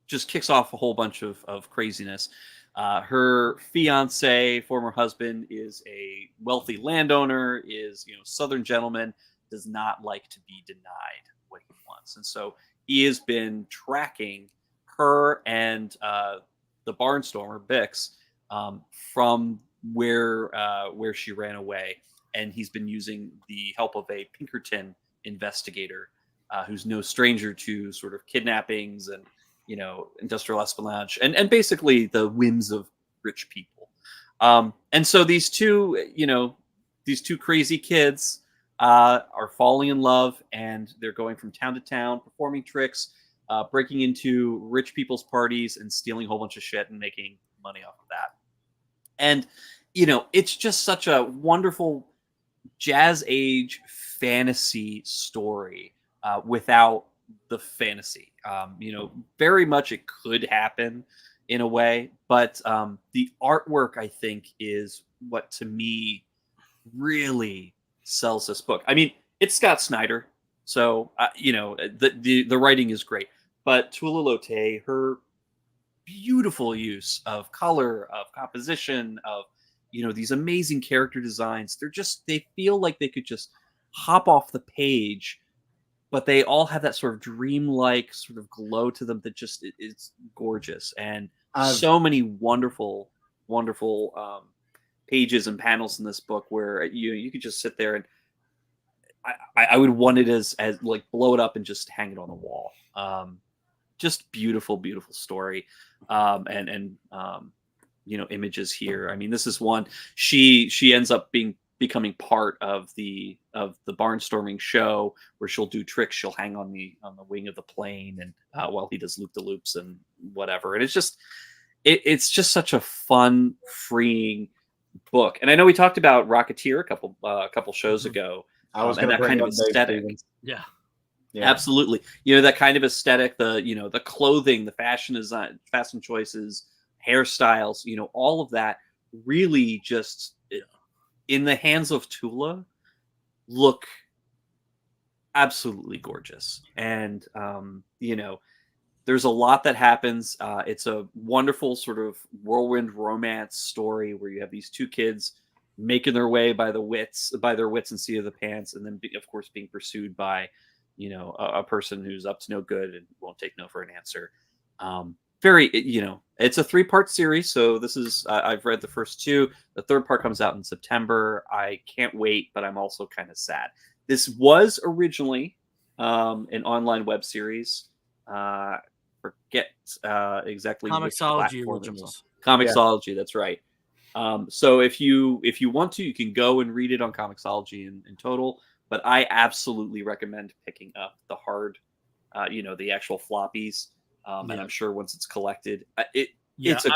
Speaker 2: just kicks off a whole bunch of craziness. Her fiance, former husband, is a wealthy landowner, is Southern gentleman, does not like to be denied what he wants, and so he has been tracking her and the barnstormer Bix from where she ran away, and he's been using the help of a Pinkerton investigator who's no stranger to sort of kidnappings and industrial espionage and basically the whims of rich people. And so these two crazy kids are falling in love, and they're going from town to town, performing tricks, breaking into rich people's parties and stealing a whole bunch of shit and making money off of that. And, it's just such a wonderful jazz age fantasy story without the fantasy. Very much it could happen in a way, but the artwork, I think, is what to me really sells this book. I mean, it's Scott Snyder, so the writing is great. But Tula Lotay, her beautiful use of color, of composition, of these amazing character designs. They feel like they could just hop off the page, but they all have that sort of dreamlike sort of glow to them that just it's gorgeous. And so many wonderful pages and panels in this book where you could just sit there, and I would want it as like blow it up and just hang it on the wall. Just beautiful story, and images here. I mean, this is one. She ends up becoming part of the barnstorming show where she'll do tricks. She'll hang on the wing of the plane, and while he does loop the loops and whatever. And it's just such a fun, freeing book. And I know we talked about Rocketeer a couple shows ago.
Speaker 3: I was
Speaker 2: and that kind of aesthetic.
Speaker 1: Yeah.
Speaker 2: Absolutely. That kind of aesthetic, the clothing, the fashion design, fashion choices, hairstyles, all of that really just in the hands of Tula look absolutely gorgeous. And, there's a lot that happens. It's a wonderful sort of whirlwind romance story where you have these two kids making their way by their wits and seat of the pants. And then of course being pursued by, a person who's up to no good and won't take no for an answer. It's a 3-part series. So this is, I've read the first 2. The 3rd part comes out in September. I can't wait, but I'm also kind of sad. This was originally an online web series. Forget exactly
Speaker 1: Comixology originals.
Speaker 2: Comixology, that's right. So if you want to, you can go and read it on Comixology in total. But I absolutely recommend picking up the hard, the actual floppies. And I'm sure once it's collected, I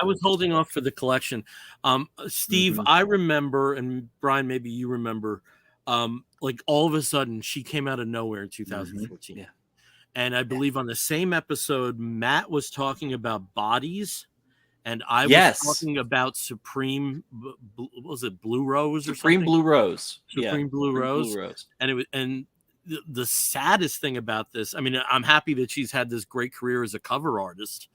Speaker 1: was holding off for the collection. Steve, I remember, and Brian, maybe you remember, like all of a sudden she came out of nowhere in 2014.
Speaker 2: Yeah.
Speaker 1: And I believe on the same episode, Matt was talking about bodies, and I was talking about Supreme. Was it Blue Rose or
Speaker 2: Supreme
Speaker 1: something?
Speaker 2: Blue Rose.
Speaker 1: Supreme Blue Rose. And the saddest thing about this, I mean, I'm happy that she's had this great career as a cover artist,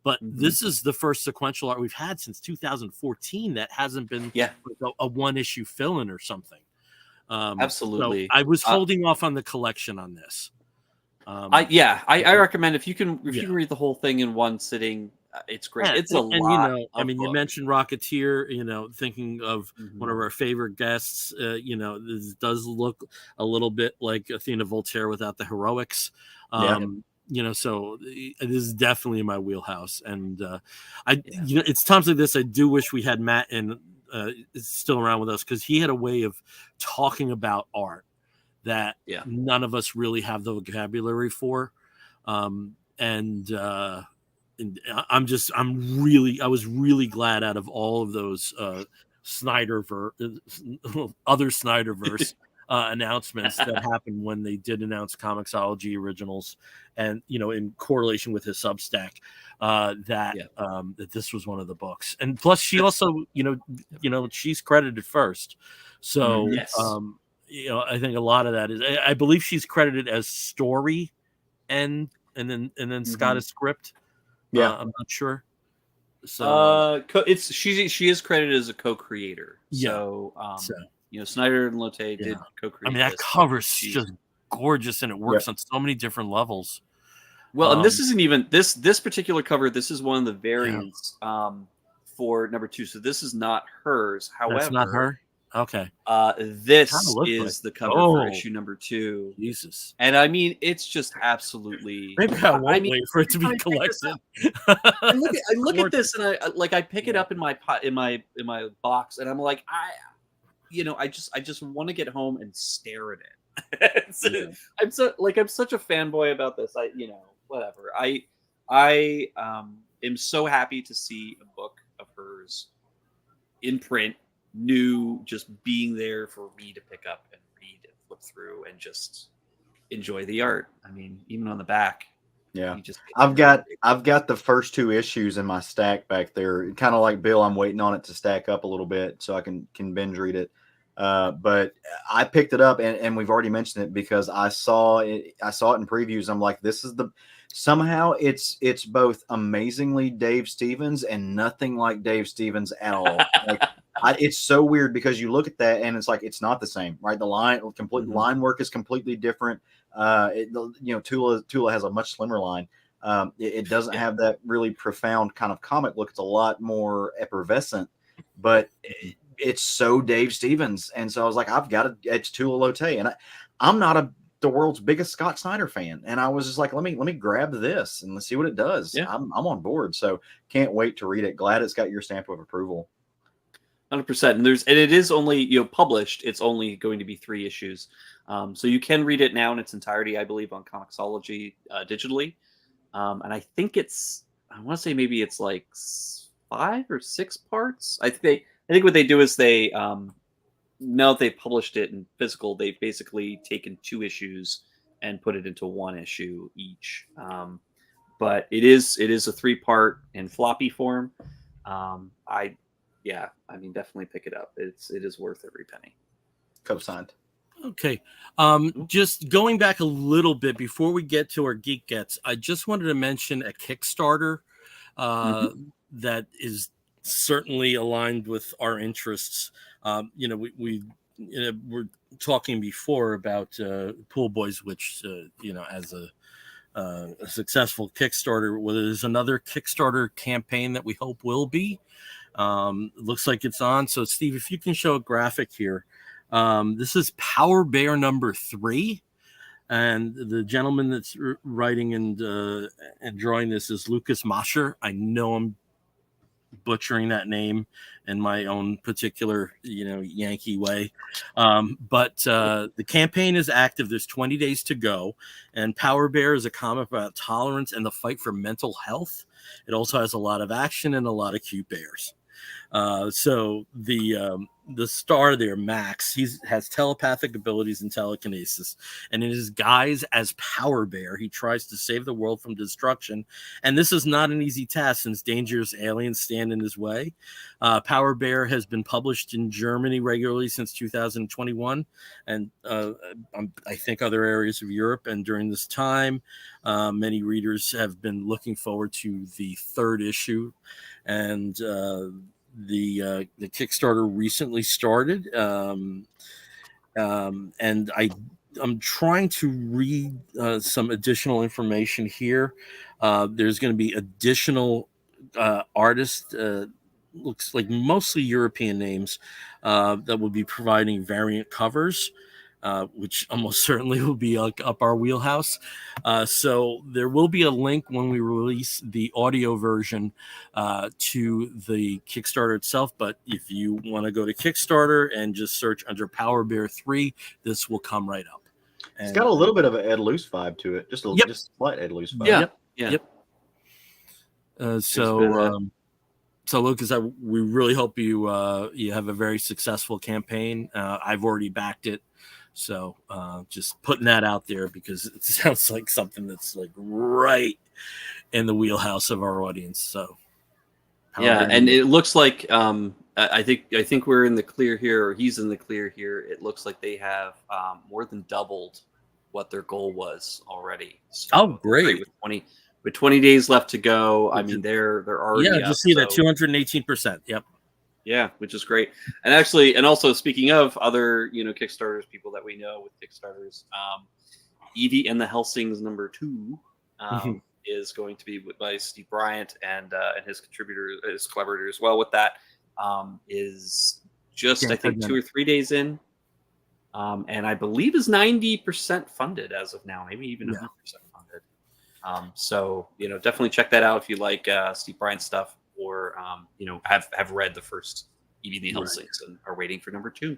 Speaker 1: but this is the first sequential art we've had since 2014 that hasn't been a 1-issue fill-in or something.
Speaker 2: Absolutely.
Speaker 1: So I was holding off on the collection on this.
Speaker 2: I recommend if you can read the whole thing in one sitting, it's great. It's a lot.
Speaker 1: You mentioned Rocketeer. Thinking of one of our favorite guests. This does look a little bit like Athena Voltaire without the heroics. So it is definitely in my wheelhouse. And it's times like this I do wish we had Matt still around with us, because he had a way of talking about art that none of us really have the vocabulary for. I was really glad out of all of those other Snyderverse announcements that happened when they did announce Comixology originals, and in correlation with his Substack, that this was one of the books. And plus she also she's credited first, so I think a lot of that is, I believe she's credited as story and then Scott is script. I'm not sure. So
Speaker 2: she is credited as a co-creator. So Snyder and Lotay did co-create.
Speaker 1: I mean, that cover's just gorgeous, and it works on so many different levels.
Speaker 2: Well, and this isn't even this particular cover. This is one of the variants for number 2. So this is not hers. However,
Speaker 1: that's not her. Okay.
Speaker 2: This is the cover for issue number 2.
Speaker 1: Jesus.
Speaker 2: And I mean, it's just absolutely.
Speaker 1: Maybe I won't wait for it to be collected.
Speaker 2: I look at this, and I pick it up in my box, and I'm like, I just want to get home and stare at it. I'm such a fanboy about this. Whatever. I am so happy to see a book of hers in print, new, just being there for me to pick up and read and flip through and just enjoy the art. I mean, even on the back.
Speaker 3: Yeah. I've got the first 2 issues in my stack back there. Kind of like Bill, I'm waiting on it to stack up a little bit so I can binge read it. But I picked it up, and we've already mentioned it because I saw it in previews. I'm like, this is somehow it's both amazingly Dave Stevens and nothing like Dave Stevens at all. Like, it's so weird because you look at that and it's like it's not the same, right? The line work is completely different. Tula has a much slimmer line. It doesn't have that really profound kind of comic look. It's a lot more effervescent, but it's so Dave Stevens. And so I was like, it's Tula Lote, and I'm not the world's biggest Scott Snyder fan, and I was just like, let me grab this and let's see what it does.
Speaker 2: Yeah.
Speaker 3: I'm on board, so can't wait to read it. Glad it's got your stamp of approval.
Speaker 2: 100%. And it is only published. It's only going to be 3 issues, so you can read it now in its entirety, I believe, on Comixology digitally. And I think I want to say maybe it's like 5 or 6 parts. I think what they do is they now that they've published it in physical, they've basically taken 2 issues and put it into 1 issue each. But it is a 3-part in floppy form. Definitely pick it up. It is worth every penny.
Speaker 3: Co-signed.
Speaker 1: Okay. Just going back a little bit before we get to our Geek Gets, I just wanted to mention a Kickstarter that is certainly aligned with our interests. We're talking before about Pool Boys, which as a successful Kickstarter, there's another Kickstarter campaign that we hope will be. Looks like it's on. So Steve, if you can show a graphic here. This is Power Bear number 3, and the gentleman that's writing and drawing this is Lucas Mosher. I know I'm butchering that name in my own particular Yankee way, but the campaign is active. There's 20 days to go, and Power Bear is a comic about tolerance and the fight for mental health. It also has a lot of action and a lot of cute bears. So the star there, Max, has telepathic abilities and telekinesis, and in his guise as Power Bear, he tries to save the world from destruction. And this is not an easy task since dangerous aliens stand in his way. Power Bear has been published in Germany regularly since 2021, and I think other areas of Europe. And during this time, many readers have been looking forward to the 3rd issue, and the Kickstarter recently started, and I'm trying to read some additional information here. There's going to be additional artists, looks like mostly European names, that will be providing variant covers, which almost certainly will be up our wheelhouse. So there will be a link when we release the audio version to the Kickstarter itself. But if you want to go to Kickstarter and just search under Power Bear 3, this will come right up.
Speaker 3: It's got a little bit of an Ed Loose vibe to it, just a slight Ed Loose vibe.
Speaker 2: Yep.
Speaker 1: So Lucas, we really hope you have a very successful campaign. I've already backed it. So just putting that out there because it sounds like something that's like right in the wheelhouse of our audience. So
Speaker 2: and it looks like I think we're in the clear here, or he's in the clear here. It looks like they have more than doubled what their goal was already. So
Speaker 1: great!
Speaker 2: With 20 days left to go, I mean they're already
Speaker 1: just see that 218%. Yep.
Speaker 2: Yeah, which is great. And also speaking of other, Kickstarters, people that we know with Kickstarters, Evie and the Helsings number 2 is going to be by Steve Bryant and his collaborator as well with that, is just, I think, 2 or 3 days in. And I believe is 90% funded as of now, maybe even 100% funded. So, definitely check that out if you like Steve Bryant stuff, or have read the first Evie the Helsings and are waiting for number 2.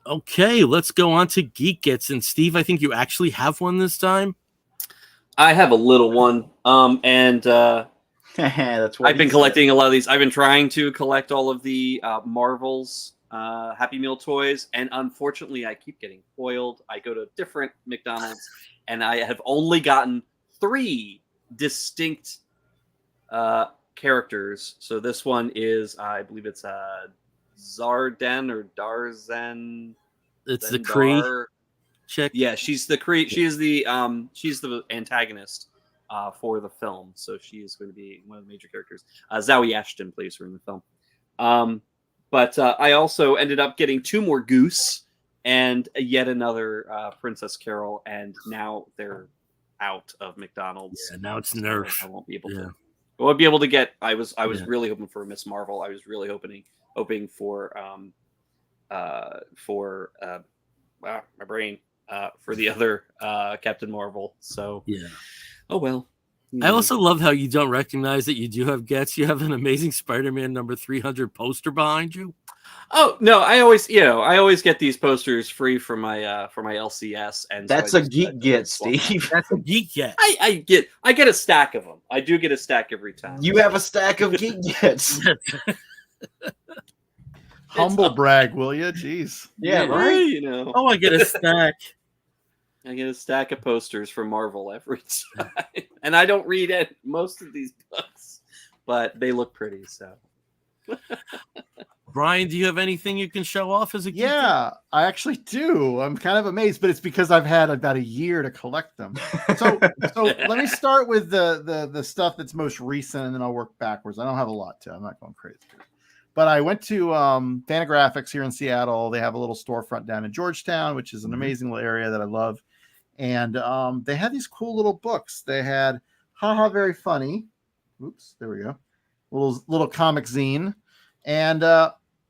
Speaker 1: Okay, let's go on to Geek Gets. And Steve, I think you actually have one this time.
Speaker 2: I have a little one, and
Speaker 3: that's what
Speaker 2: I've been collecting a lot of these. I've been trying to collect all of the Marvel's Happy Meal toys, and unfortunately, I keep getting foiled. I go to different McDonald's, and I have only gotten 3 distinct characters. So this one is, I believe it's Zarden or Darzen.
Speaker 1: It's the Kree
Speaker 2: Zendar.
Speaker 1: chick.
Speaker 2: Yeah, she's the Kree. She's the antagonist for the film, so she is going to be one of the major characters. Zoe Ashton plays her in the film. But I also ended up getting 2 more Goose and yet another Princess Carol, and now they're out of McDonald's.
Speaker 1: Yeah, now it's
Speaker 2: so
Speaker 1: Nerf.
Speaker 2: I won't be able
Speaker 1: Yeah.
Speaker 2: to. I won't be able to get. I was
Speaker 1: Yeah.
Speaker 2: really hoping for Miss Marvel. I was really hoping for my brain for the other Captain Marvel. So
Speaker 1: Yeah.
Speaker 2: oh well.
Speaker 1: I also love how you don't recognize that you do have Gets. You have an Amazing Spider-Man number 300 poster behind you.
Speaker 2: Oh no! I always get these posters free for my LCS, and
Speaker 3: That's
Speaker 2: so
Speaker 3: a Geek Gets, Steve.
Speaker 1: That's a Geek Get.
Speaker 2: I get a stack of them. I do get a stack every time.
Speaker 3: You have a stack of Geek Gets.
Speaker 4: Humble brag, will you? Jeez.
Speaker 3: Yeah, right.
Speaker 2: You know,
Speaker 1: Oh, I get a stack.
Speaker 2: I get a stack of posters from Marvel every time, and I don't read most of these books, but they look pretty. So,
Speaker 1: Brian, do you have anything you can show off as a Geek
Speaker 4: Yeah, I actually do. I'm kind of amazed, but it's because I've had about a year to collect them. So let me start with the stuff that's most recent, and then I'll work backwards. I don't have a lot to. I'm not going crazy. But I went to Fantagraphics here in Seattle. They have a little storefront down in Georgetown, which is an amazing little area that I love. And they had these cool little books. They had Haha Very Funny. Oops, there we go. Little comic zine. And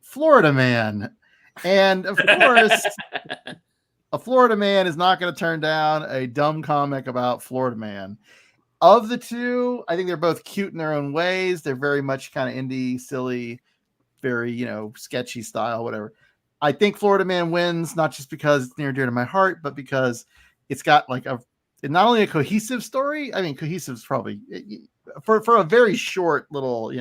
Speaker 4: Florida Man. And of course, a Florida Man is not going to turn down a dumb comic about Florida Man. Of the two, I think they're both cute in their own ways. They're very much kind of indie, silly, very, sketchy style, whatever. I think Florida Man wins, not just because it's near and dear to my heart, but because it's got like not only a cohesive story. I mean, cohesive is probably for a very short little,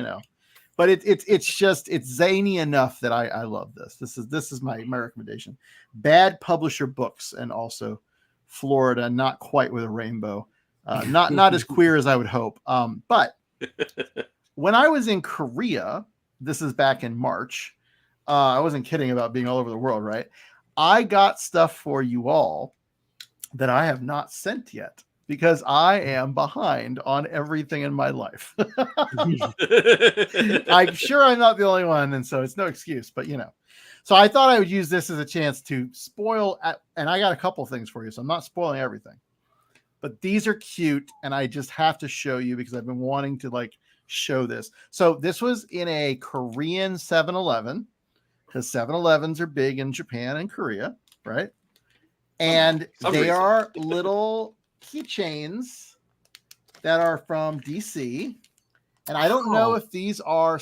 Speaker 4: but it's zany enough that I love this. This is my recommendation. Bad Publisher Books, and also Florida, not quite with a rainbow, not as queer as I would hope. But when I was in Korea, this is back in March. I wasn't kidding about being all over the world, right? I got stuff for you all that I have not sent yet because I am behind on everything in my life. I'm sure I'm not the only one, and so it's no excuse, but So I thought I would use this as a chance to spoil, and I got a couple things for you, so I'm not spoiling everything. But these are cute, and I just have to show you because I've been wanting to show this. So this was in a Korean 7-Eleven, because 7-Elevens are big in Japan and Korea, right? And they are little keychains that are from DC. And I don't know if these are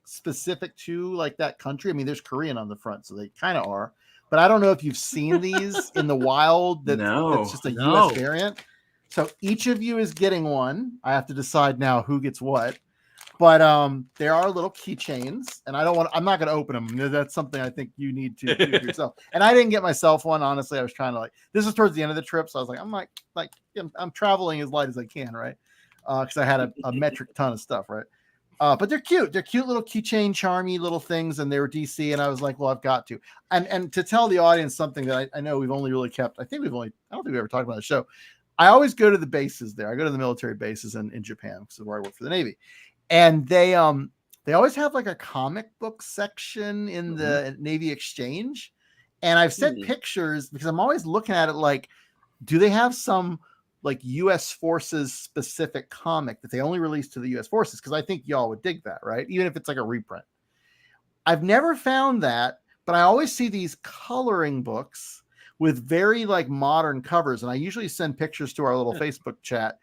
Speaker 4: specific to that country. I mean, there's Korean on the front, so they kind of are. But I don't know if you've seen these in the wild. That's just a US variant. So each of you is getting one. I have to decide now who gets what. But there are little keychains, and I'm not going to open them. That's something I think you need to do yourself. And I didn't get myself one. Honestly, I was trying to this is towards the end of the trip. So I was I'm traveling as light as I can. Right. Cause I had a metric ton of stuff. Right. But they're cute. They're cute little keychain, charmy little things. And they were DC. And I was like, well, I've got to, and to tell the audience something that I know we've only really kept. I don't think we ever talked about the show. I always go to the bases there. I go to the military bases in Japan, because is where I work for the Navy. And they always have a comic book section in the Navy Exchange. And I've sent pictures because I'm always looking at it do they have some U.S. Forces specific comic that they only release to the U.S. Forces? Because I think y'all would dig that, right? Even if it's a reprint. I've never found that, but I always see these coloring books with very modern covers. And I usually send pictures to our little Facebook chat.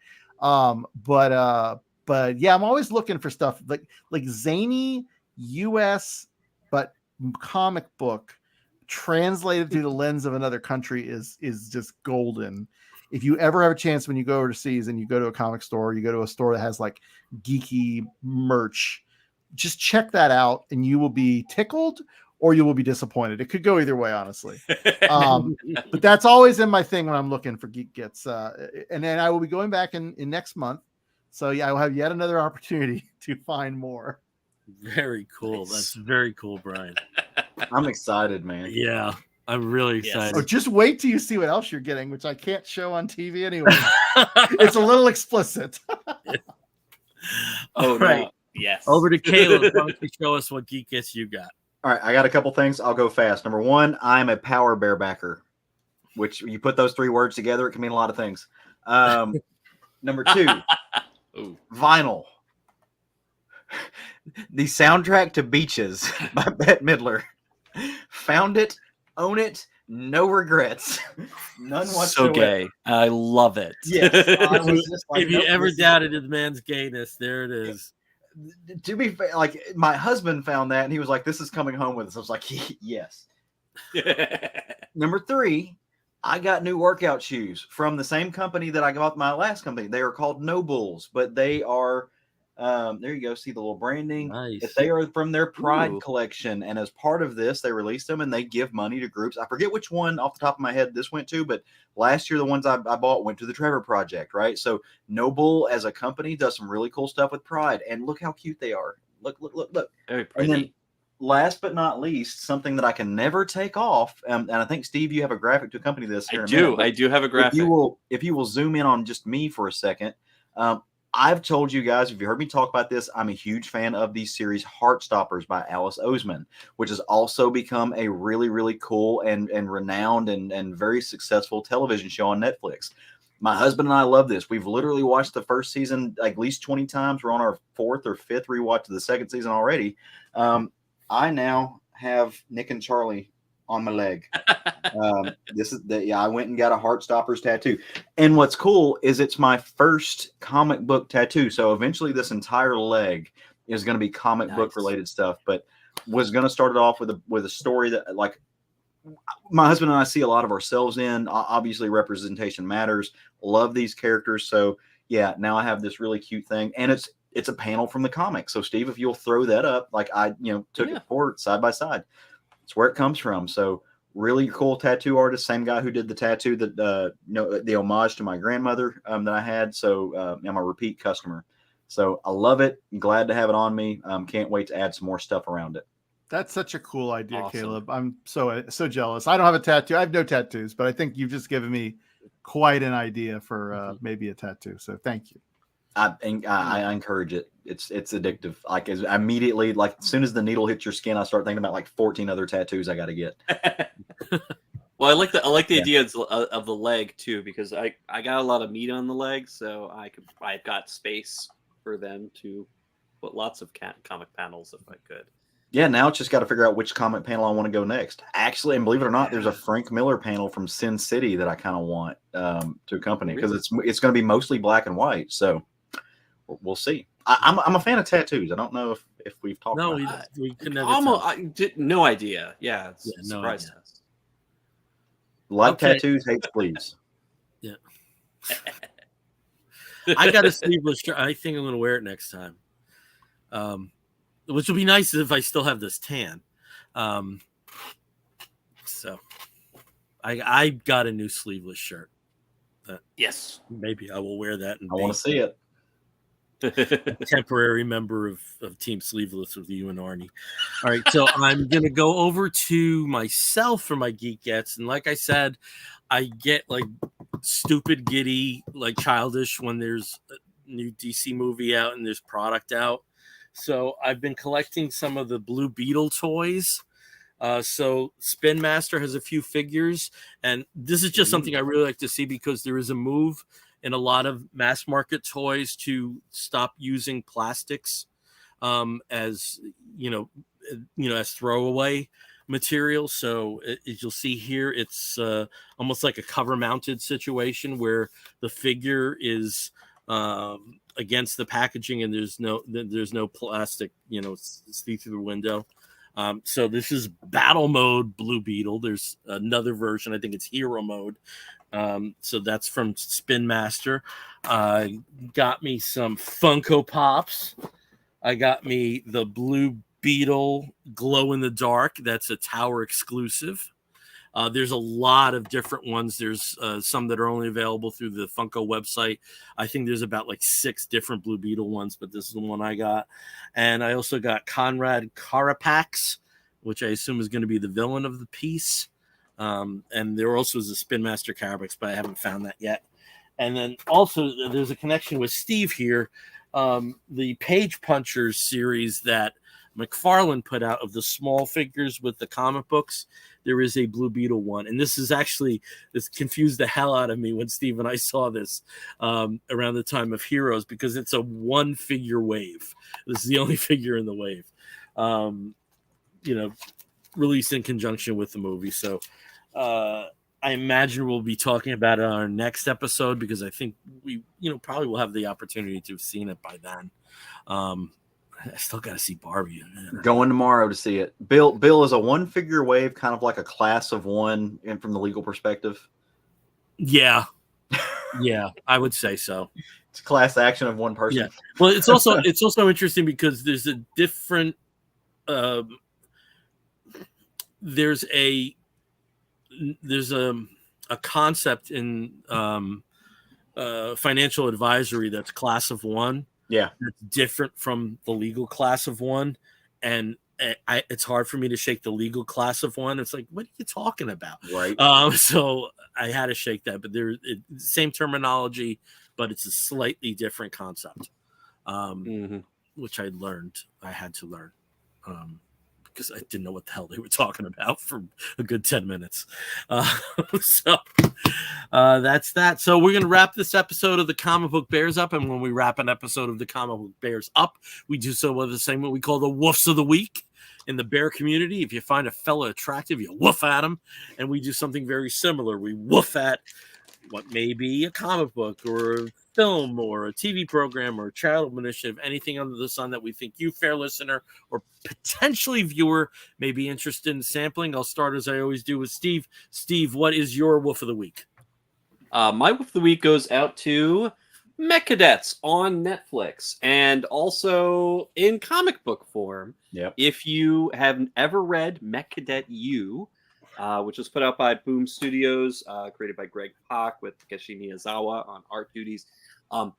Speaker 4: But yeah, I'm always looking for stuff like zany US, but comic book translated through the lens of another country is just golden. If you ever have a chance when you go overseas and you go to a comic store, you go to a store that has geeky merch, just check that out and you will be tickled or you will be disappointed. It could go either way, honestly. But that's always in my thing when I'm looking for Geek Gets. And then I will be going back in next month. So yeah, I will have yet another opportunity to find more.
Speaker 1: Very cool.
Speaker 2: Nice.
Speaker 1: That's very cool, Brian.
Speaker 3: I'm excited, man.
Speaker 1: Yeah, I'm really
Speaker 2: Yes.
Speaker 1: excited.
Speaker 4: Oh, just wait till you see what else you're getting, which I can't show on TV anyway. It's a little explicit.
Speaker 1: All
Speaker 2: Oh,
Speaker 1: right.
Speaker 2: no. Yes.
Speaker 1: Over to Caleb. Why don't you show us what Geek Gets you got?
Speaker 3: All right, I got a couple things. I'll go fast. Number one, I'm a power bear backer, which you put those three words together, it can mean a lot of things. Number two,
Speaker 2: Ooh.
Speaker 3: vinyl. The soundtrack to Beaches by Bette Midler. Found it, own it, no regrets. None whatsoever.
Speaker 2: So gay. I love it.
Speaker 3: Yes. I was just like,
Speaker 1: If you
Speaker 3: nope,
Speaker 1: ever
Speaker 3: this is-
Speaker 1: doubted his man's gayness, there it is.
Speaker 3: To be fair, like my husband found that and he was like, "This is coming home with us." I was like, "Yes." Number three, I got new workout shoes from the same company that I got my last company. They are called No Bulls, but they are there you go. See the little branding.
Speaker 1: Nice.
Speaker 3: If they are from their Pride
Speaker 2: Ooh.
Speaker 3: collection, and as part of this, they released them and they give money to groups. I forget which one off the top of my head this went to, but last year the ones I bought went to the Trevor Project, right? So Noble as a company does some really cool stuff with Pride, and look how cute they are. Look.
Speaker 2: Very
Speaker 3: And
Speaker 2: pretty.
Speaker 3: then last but not least, something that I can never take off, and I think Steve, you have a graphic to accompany this. Here
Speaker 2: I
Speaker 3: in a minute,
Speaker 2: do.
Speaker 3: but
Speaker 2: I do have a
Speaker 3: if
Speaker 2: graphic.
Speaker 3: you will zoom in on just me for a second. I've told you guys, if you heard me talk about this, I'm a huge fan of the series Heartstoppers by Alice Oseman, which has also become a really, really cool and renowned and very successful television show on Netflix. My husband and I love this. We've literally watched the first season at least 20 times. We're on our fourth or fifth rewatch of the second season already. I now have Nick and Charlie on my leg. I went and got a Heartstoppers tattoo. And what's cool is it's my first comic book tattoo. So eventually this entire leg is going to be comic book related stuff, but was going to start it off with a story that, like, my husband and I see a lot of ourselves in. Obviously representation matters. Love these characters. So yeah, now I have this really cute thing, and it's a panel from the comic. So Steve, if you'll throw that up, like I took it forward side by side. It's where it comes from. So really cool tattoo artist, same guy who did the tattoo that the homage to my grandmother that I had. So I'm a repeat customer. So I love it. I'm glad to have it on me. Can't wait to add some more stuff around it.
Speaker 4: That's such a cool idea,
Speaker 2: Awesome.
Speaker 4: Caleb. I'm so jealous. I don't have a tattoo. I have no tattoos, but I think you've just given me quite an idea for maybe a tattoo. So thank you.
Speaker 3: I encourage it. It's addictive. Like immediately, like as soon as the needle hits your skin, I start thinking about like 14 other tattoos I got to get.
Speaker 2: Well, I like the idea of the leg too, because I got a lot of meat on the leg, so I've got space for them to put lots of comic panels if I could.
Speaker 3: Yeah, now it's just got to figure out which comic panel I want to go next. Actually, and believe it or not, there's a Frank Miller panel from Sin City that I kind of want to accompany, because it's going to be mostly black and white. So we'll see. I'm a fan of tattoos. I don't know if we've talked about that.
Speaker 1: We could never
Speaker 2: Almost,
Speaker 1: tell.
Speaker 2: I did no idea. Yeah, it's
Speaker 1: no
Speaker 2: surprised
Speaker 1: idea.
Speaker 2: us.
Speaker 3: Like
Speaker 1: Okay.
Speaker 3: tattoos, hates please.
Speaker 1: Yeah. I got a sleeveless shirt. I think I'm going to wear it next time. Which would be nice if I still have this tan. So I got a new sleeveless shirt.
Speaker 2: Yes.
Speaker 1: Maybe I will wear that and
Speaker 3: I want to see it.
Speaker 1: a temporary member of Team Sleeveless with you and Arnie. All right, so I'm going to go over to myself for my Geek Gets. And like I said, I get like stupid, giddy, like childish when there's a new DC movie out and there's product out. So I've been collecting some of the Blue Beetle toys. So Spin Master has a few figures, and this is just something I really like to see, because there is a move in a lot of mass market toys to stop using plastics as as throwaway material. So as you'll see here, it's almost like a cover mounted situation where the figure is against the packaging and there's no plastic, see through the window. So this is battle mode Blue Beetle. There's another version. I think it's hero mode. So that's from Spin Master. Got me some Funko Pops. I got me the Blue Beetle glow in the dark. That's a Tower exclusive. There's a lot of different ones. There's some that are only available through the Funko website. I think there's about like 6 different Blue Beetle ones, but this is the one I got. And I also got Conrad Carapax, which I assume is going to be the villain of the piece. And there also is a Spin Master Carapax, but I haven't found that yet. And then also there's a connection with Steve here. The Page Punchers series that McFarlane put out of the small figures with the comic books, there is a Blue Beetle one. And this confused the hell out of me when Steve and I saw this around the time of Heroes, because it's a 1 figure wave. This is the only figure in the wave, released in conjunction with the movie. So I imagine we'll be talking about it on our next episode, because I think we, probably will have the opportunity to have seen it by then. I still got to see Barbie.
Speaker 3: Going tomorrow to see it. Bill is a 1 figure wave, kind of like a class of one, and from the legal perspective.
Speaker 1: Yeah, I would say so.
Speaker 3: It's a class action of one person.
Speaker 1: Yeah. Well, it's also interesting because there's a different. There's a concept in financial advisory that's class of one.
Speaker 3: Yeah,
Speaker 1: that's different from the legal class of one, and it's hard for me to shake the legal class of one. It's like, what are you talking about?
Speaker 3: Right.
Speaker 1: So I had to shake that, but same terminology, but it's a slightly different concept, which I had to learn. Because I didn't know what the hell they were talking about for a good 10 minutes. So that's that. So we're going to wrap this episode of the Comic Book Bears up. And when we wrap an episode of the Comic Book Bears up, we do so with the segment we call the Woofs of the Week. In the bear community, if you find a fella attractive, you woof at him. And we do something very similar. We woof at what may be a comic book or a film or a TV program or a charitable initiative, anything under the sun that we think you, fair listener, or potentially viewer, may be interested in sampling. I'll start, as I always do, with Steve. Steve, what is your woof of the week?
Speaker 2: My woof of the week goes out to Mech Cadets on Netflix, and also in comic book form.
Speaker 3: Yep.
Speaker 2: If you have ever read Mech Cadet U, which was put out by Boom Studios, created by Greg Pak with Takeshi Miyazawa on art duties.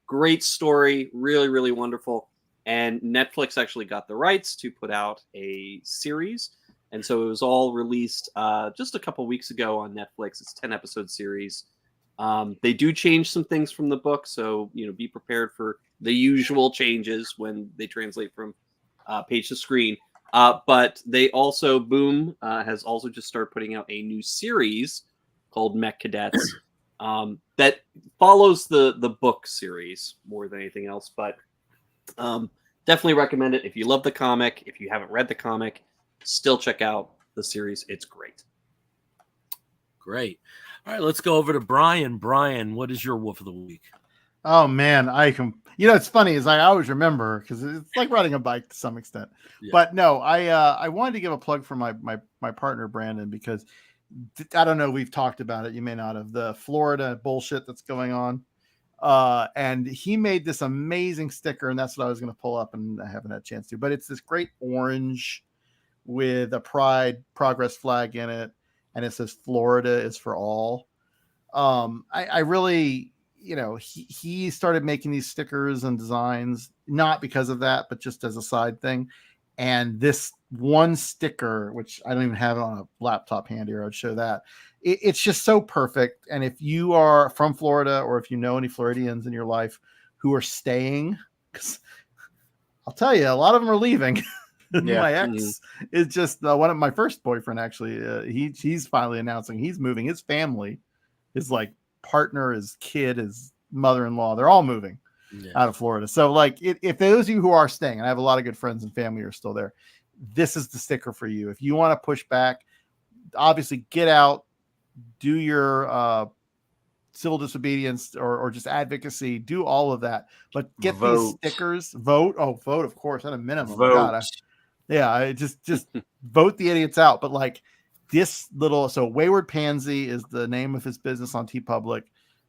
Speaker 2: Great story, really, really wonderful. And Netflix actually got the rights to put out a series. And so it was all released just a couple weeks ago on Netflix. It's a 10-episode series. They do change some things from the book, so be prepared for the usual changes when they translate from page to screen. But they also, Boom has also just started putting out a new series called Mech Cadets that follows the book series more than anything else. But definitely recommend it if you love the comic. If you haven't read the comic, still check out the series. It's great.
Speaker 1: Great. All right, let's go over to Brian. Brian, what is your woof of the week?
Speaker 4: Oh man, it's funny is I always remember because it's like riding a bike to some extent. Yeah. But no, I wanted to give a plug for my partner Brandon, because I don't know, we've talked about it, you may not have, the Florida bullshit that's going on. And he made this amazing sticker, and that's what I was going to pull up, and I haven't had a chance to. But it's this great orange with a Pride Progress flag in it, and it says Florida is for all. I really, he started making these stickers and designs, not because of that, but just as a side thing. And this one sticker, which I don't even have it on a laptop handy, or I'd show that. It's just so perfect. And if you are from Florida, or if you know any Floridians in your life who are staying, because I'll tell you, a lot of them are leaving. Yeah. My ex is just one of my first boyfriend, actually. He's finally announcing he's moving. His family, his partner, his kid, his mother-in-law, they're all moving out of Florida. So if those of you who are staying, and I have a lot of good friends and family who are still there, this is the sticker for you. If you want to push back, obviously get out, do your civil disobedience or just advocacy, do all of that, but get these stickers, vote, of course, at a minimum.
Speaker 3: Vote.
Speaker 4: I just vote the idiots out. But this little, so Wayward Pansy is the name of his business on TeePublic.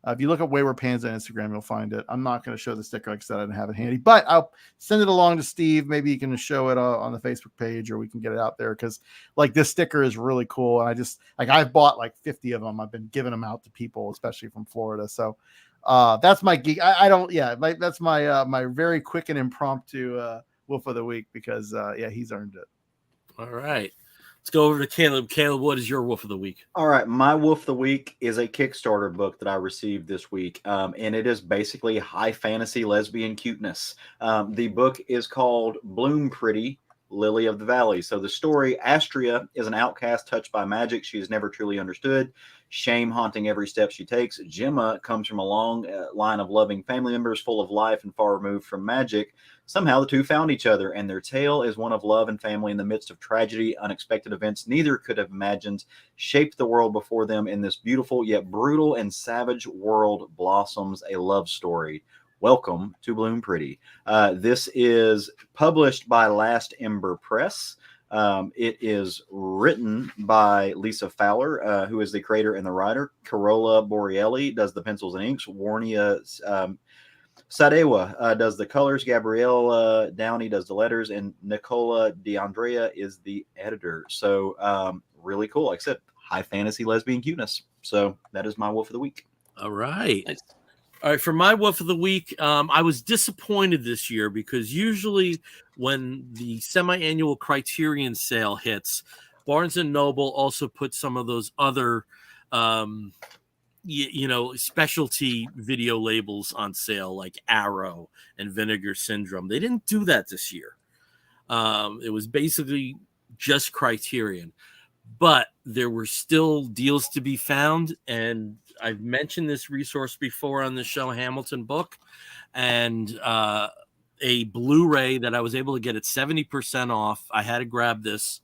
Speaker 4: If you look up Wayward Panda on Instagram, you'll find it. I'm not going to show the sticker, like I said, I didn't have it handy, but I'll send it along to Steve. Maybe he can show it on the Facebook page, or we can get it out there, because like this sticker is really cool. And I just like, I've bought like 50 of them. I've been giving them out to people, especially from Florida. So that's my geek. That's my my very quick and impromptu Wolf of the Week, because he's earned it.
Speaker 1: All right. Let's go over to Caleb. Caleb, what is your Wolf of the Week?
Speaker 3: All right, my Wolf of the Week is a Kickstarter book that I received this week, and it is basically high fantasy lesbian cuteness. The book is called Bloom Pretty, Lily of the Valley. So the story, Astria is an outcast touched by magic she has never truly understood, shame haunting every step she takes. Gemma comes from a long line of loving family members full of life and far removed from magic. Somehow the two found each other, and their tale is one of love and family in the midst of tragedy. Unexpected events neither could have imagined shaped the world before them. In this beautiful yet brutal and savage world blossoms a love story. Welcome to Bloom Pretty. This is published by Last Ember Press. It is written by Lisa Fowler, who is the creator and the writer. Carola Boreelli does the pencils and inks. Warnia Sadewa does the colors. Gabrielle Downey does the letters, and Nicola DeAndrea is the editor. So really cool. Like I said, high fantasy lesbian cuteness. So that is my Wolf of the Week.
Speaker 1: All right.
Speaker 2: Nice.
Speaker 1: All right, for my Wolf of the Week, I was disappointed this year, because usually when the semi-annual Criterion sale hits, Barnes & Noble also puts some of those other specialty video labels on sale, like Arrow and Vinegar Syndrome. They didn't do that this year. It was basically just Criterion, but there were still deals to be found. And I've mentioned this resource before on the show, Hamilton Book, and a Blu-ray that I was able to get at 70% off. I had to grab this,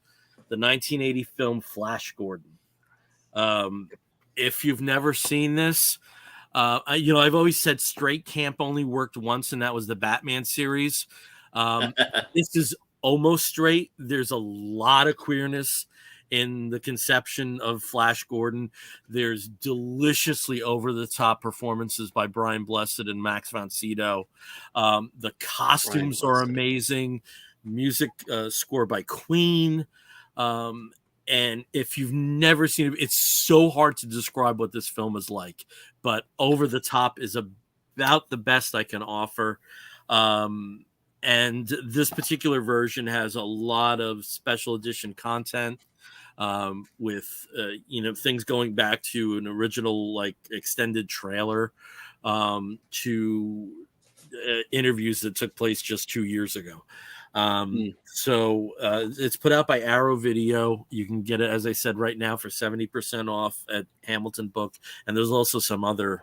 Speaker 1: the 1980 film Flash Gordon. If you've never seen this, I've always said straight camp only worked once, and that was the Batman series. This is almost straight. There's a lot of queerness in the conception of Flash Gordon. There's deliciously over-the-top performances by Brian Blessed and Max von Sydow. The costumes are amazing. Music score by Queen. And if you've never seen it, it's so hard to describe what this film is like. But Over the Top is about the best I can offer. And this particular version has a lot of special edition content, with things going back to an original like extended trailer, to interviews that took place just 2 years ago. So it's put out by Arrow Video. You can get it, as I said, right now for 70% off at Hamilton Book. And there's also some other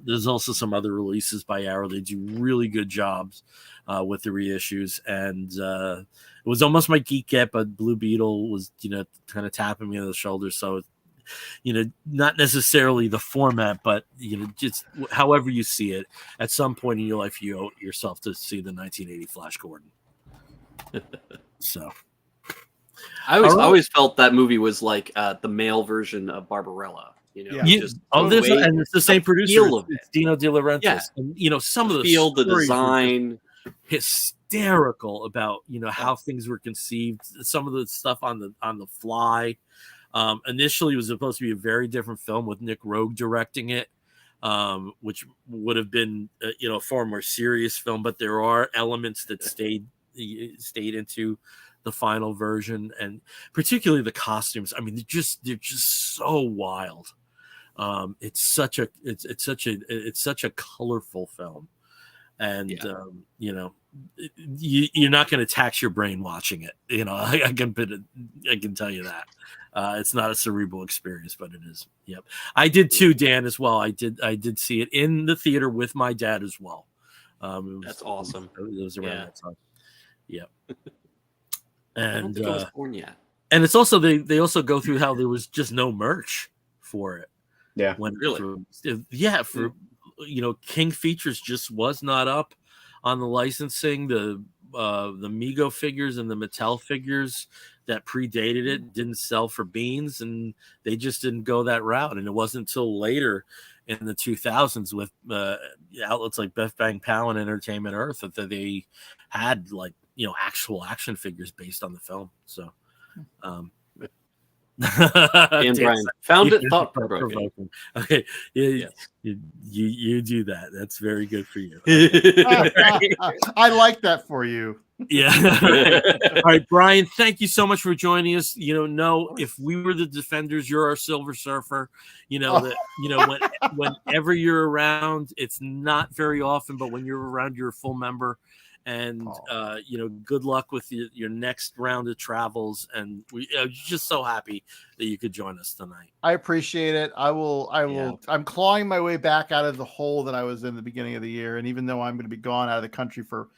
Speaker 1: releases by Arrow. They do really good jobs with the reissues. And it was almost my Geek Get, but Blue Beetle was, kind of tapping me on the shoulder. So, not necessarily the format, but, just however you see it, at some point in your life, you owe yourself to see the 1980 Flash Gordon. So
Speaker 2: I always felt that movie was like the male version of Barbarella.
Speaker 1: It's the same producer. It's Dino De Laurentiis.
Speaker 2: Yeah.
Speaker 1: And some of the
Speaker 2: feel, the design,
Speaker 1: hysterical about how things were conceived. Some of the stuff on the fly. Initially, it was supposed to be a very different film with Nick Rogue directing it, which would have been a far more serious film. But there are elements that stayed into the final version, and particularly the costumes. I mean, they're just so wild. It's such a colorful film, and you're not going to tax your brain watching it. I can tell you that. It's not a cerebral experience, but it is. Yep, I did too, Dan, as well. I did see it in the theater with my dad as well.
Speaker 2: That's awesome.
Speaker 1: It was around that time. Yep.
Speaker 2: And
Speaker 1: and it's also they also go through how there was just no merch for it.
Speaker 3: Yeah.
Speaker 1: King Features just was not up on the licensing. The Mego figures and the Mattel figures that predated it didn't sell for beans, and they just didn't go that route. And it wasn't until later in the 2000s with outlets like Biff Bang Pow and Entertainment Earth that they had like, you know, actual action figures based on the film. So
Speaker 2: And
Speaker 1: Dan,
Speaker 2: Brian found it thought-provoking.
Speaker 1: Okay,
Speaker 2: Yes.
Speaker 1: you do that. That's very good for you.
Speaker 4: I like that for you.
Speaker 1: Yeah. All right, Brian, thank you so much for joining us. You know, if we were the Defenders, you're our Silver Surfer. You know that. You know, whenever you're around, it's not very often, but when you're around, you're a full member. And you know, good luck with your next round of travels. And we are just so happy that you could join us tonight.
Speaker 4: I appreciate it. I will.
Speaker 2: Yeah.
Speaker 4: I'm clawing my way back out of the hole that I was in the beginning of the year. And even though I'm going to be gone out of the country for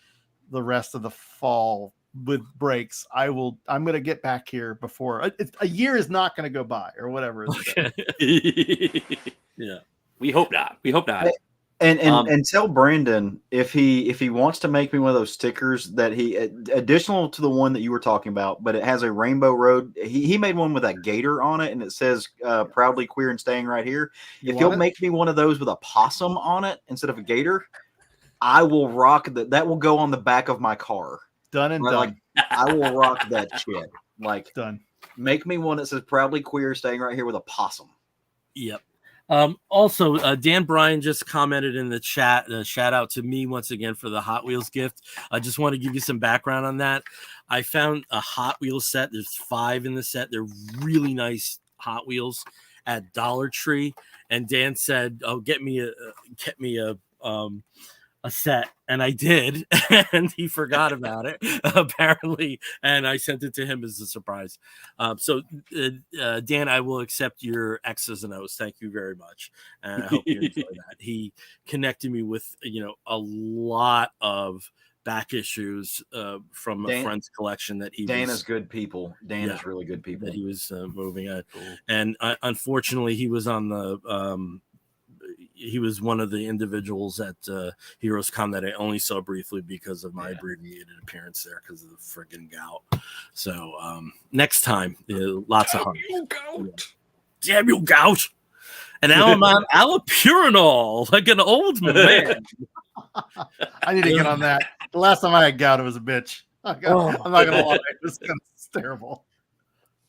Speaker 4: the rest of the fall with breaks, I'm going to get back here before a year is not going to go by or whatever.
Speaker 1: Yeah.
Speaker 2: We hope not. We hope not.
Speaker 3: And tell Brandon if he wants to make me one of those stickers that he additional to the one that you were talking about, but it has a rainbow road. He made one with a gator on it, and it says "proudly queer and staying right here." If he'll make me one of those with a possum on it instead of a gator, I will rock that. That will go on the back of my car.
Speaker 4: Done and
Speaker 3: Right?
Speaker 4: done.
Speaker 3: Like, I will rock that shit. Like,
Speaker 4: Done.
Speaker 3: Make me one that says "proudly queer, staying right here" with a possum.
Speaker 1: Yep. Also, Dan Bryan just commented in the chat, shout out to me once again for the Hot Wheels gift. I just want to give you some background on that. I found a Hot Wheels set. There's 5 in the set. They're really nice Hot Wheels at Dollar Tree. And Dan said, "Oh, get me a set," and I did, and he forgot about it apparently, and I sent it to him as a surprise. So Dan, I will accept your X's and O's. Thank you very much, and I hope you enjoy that. He connected me with a lot of back issues from a friend's collection that Dan
Speaker 3: is good people. Dan is really good people
Speaker 1: that he was moving at, and unfortunately he was on the he was one of the individuals at Heroes Con that I only saw briefly because of my abbreviated appearance there because of the friggin' gout. So next time, lots of hugs. Damn you, gout! And now I'm on allopurinol like an old man.
Speaker 4: I need to get on that. The last time I had gout, it was a bitch. I'm not gonna lie, it's terrible.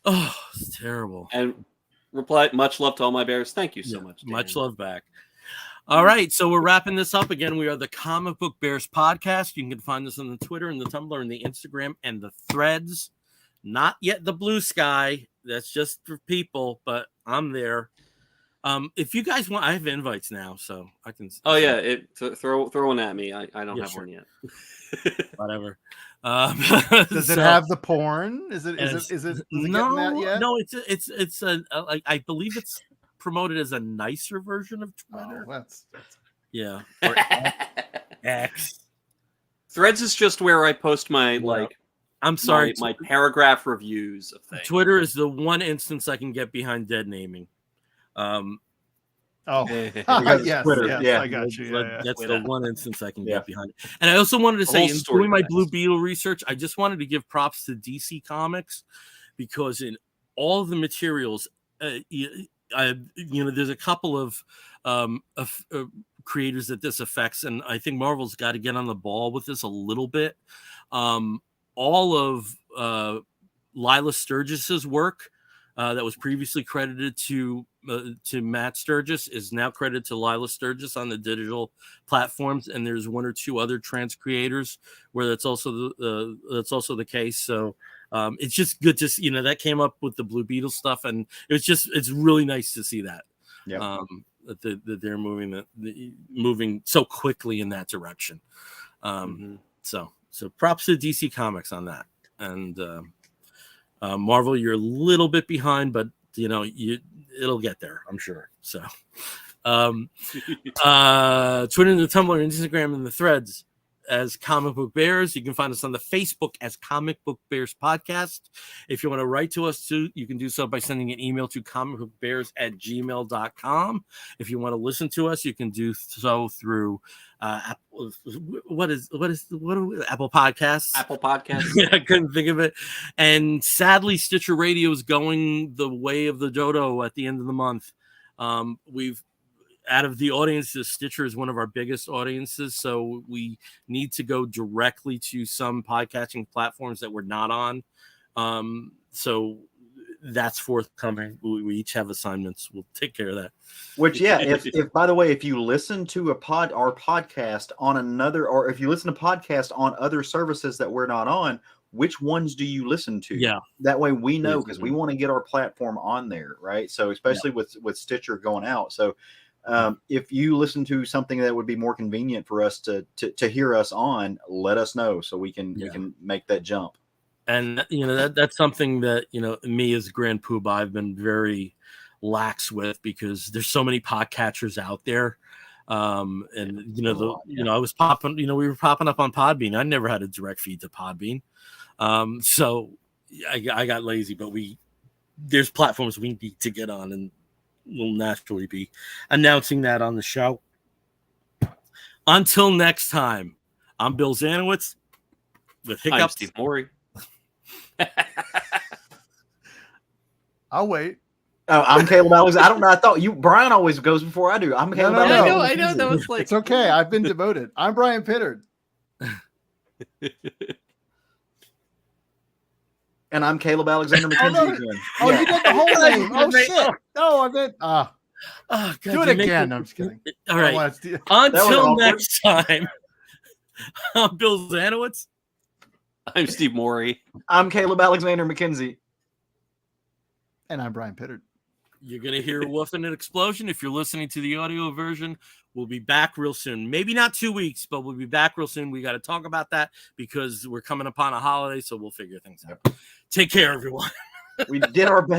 Speaker 1: Oh, it's terrible.
Speaker 2: And reply, much love to all my bears. Thank you so much, Dan.
Speaker 1: Much love back. All right, so we're wrapping this up. Again, we are the Comic Book Bears podcast. You can find us on the Twitter and the Tumblr and the Instagram and the Threads. Not yet the Blue Sky. That's just for people, but I'm there. If you guys want, I have invites now, so I can.
Speaker 2: Oh yeah, throw one at me. I don't have one yet.
Speaker 1: Whatever.
Speaker 4: Does it have the porn? Is it
Speaker 1: no,
Speaker 4: that yet?
Speaker 1: No, it's a like I believe it's promoted as a nicer version of Twitter.
Speaker 4: Oh, that's
Speaker 1: yeah. Or X.
Speaker 2: Threads is just where I post my
Speaker 1: I'm sorry,
Speaker 2: my paragraph reviews of things.
Speaker 1: Twitter is the one instance I can get behind dead naming.
Speaker 4: Yes,
Speaker 3: Twitter.
Speaker 4: Yes,
Speaker 3: Yeah,
Speaker 4: I got you.
Speaker 1: That's the one instance I can get behind. And I also wanted to say, in doing my Blue Beetle research, I just wanted to give props to DC Comics because in all of the materials, there's a couple of creators that this affects, and I think Marvel's got to get on the ball with this a little bit. All of Lila Sturgis's work that was previously credited to Matt Sturgis is now credited to Lila Sturgis on the digital platforms, and there's 1 or 2 other trans creators where that's also the case. So it's just good to see, that came up with the Blue Beetle stuff, and it's really nice to see that.
Speaker 3: Yeah.
Speaker 1: That they're moving so quickly in that direction. So props to DC Comics on that. And Marvel, you're a little bit behind, but it'll get there, I'm sure. So Twitter and the Tumblr and Instagram and the Threads. as Comic Book Bears. You can find us on the Facebook as Comic Book Bears Podcast. If you want to write to us too, you can do so by sending an email to comicbookbears@gmail.com. If you want to listen to us, you can do so through Apple Podcasts.
Speaker 2: Apple Podcasts.
Speaker 1: Yeah, I couldn't think of it. And sadly, Stitcher Radio is going the way of the dodo at the end of the month. We've out of the audiences, Stitcher is one of our biggest audiences, so we need to go directly to some podcasting platforms that we're not on. So that's forthcoming. We each have assignments. We'll take care of that.
Speaker 3: Which, yeah, if by the way, if you listen to our podcast on another, or if you listen to podcasts on other services that we're not on, which ones do you listen to?
Speaker 1: Yeah,
Speaker 3: that way we know, because we want to get our platform on there, right? So especially with Stitcher going out. So if you listen to something that would be more convenient for us to hear us on, let us know so we can make that jump. And
Speaker 1: that's something that me as Grand Poobah, I've been very lax with, because there's so many podcatchers out there. And I was popping, we were popping up on Podbean. I never had a direct feed to Podbean. So I got lazy, but there's platforms we need to get on, and we'll naturally be announcing that on the show. Until next time, I'm Bill Zanowitz with hiccups.
Speaker 2: I'm Steve Morey.
Speaker 4: I'll wait.
Speaker 3: Oh, I'm Caleb Alexander. I don't know. I thought Brian always goes before I do. I'm Caleb Alexander.
Speaker 2: I know. That was like,
Speaker 4: it's okay. I've been devoted. I'm Brian Pittard.
Speaker 3: And I'm Caleb Alexander McKenzie again.
Speaker 4: Oh, you did the whole thing. Oh, shit. No, I meant. Do it again. I'm just kidding.
Speaker 1: All right. Until next time, I'm Bill Zanowitz.
Speaker 2: I'm Steve Morey.
Speaker 3: I'm Caleb Alexander McKenzie.
Speaker 4: And I'm Brian Pittard.
Speaker 1: You're going to hear a woof and an explosion. If you're listening to the audio version, we'll be back real soon. Maybe not 2 weeks, but we'll be back real soon. We got to talk about that because we're coming upon a holiday, so we'll figure things out. Take care, everyone.
Speaker 3: We did our best.